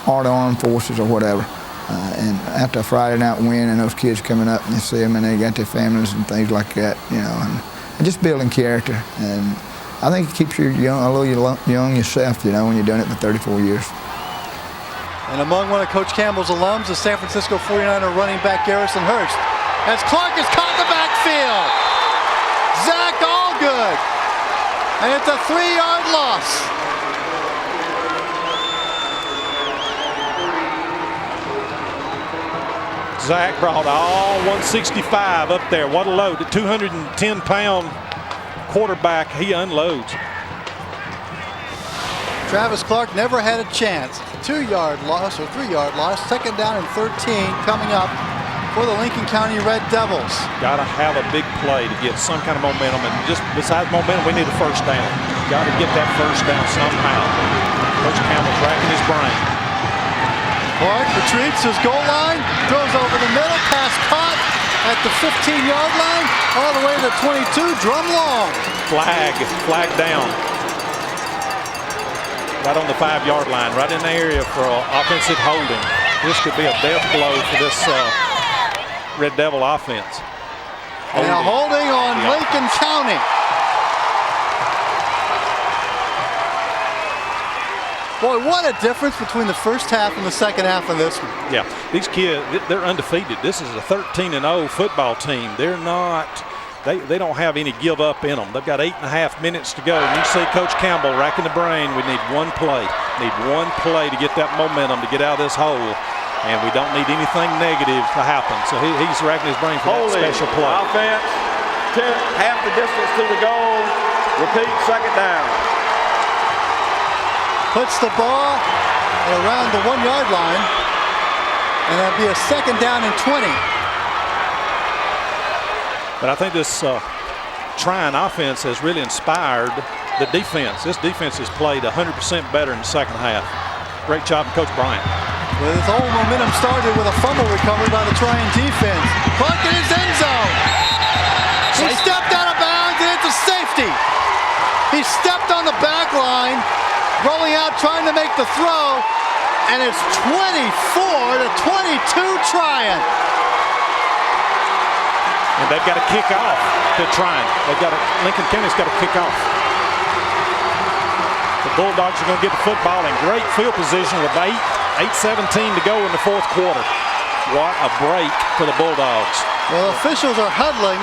or the armed forces or whatever. And after a Friday night win and those kids coming up and you see them and they got their families and things like that, you know, and just building character. And I think it keeps you young, a little young yourself, you know, when you're doing it for 34 years. And among one of Coach Campbell's alums is San Francisco 49er running back Garrison Hurst. As Clark is caught in the backfield. And it's a 3-yard loss. Zach brought all 165 up there. What a load. The 210-pound quarterback, he unloads. Travis Clark never had a chance. 2-yard loss or 3-yard loss. 2nd down and 13 coming up for the Lincoln County Red Devils. Got to have a big play to get some kind of momentum. And just besides momentum, we need a first down. Got to get that first down somehow. Coach Campbell's racking his brain. Clark retreats his goal line, throws over the middle, pass caught at the 15-yard line, all the way to the 22, drum long. Flag down. Right on the 5-yard line, right in the area for offensive holding. This could be a death blow for this Red Devil offense. And a holding on Lincoln County. Boy, what a difference between the first half and the second half of this one. Yeah, these kids, they're undefeated. This is a 13-0 football team. They're not, they don't have any give up in them. They've got 8.5 minutes to go. And you see Coach Campbell racking the brain. We need one play. Need one play to get that momentum, to get out of this hole. And we don't need anything negative to happen. So he's racking his brain for that special play. Offense, half the distance to the goal. Repeat, 2nd down. Puts the ball around the 1-yard line, and that'll be a 2nd down and 20. But I think this Tryon offense has really inspired the defense. This defense has played 100% better in the second half. Great job from Coach Bryant. Well, this whole momentum started with a fumble recovery by the Tryon defense. Clark in his end zone. He stepped out of bounds, and it's a safety. He stepped on the back line, rolling out, trying to make the throw, and it's 24-22 Tryon. And they've got to kick off to Tryon. Lincoln County's got to kick off. The Bulldogs are going to get the football in great field position with 8:17 to go in the 4th quarter. What a break for the Bulldogs. Well, officials are huddling.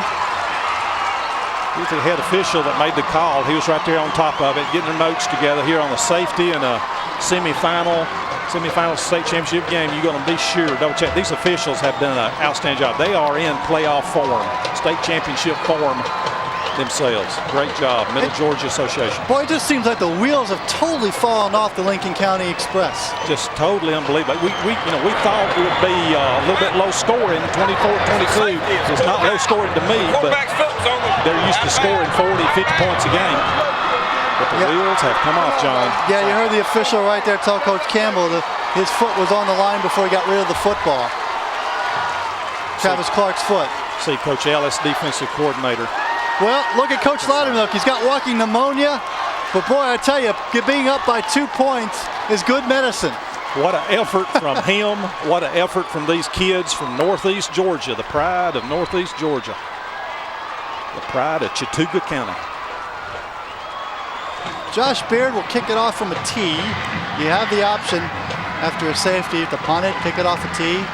He's the head official that made the call. He was right there on top of it, getting their notes together here on the safety and a semifinal state championship game. You're going to be sure, double check. These officials have done an outstanding job. They are in playoff form, state championship form themselves. Great job, Middle Georgia Association. Boy, it just seems like the wheels have totally fallen off the Lincoln County Express. Just totally unbelievable. We thought it would be a little bit low scoring, 24-22. It's not low scoring to me, but they're used to scoring 40, 50 points a game. But the wheels have come off, John. Yeah, you heard the official right there tell Coach Campbell that his foot was on the line before he got rid of the football. Travis Clark's foot. See Coach Ellis, defensive coordinator. Well, look at Coach Loudermilk. He's got walking pneumonia. But boy, I tell you, being up by 2 points is good medicine. What an effort from him. What an effort from these kids from Northeast Georgia, the pride of Northeast Georgia. The pride of Chattooga County. Josh Beard will kick it off from a tee. You have the option after a safety to punt it, kick it off a tee.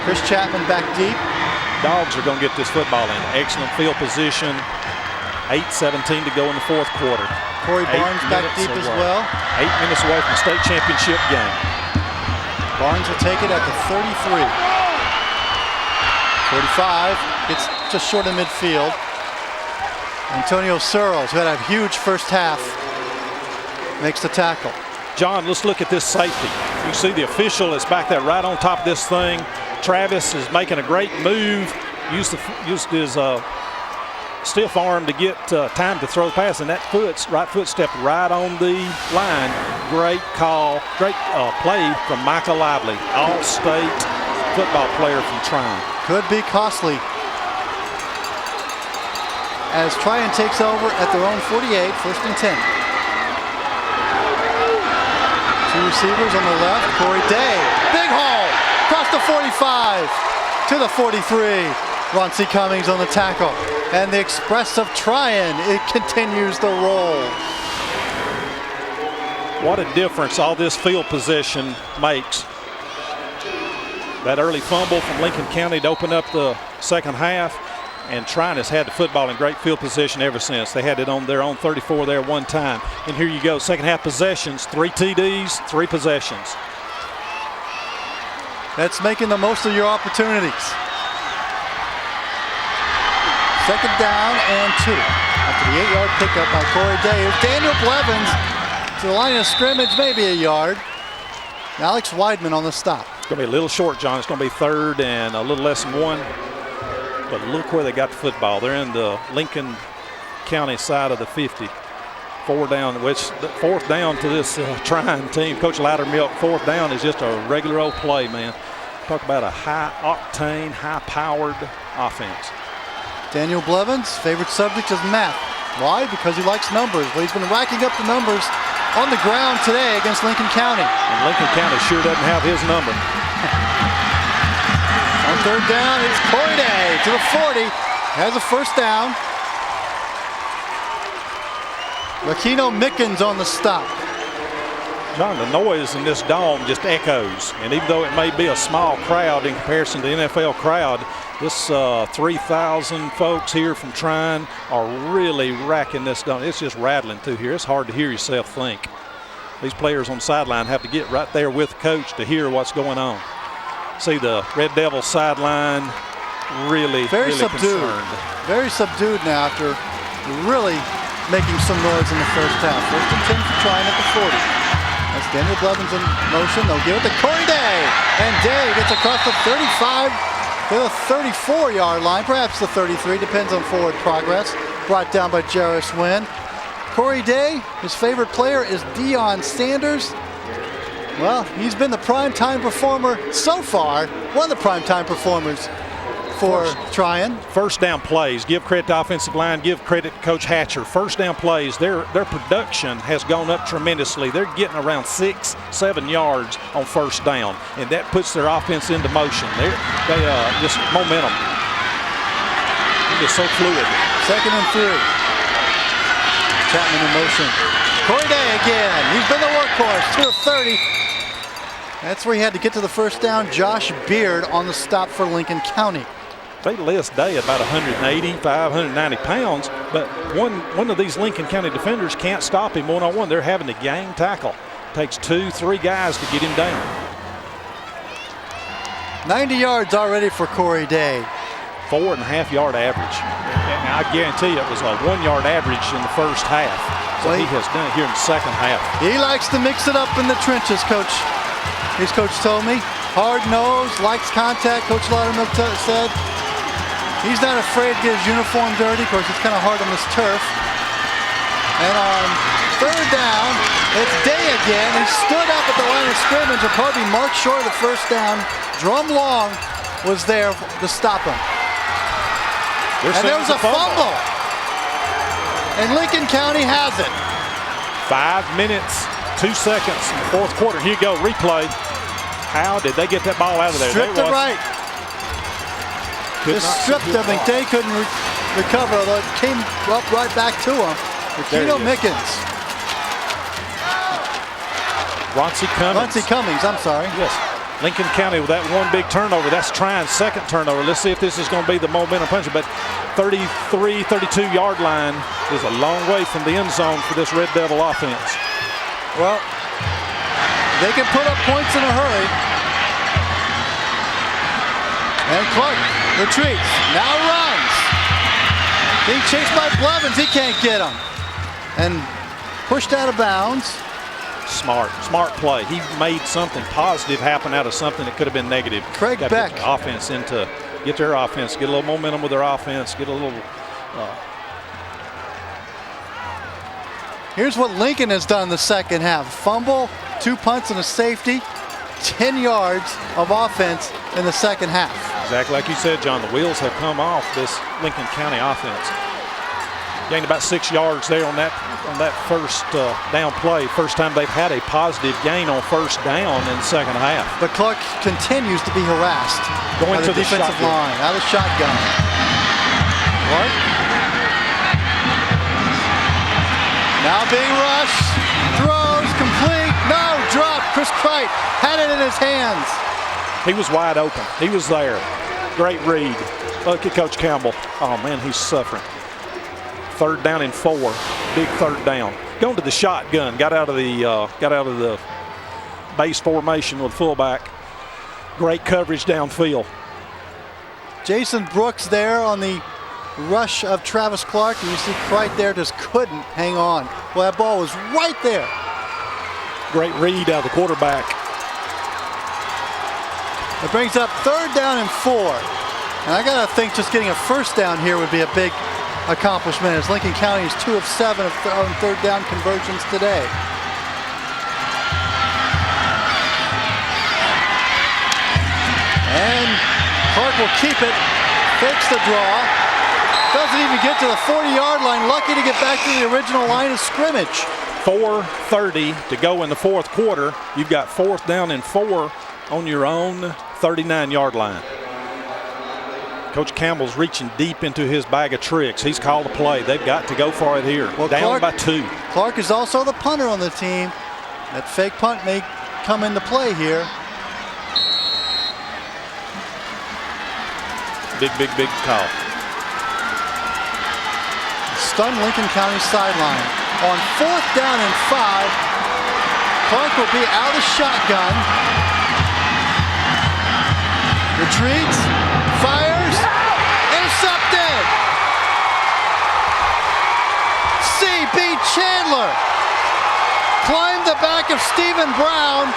Chris Chapman back deep. Dogs are going to get this football in. Excellent field position. 8:17 to go in the 4th quarter. Corey Barnes back deep as well. 8 minutes away from the state championship game. Barnes will take it at the 33. 45, gets just short of midfield. Antonio Searles, who had a huge first half, makes the tackle. John, let's look at this safety. You see the official is back there right on top of this thing. Travis is making a great move. Used his stiff arm to get time to throw the pass, and that right foot stepped right on the line. Great call, great play from Michael Lively, all-state football player from Tryon. Could be costly. As Tryon takes over at their own 48, 1st and 10. 2 receivers on the left, Corey Day, big haul, across the 45 to the 43. Roncie Cummings on the tackle. And the Express of Tryon, it continues to roll. What a difference all this field position makes. That early fumble from Lincoln County to open up the second half. And Tryon has had the football in great field position ever since. They had it on their own 34 there one time. And here you go, second half possessions, 3 TDs, 3 possessions. That's making the most of your opportunities. Second down and 2. After the 8-yard pickup by Corey Day. Here's Daniel Blevins to the line of scrimmage, maybe a yard. Alex Weidman on the stop. It's going to be a little short, John. It's going to be 3rd and a little less than 1. But look where they got the football. They're in the Lincoln County side of the 50. 4th down to this Tryon team. Coach Loudermilk, 4th down is just a regular old play, man. Talk about a high-octane, high-powered offense. Daniel Blevins' favorite subject is math. Why? Because he likes numbers. Well, he's been racking up the numbers on the ground today against Lincoln County. And Lincoln County sure doesn't have his number. On 3rd down, it's Corey Day to the 40. Has a 1st down. Lakino Mickens on the stop. John, the noise in this dome just echoes. And even though it may be a small crowd in comparison to the NFL crowd, this 3,000 folks here from Tryon are really racking this dome. It's just rattling through here. It's hard to hear yourself think. These players on the sideline have to get right there with the coach to hear what's going on. See the Red Devils sideline really subdued. Concerned. Very subdued now after really making some noise in the first half. 1st and 10 for Tryon at the 40. That's Daniel Blevins in motion. They'll give it to Corey Day. And Day gets across the 35 to the 34-yard line, perhaps the 33, depends on forward progress. Brought down by Jarris Wynn. Corey Day, his favorite player is Deion Sanders. Well, he's been the primetime performer so far, one of the primetime performers for Tryon. 1st down plays, give credit to offensive line, give credit to Coach Hatcher. 1st down plays, their production has gone up tremendously. They're getting around 6-7 yards on 1st down, and that puts their offense into motion. They just momentum. It's so fluid. 2nd and 3. Chapman in motion. Corey Day again. He's been the workhorse to the 30. That's where he had to get to the 1st down. Josh Beard on the stop for Lincoln County. They list Day about 185, 190 pounds, but one of these Lincoln County defenders can't stop him one-on-one. They're having to gang tackle. Takes 2-3 guys to get him down. 90 yards already for Corey Day. 4.5-yard average. And I guarantee you it was a 1-yard average in the first half. So he has done it here in the second half. He likes to mix it up in the trenches, Coach. His coach told me. Hard-nosed, likes contact, Coach Loudermilk said. He's not afraid to get his uniform dirty. Of course, it's kind of hard on this turf. And on 3rd down, it's Day again. He stood up at the line of scrimmage and probably marked short of the 1st down. Drum Long was there to stop him. And there was a fumble. And Lincoln County has it. 5 minutes, 2 seconds in the 4th quarter. Here you go, replay. How did they get that ball out of there? Stripped it right. Just stripped him, and Day couldn't recover, although it came up right back to him. Lakino Mickens. Roncie Cummings, I'm sorry. Yes. Lincoln County with that one big turnover. That's Tryon's 2nd turnover. Let's see if this is going to be the momentum puncher. But 33, 32-yard line is a long way from the end zone for this Red Devil offense. Well, they can put up points in a hurry. And Clark retreats, now runs. Being chased by Blevins, he can't get him. And pushed out of bounds. Smart play. He made something positive happen out of something that could have been negative. Craig Beck. Get their offense, get a little momentum with their offense, get a little. Here's what Lincoln has done in the second half. Fumble, 2 punts and a safety, 10 yards of offense in the second half. Exactly like you said, John. The wheels have come off this Lincoln County offense. Gained about 6 yards there on that 1st down play. First time they've had a positive gain on 1st down in the second half. But Clark continues to be harassed going by the defensive line. Out of shotgun. Clark. Now being rushed. Throws complete. No, drop. Chris Kright had it in his hands. He was wide open. He was there. Great read. Look at Coach Campbell. Oh, man, he's suffering. 3rd down and 4. Big 3rd down. Going to the shotgun. Got out of the base formation with fullback. Great coverage downfield. Jason Brooks there on the rush of Travis Clark, and you see right there just couldn't hang on. Well, that ball was right there. Great read out of the quarterback. It brings up 3rd down and 4. And I gotta think just getting a 1st down here would be a big accomplishment, as Lincoln County is 2 of 7 on 3rd down conversions today. And Clark will keep it, fakes the draw, doesn't even get to the 40-yard line, lucky to get back to the original line of scrimmage. 4:30 to go in the 4th quarter. You've got 4th down and 4 on your own 39-yard line. Coach Campbell's reaching deep into his bag of tricks. He's called a play. They've got to go for it here. Well, down by 2. Clark is also the punter on the team. That fake punt may come into play here. Big call. Stunned Lincoln County sideline. On 4th down and 5, Clark will be out of the shotgun. Retreats, fires, intercepted. C.B. Chandler climbed the back of Stephen Brown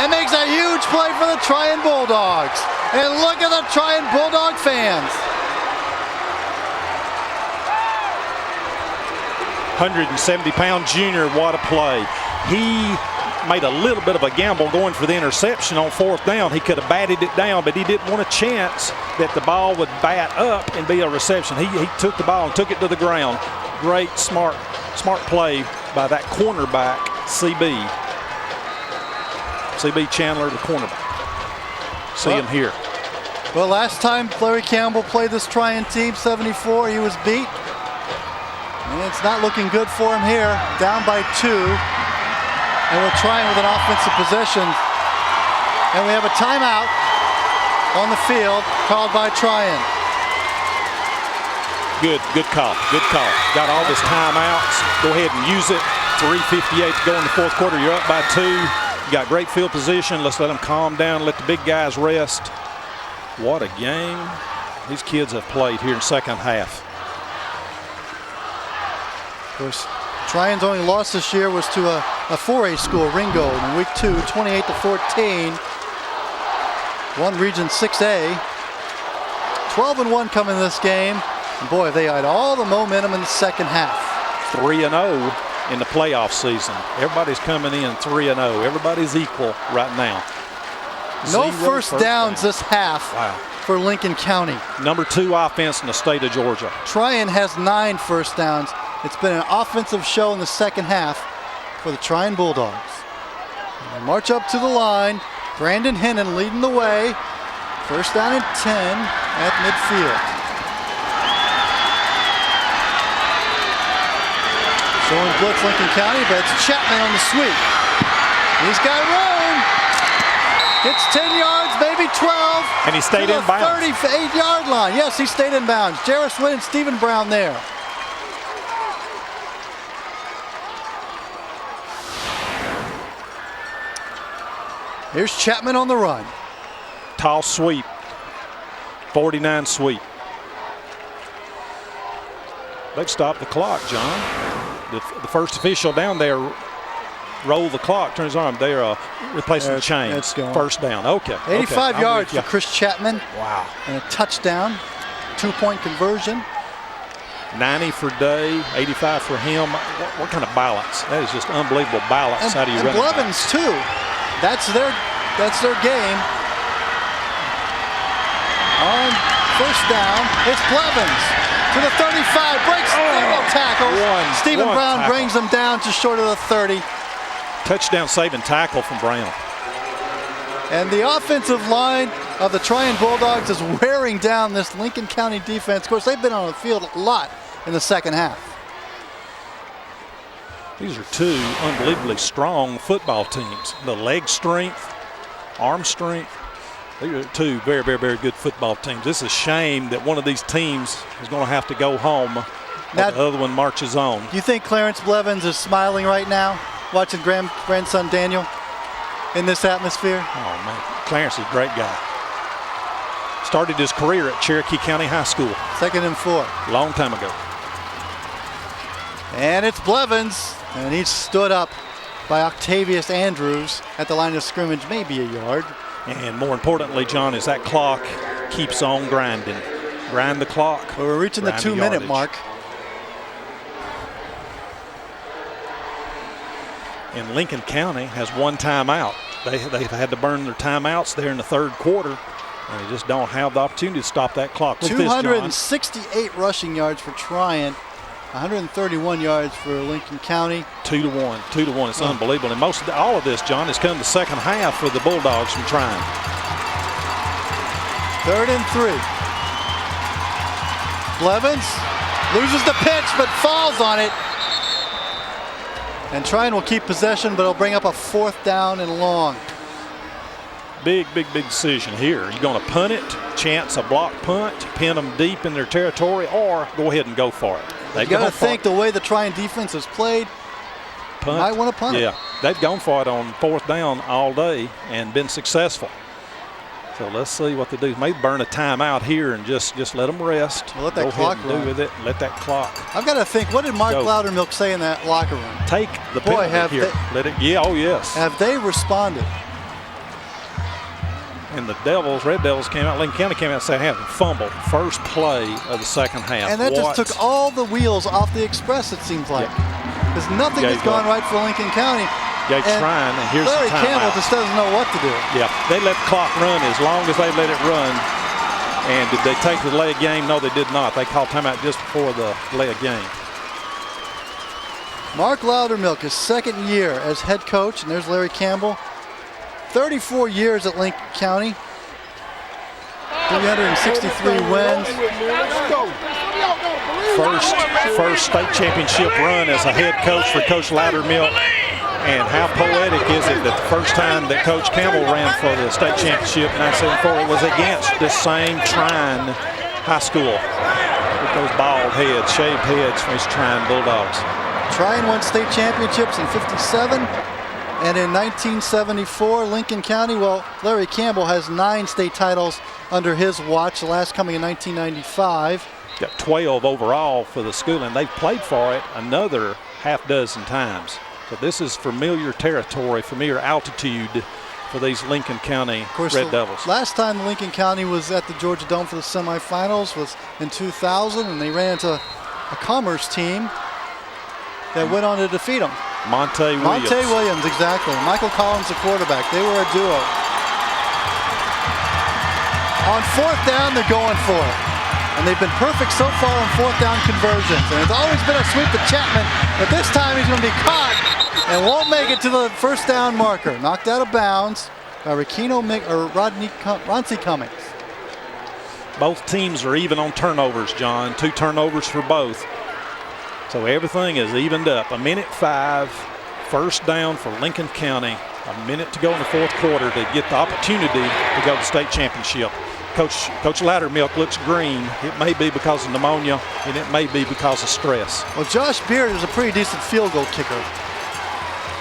and makes a huge play for the Tryon Bulldogs. And look at the Tryon Bulldog fans. 170-pound junior, what a play. He made a little bit of a gamble going for the interception on 4th down. He could have batted it down, but he didn't want a chance that the ball would bat up and be a reception. He took the ball and took it to the ground. Great, smart play by that cornerback, C.B. Chandler, the cornerback. See him here. Well, last time Larry Campbell played this Tryon team, 74, he was beat. And it's not looking good for him here. Down by 2. And we're trying with an offensive possession. And we have a timeout on the field called by Tryon. Good call. Got all his timeouts. Go ahead and use it. 3:58 to go in the 4th quarter. You're up by 2. You got great field position. Let's let them calm down. Let the big guys rest. What a game these kids have played here in second half. Of course, Tryon's only loss this year was to a 4A school, Ringgold, in week 2, 28-14. Won Region 6A. 12-1 coming in this game. And boy, they had all the momentum in the second half. 3-0 in the playoff season. Everybody's coming in 3-0. Everybody's equal right now. No first downs this half for Lincoln County. Number 2 offense in the state of Georgia. Tryon has 9 first downs. It's been an offensive show in the second half for the Tryon Bulldogs. And they march up to the line. Brandon Hennon leading the way. First down and 10 at midfield. Showing blitz Lincoln County, but it's Chapman on the sweep. He's got room. Gets 10 yards, maybe 12. And he stayed in bounds. 38-yard line. Yes, he stayed in bounds. Jarris Wynn and Stephen Brown there. Here's Chapman on the run. Tall sweep. 49 sweep. They've stopped the clock, John. The first official down there rolled the clock, turns his arm. They're replacing the chains. First down. Okay. 85 yards for Chris Chapman. Wow. And a touchdown. 2-point conversion. 90 for Day, 85 for him. What kind of balance? That is just unbelievable balance. How do you run it? Blevins too. That's their game. On first down, it's Blevins to the 35, breaks several tackles. Stephen Brown brings them down just short of the 30. Touchdown saving tackle from Brown. And the offensive line of the Tryon Bulldogs is wearing down this Lincoln County defense. Of course, they've been on the field a lot in the second half. These are 2 unbelievably strong football teams. The leg strength, arm strength. These are two very, very, very good football teams. It's a shame that one of these teams is going to have to go home while the other one marches on. Do you think Clarence Blevins is smiling right now, watching grandson Daniel in this atmosphere? Oh, man. Clarence is a great guy. Started his career at Cherokee County High School. 2nd and 4. Long time ago. And it's Blevins, and he's stood up by Octavius Andrews at the line of scrimmage, maybe a yard. And more importantly, John, is that clock keeps on grinding. Grind the clock. Well, we're reaching the 2-minute mark. And Lincoln County has one timeout. They've had to burn their timeouts there in the 3rd quarter, and they just don't have the opportunity to stop that clock. Look 268 rushing yards for Tryon. 131 yards for Lincoln County. 2-1, 2-1. It's unbelievable. And all of this, John, has come the second half for the Bulldogs from Tryon. 3rd and 3. Blevins loses the pitch, but falls on it. And Tryon will keep possession, but it'll bring up a 4th down and long. Big, big, big decision here. You're going to punt it, chance a block punt, pin them deep in their territory, or go ahead and go for it. You got to think the way the Tryon defense has played, punt. Might want to punt it. Yeah, they've gone for it on 4th down all day and been successful. So let's see what they do. Maybe burn a timeout here and just let them rest. We'll let that clock run. Do with it. Let that clock. I've got to think. What did Mark Loudermilk say in that locker room? Take the penalty here. Let it. Yeah. Oh yes. Have they responded? And the Red Devils came out, Lincoln County came out and said, have fumbled first play of the second half. And that just took all the wheels off the express, it seems like. Because nothing has gone right for Lincoln County. Trying, and here's Larry the timeout. Campbell just doesn't know what to do. Yeah, they let the clock run as long as they let it run. And did they take the delay of game? No, they did not. They called timeout just before the delay of game. Mark Loudermilk, his 2nd year as head coach, and there's Larry Campbell. 34 years at Lincoln County, 363 wins. First state championship run as a head coach for Coach Loudermilk. And how poetic is it that the first time that Coach Campbell ran for the state championship in 1974 was against this same Tryon High School with those bald heads, shaved heads from his Tryon Bulldogs. Tryon won state championships in '57. And in 1974, Lincoln County, well, Larry Campbell has 9 state titles under his watch, the last coming in 1995. Got 12 overall for the school, and they've played for it another half dozen times. So this is familiar territory, familiar altitude for these Lincoln County Red Devils. Last time Lincoln County was at the Georgia Dome for the semifinals was in 2000, and they ran into a Commerce team that went on to defeat them. Monte Williams, exactly. Michael Collins, the quarterback. They were a duo. On 4th down, they're going for it. And they've been perfect so far on 4th down conversions. And it's always been a sweep to Chapman, but this time he's going to be caught and won't make it to the 1st down marker. Knocked out of bounds by Roncie Cummings. Both teams are even on turnovers, John. 2 turnovers for both. So everything is evened up. 1:05, 1st down for Lincoln County. A minute to go in the 4th quarter to get the opportunity to go to the state championship. Coach Loudermilk looks green. It may be because of pneumonia, and it may be because of stress. Well, Josh Beard is a pretty decent field goal kicker,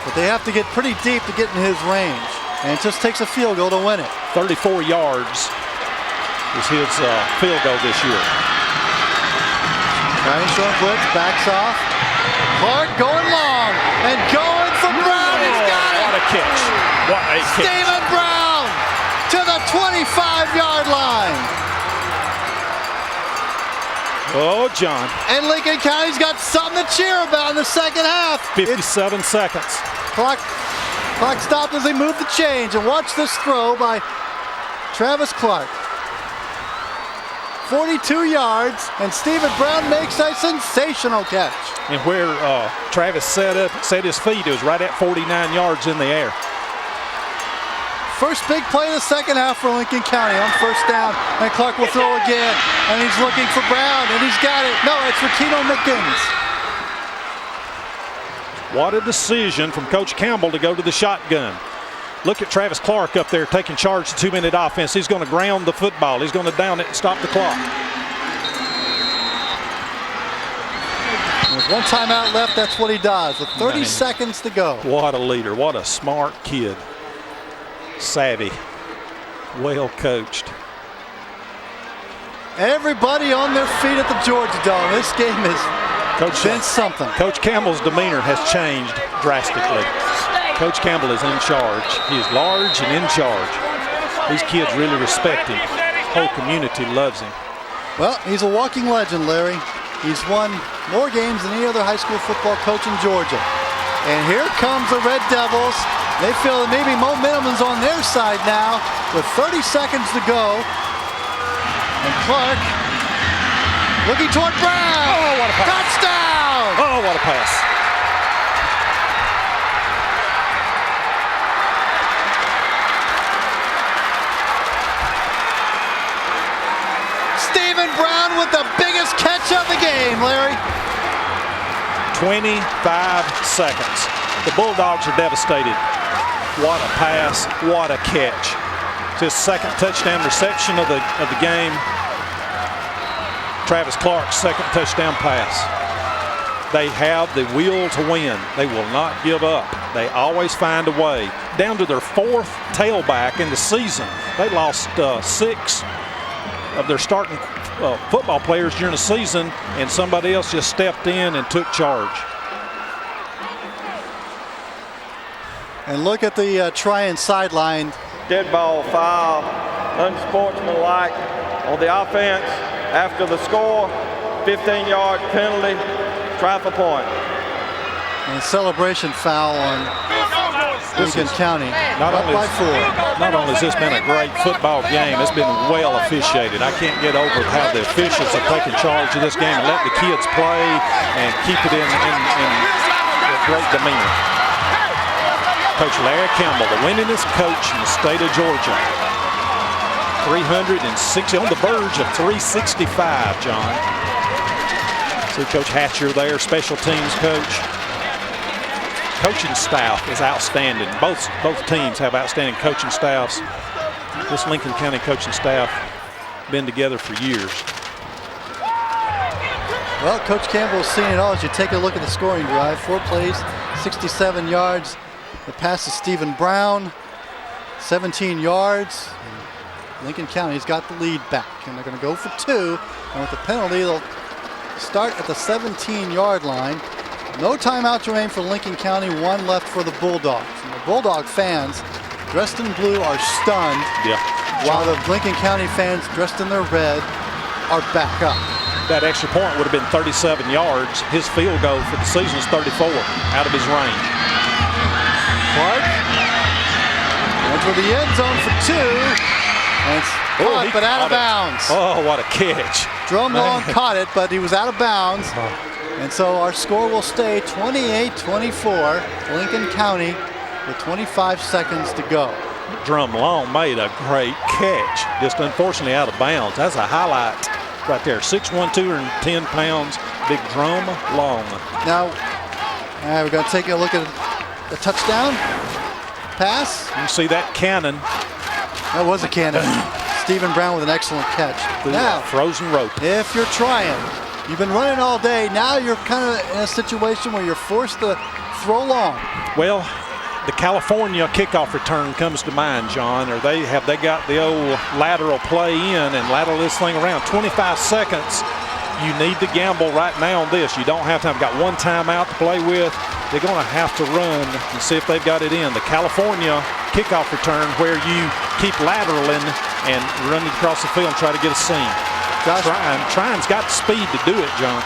but they have to get pretty deep to get in his range, and it just takes a field goal to win it. 34 yards is his field goal this year. Ryan short blitz, backs off. Clark going long and going for Brown. He's got it. What a catch. What a catch. Stephen Brown to the 25-yard line. Oh, John. And Lincoln County's got something to cheer about in the second half. 57 seconds. Clock stopped as they moved the change. And watch this throw by Travis Clark. 42 yards, and Stephen Brown makes a sensational catch. And where Travis set his feet, it was right at 49 yards in the air. First big play of the second half for Lincoln County on 1st down, and Clark will throw again, and he's looking for Brown, and he's got it. No, it's Rakino Mickens. What a decision from Coach Campbell to go to the shotgun. Look at Travis Clark up there taking charge of the 2-minute offense. He's going to ground the football. He's going to down it and stop the clock. With one timeout left, that's what he does with 30 seconds to go. What a leader. What a smart kid. Savvy. Well coached. Everybody on their feet at the Georgia Dome. This game has been something. Coach Campbell's demeanor has changed drastically. Coach Campbell is in charge. He is large and in charge. These kids really respect him. The whole community loves him. Well, he's a walking legend, Larry. He's won more games than any other high school football coach in Georgia. And here comes the Red Devils. They feel that maybe momentum is on their side now with 30 seconds to go. And Clark looking toward Brown. Oh, what a pass. Touchdown! Oh, what a pass. Stephen Brown with the biggest catch of the game, Larry. 25 seconds. The Bulldogs are devastated. What a pass, what a catch. It's his second touchdown reception of the game. Travis Clark's second touchdown pass. They have the will to win. They will not give up. They always find a way. Down to their fourth tailback in the season. They lost 6 of their starting football players during the season, and somebody else just stepped in and took charge. And look at the Tryon sideline. Dead ball foul, unsportsmanlike on the offense. After the score, 15-yard penalty, try for point. And celebration foul on Lincoln County. Not only by 4. Not only has this been a great football game, it's been well officiated. I can't get over how the officials have taken charge of this game and let the kids play and keep it in great demeanor. Coach Larry Campbell, the winningest coach in the state of Georgia. 360, on the verge of 365, John. See Coach Hatcher there, special teams coach. Coaching staff is outstanding. Both teams have outstanding coaching staffs. This Lincoln County coaching staff been together for years. Well, Coach Campbell's seen it all as you take a look at the scoring drive. 4 plays, 67 yards. The pass to Stephen Brown, 17 yards. Lincoln County's got the lead back, and they're going to go for 2. And with the penalty, they'll start at the 17-yard line. No timeouts remain for Lincoln County, 1 left for the Bulldogs. And the Bulldog fans dressed in blue are stunned, while the Lincoln County fans dressed in their red are back up. That extra point would have been 37 yards. His field goal for the season is 34, out of his range. Clark went for the end zone for 2. And it's caught, but out of bounds. Oh, what a catch. Drum Long caught it, but he was out of bounds. And so our score will stay 28-24, Lincoln County with 25 seconds to go. Drum Long made a great catch, just unfortunately out of bounds. That's a highlight right there. 6'1", 210 pounds, big Drum Long. Now, we're going to take a look at the touchdown pass. You can see that cannon. That was a cannon. Stephen Brown with an excellent catch. Now, frozen rope. If you're trying, you've been running all day. Now you're kind of in a situation where you're forced to throw long. Well, the California kickoff return comes to mind, John. Or they got the old lateral play in and lateral this thing around. 25 seconds. You need to gamble right now on this. You don't have time. Got 1 timeout to play with. They're going to have to run and see if they've got it in. The California kickoff return where you keep lateraling and running across the field and try to get a seam. Trying's got the speed to do it, John.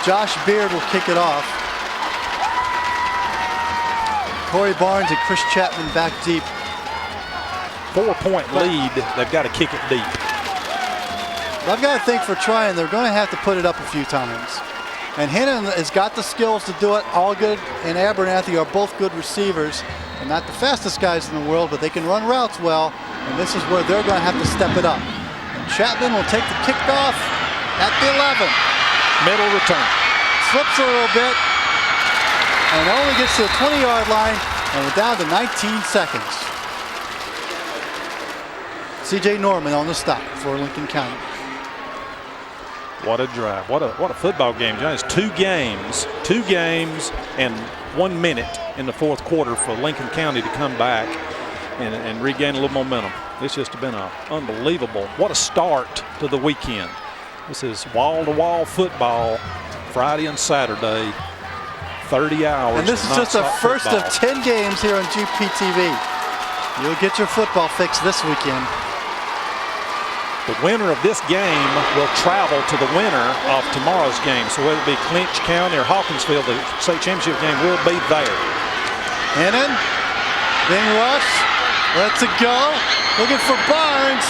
Josh Beard will kick it off. Corey Barnes and Chris Chapman back deep. 4-point lead. They've got to kick it deep. I've got to think for trying, they're going to have to put it up a few times. And Hennon has got the skills to do it. Allgood and Abernathy are both good receivers. And not the fastest guys in the world, but they can run routes well. And this is where they're going to have to step it up. And Chapman will take the kickoff at the 11. Middle return. Slips a little bit. And only gets to the 20-yard line. And we're down to 19 seconds. C.J. Norman on the stop for Lincoln County. What a drive. What a football game, John. It's two games and 1 minute in the fourth quarter for Lincoln County to come back and regain a little momentum. It's just been unbelievable. What a start to the weekend. This is wall-to-wall football Friday and Saturday, 30 hours. And this is just the first of 10 games here on GPTV. You'll get your football fix this weekend. The winner of this game will travel to the winner of tomorrow's game. So whether it be Clinch County or Hawkinsville, the state championship game will be there. Hennon, being rushed, lets it go, looking for Barnes.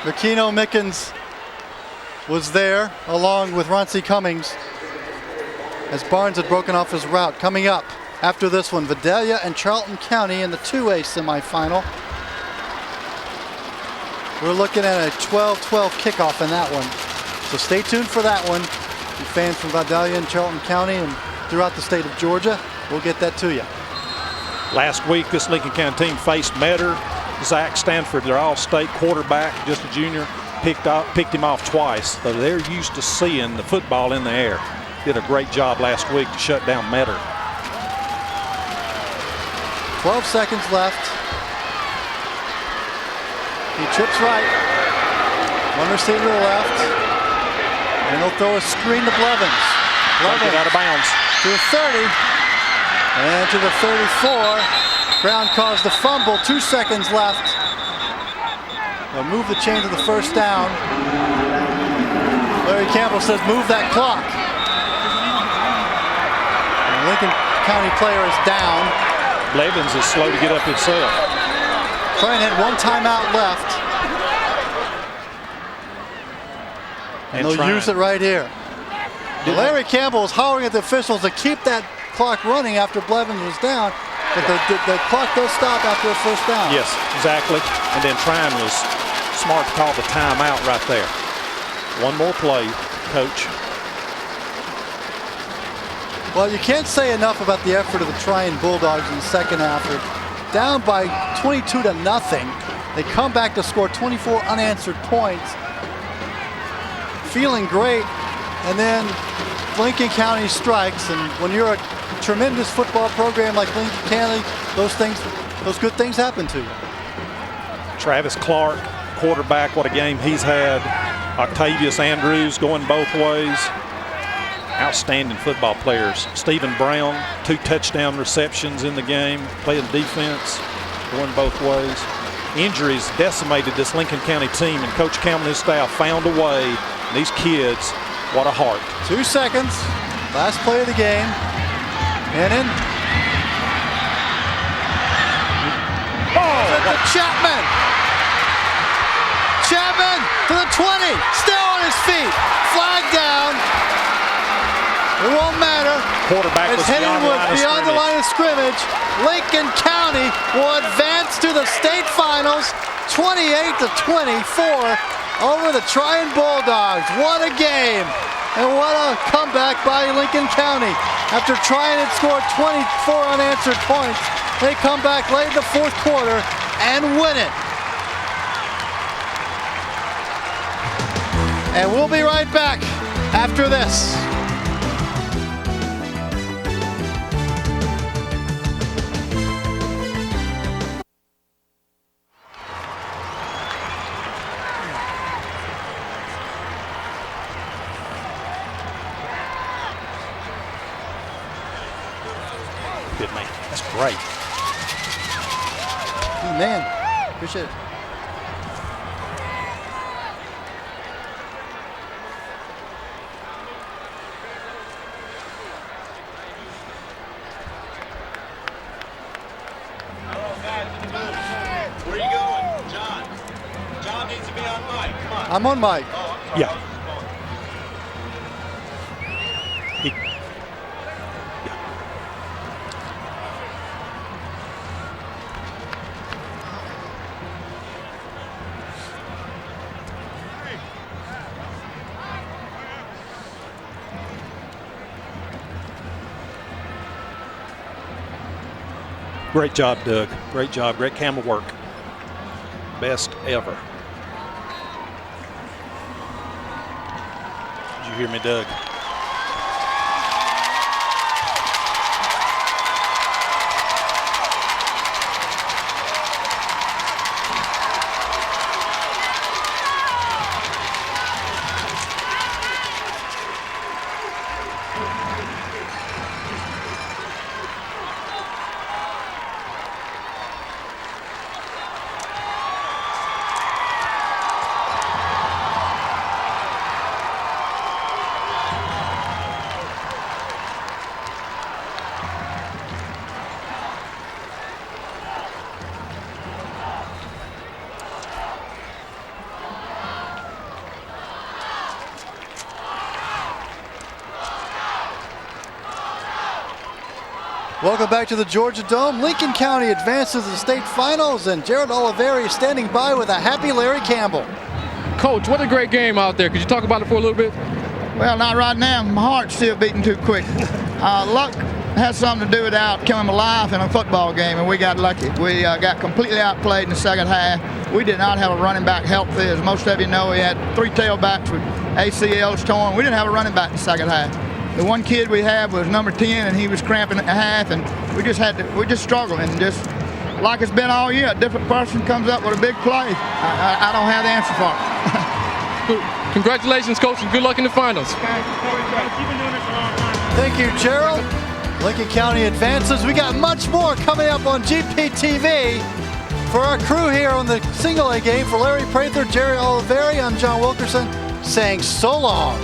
Makino Mickens was there along with Roncie Cummings as Barnes had broken off his route. Coming up after this one, Vidalia and Charlton County in the 2A semifinal. We're looking at a 12-12 kickoff in that one. So stay tuned for that one. You fans from Vidalia and Charlton County and throughout the state of Georgia, we'll get that to you. Last week, this Lincoln County team faced Metter. Zach Stanford, their all-state quarterback, just a junior, picked him off twice. So they're used to seeing the football in the air. Did a great job last week to shut down Metter. 12 seconds left. He trips right. One receiver to the left. And he'll throw a screen to Blevins. Blevins out of bounds. To the 30. And to the 34. Brown caused the fumble. 2 seconds left. They'll move the chain to the first down. Larry Campbell says move that clock. And Lincoln County player is down. Blevins is slow to get up himself. Tryon had one timeout left. And they'll use it right here. Larry Campbell is hollering at the officials to keep that clock running after Blevins was down. But the clock does stop after a first down. Yes, exactly. And then Tryon was smart to call the timeout right there. One more play, coach. Well, you can't say enough about the effort of the Tryon Bulldogs in the second half. They're down by 22-0. They come back to score 24 unanswered points. Feeling great, and then Lincoln County strikes. And when you're a tremendous football program like Lincoln County, those good things happen to you. Travis Clark, quarterback, what a game he's had. Octavius Andrews going both ways. Outstanding football players. Stephen Brown, 2 touchdown receptions in the game, playing defense, going both ways. Injuries decimated this Lincoln County team, and Coach Campbell and his staff found a way. And these kids, what a heart. 2 seconds, last play of the game. Hennon. Oh! To Chapman. Chapman to the 20, still on his feet. Flag down. It won't matter. Quarterback was beyond the line of scrimmage. Lincoln County will advance to the state finals, 28-24 over the Tryon Bulldogs. What a game, and what a comeback by Lincoln County. After Tryon had scored 24 unanswered points, they come back late in the fourth quarter and win it. And we'll be right back after this. Good man. That's great. Man, appreciate it. Where are you going? John. John needs to be on mic. Come on. I'm on mic. Yeah. Great job, Doug. Great job. Great camera work. Best ever. Did you hear me, Doug? Welcome back to the Georgia Dome. Lincoln County advances to the state finals, and Gerald Oliveri is standing by with a happy Larry Campbell. Coach, what a great game out there. Could you talk about it for a little bit? Well, not right now. My heart's still beating too quick. Luck has something to do with outcoming life in a football game, and we got lucky. We got completely outplayed in the second half. We did not have a running back healthy. As most of you know, we had 3 tailbacks with ACLs torn. We didn't have a running back in the second half. The one kid we had was number 10, and he was cramping at the half, and we just struggled. And just like it's been all year, a different person comes up with a big play. I don't have the answer for it. Congratulations, Coach, and good luck in the finals. Thank you, Gerald. Lincoln County advances. We got much more coming up on GPTV. For our crew here on the single A game, for Larry Prather, Jerry Oliveri, I'm John Wilkerson, saying so long.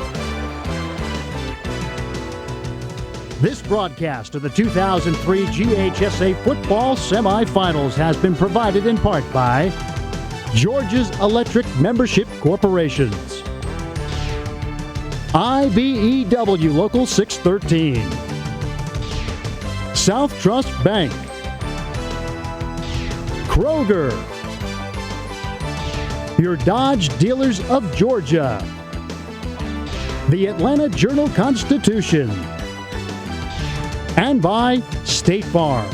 This broadcast of the 2003 GHSA football semifinals has been provided in part by Georgia's Electric Membership Corporations, IBEW Local 613, South Trust Bank, Kroger, your Dodge Dealers of Georgia, the Atlanta Journal-Constitution, and by State Farm.